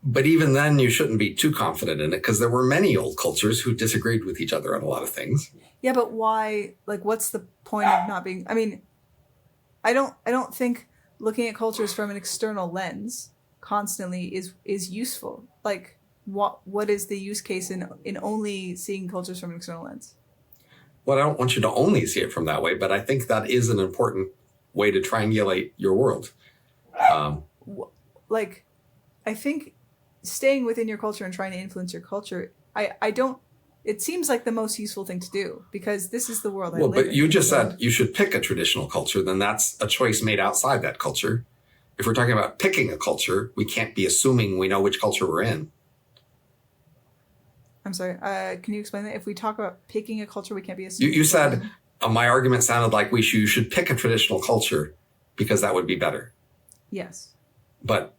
But even then, you shouldn't be too confident in it, because there were many old cultures who disagreed with each other on a lot of things. Yeah, but why? What's the point of not being? I mean, I don't think looking at cultures from an external lens constantly is useful. What is the use case in only seeing cultures from an external lens? Well, I don't want you to only see it from that way, but I think that is an important way to triangulate your world. I think staying within your culture and trying to influence your culture, I don't it seems like the most useful thing to do because this is the world I Well, live in. but you just said you should pick a traditional culture, then that's a choice made outside that culture. If we're talking about picking a culture, we can't be assuming we know which culture we're in. I'm sorry. Can you explain that? If we talk about picking a culture, we can't be assuming. You said my argument sounded like you should pick a traditional culture because that would be better. Yes. But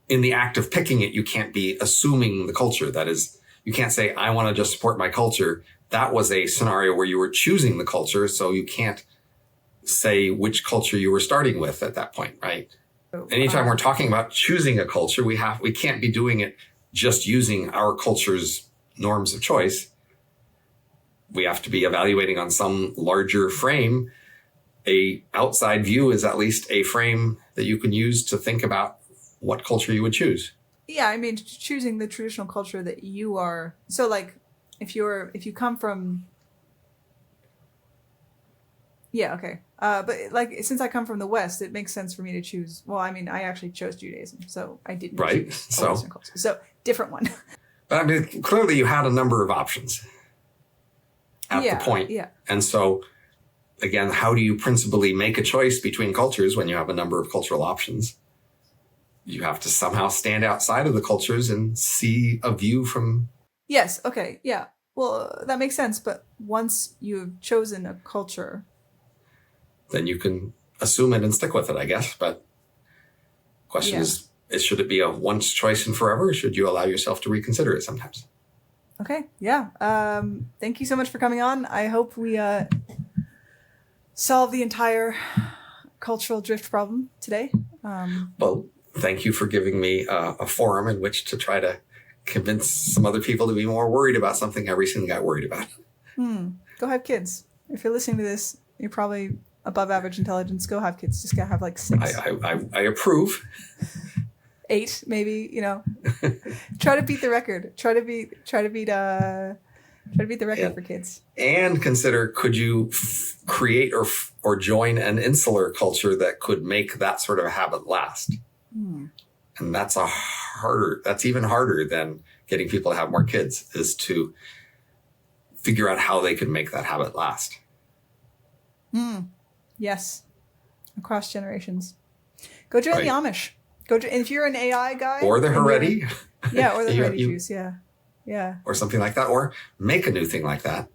in the act of picking it, you can't be assuming the culture. That is, you can't say, I want to just support my culture. That was a scenario where you were choosing the culture, so you can't say which culture you were starting with at that point, right? Anytime we're talking about choosing a culture, we can't be doing it just using our culture's norms of choice. We have to be evaluating on some larger frame. A outside view is at least a frame that you can use to think about what culture you would choose. Yeah, I mean, choosing the traditional culture that you are. So, like, if you come from. Yeah, okay. But like, since I come from the West, it makes sense for me to choose. Well, I mean, I actually chose Judaism, so I didn't right. choose a Western culture. So different one. But I mean, clearly you had a number of options at the point. Yeah. And so, again, how do you principally make a choice between cultures when you have a number of cultural options? You have to somehow stand outside of the cultures and see a view from. Yes. Okay. Yeah. Well, that makes sense. But once you've chosen a culture, then you can assume it and stick with it, I guess. But question is, should it be a once choice and forever? Or should you allow yourself to reconsider it sometimes? Okay. Yeah. Thank you so much for coming on. I hope we solve the entire cultural drift problem today. Well, thank you for giving me a forum in which to try to convince some other people to be more worried about something I recently got worried about. Go have kids. If you're listening to this, you're probably above average intelligence. Go have kids. Just gotta have like 6. I approve. 8, maybe. Try to beat the record. Try to beat the record for kids. And consider, could you create or join an insular culture that could make that sort of habit last? And that's even harder than getting people to have more kids, is to figure out how they can make that habit last. Yes. Across generations. Go join the Amish. And if you're an AI guy. Or the Haredi. Yeah, or the Haredi Jews. Yeah. Yeah. Or something like that. Or make a new thing like that.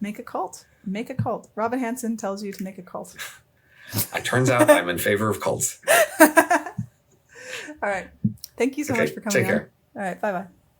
Make a cult. Make a cult. Robin Hanson tells you to make a cult. It turns out I'm in favor of cults. All right. Thank you so much for coming Take care. on. All right. Bye-bye.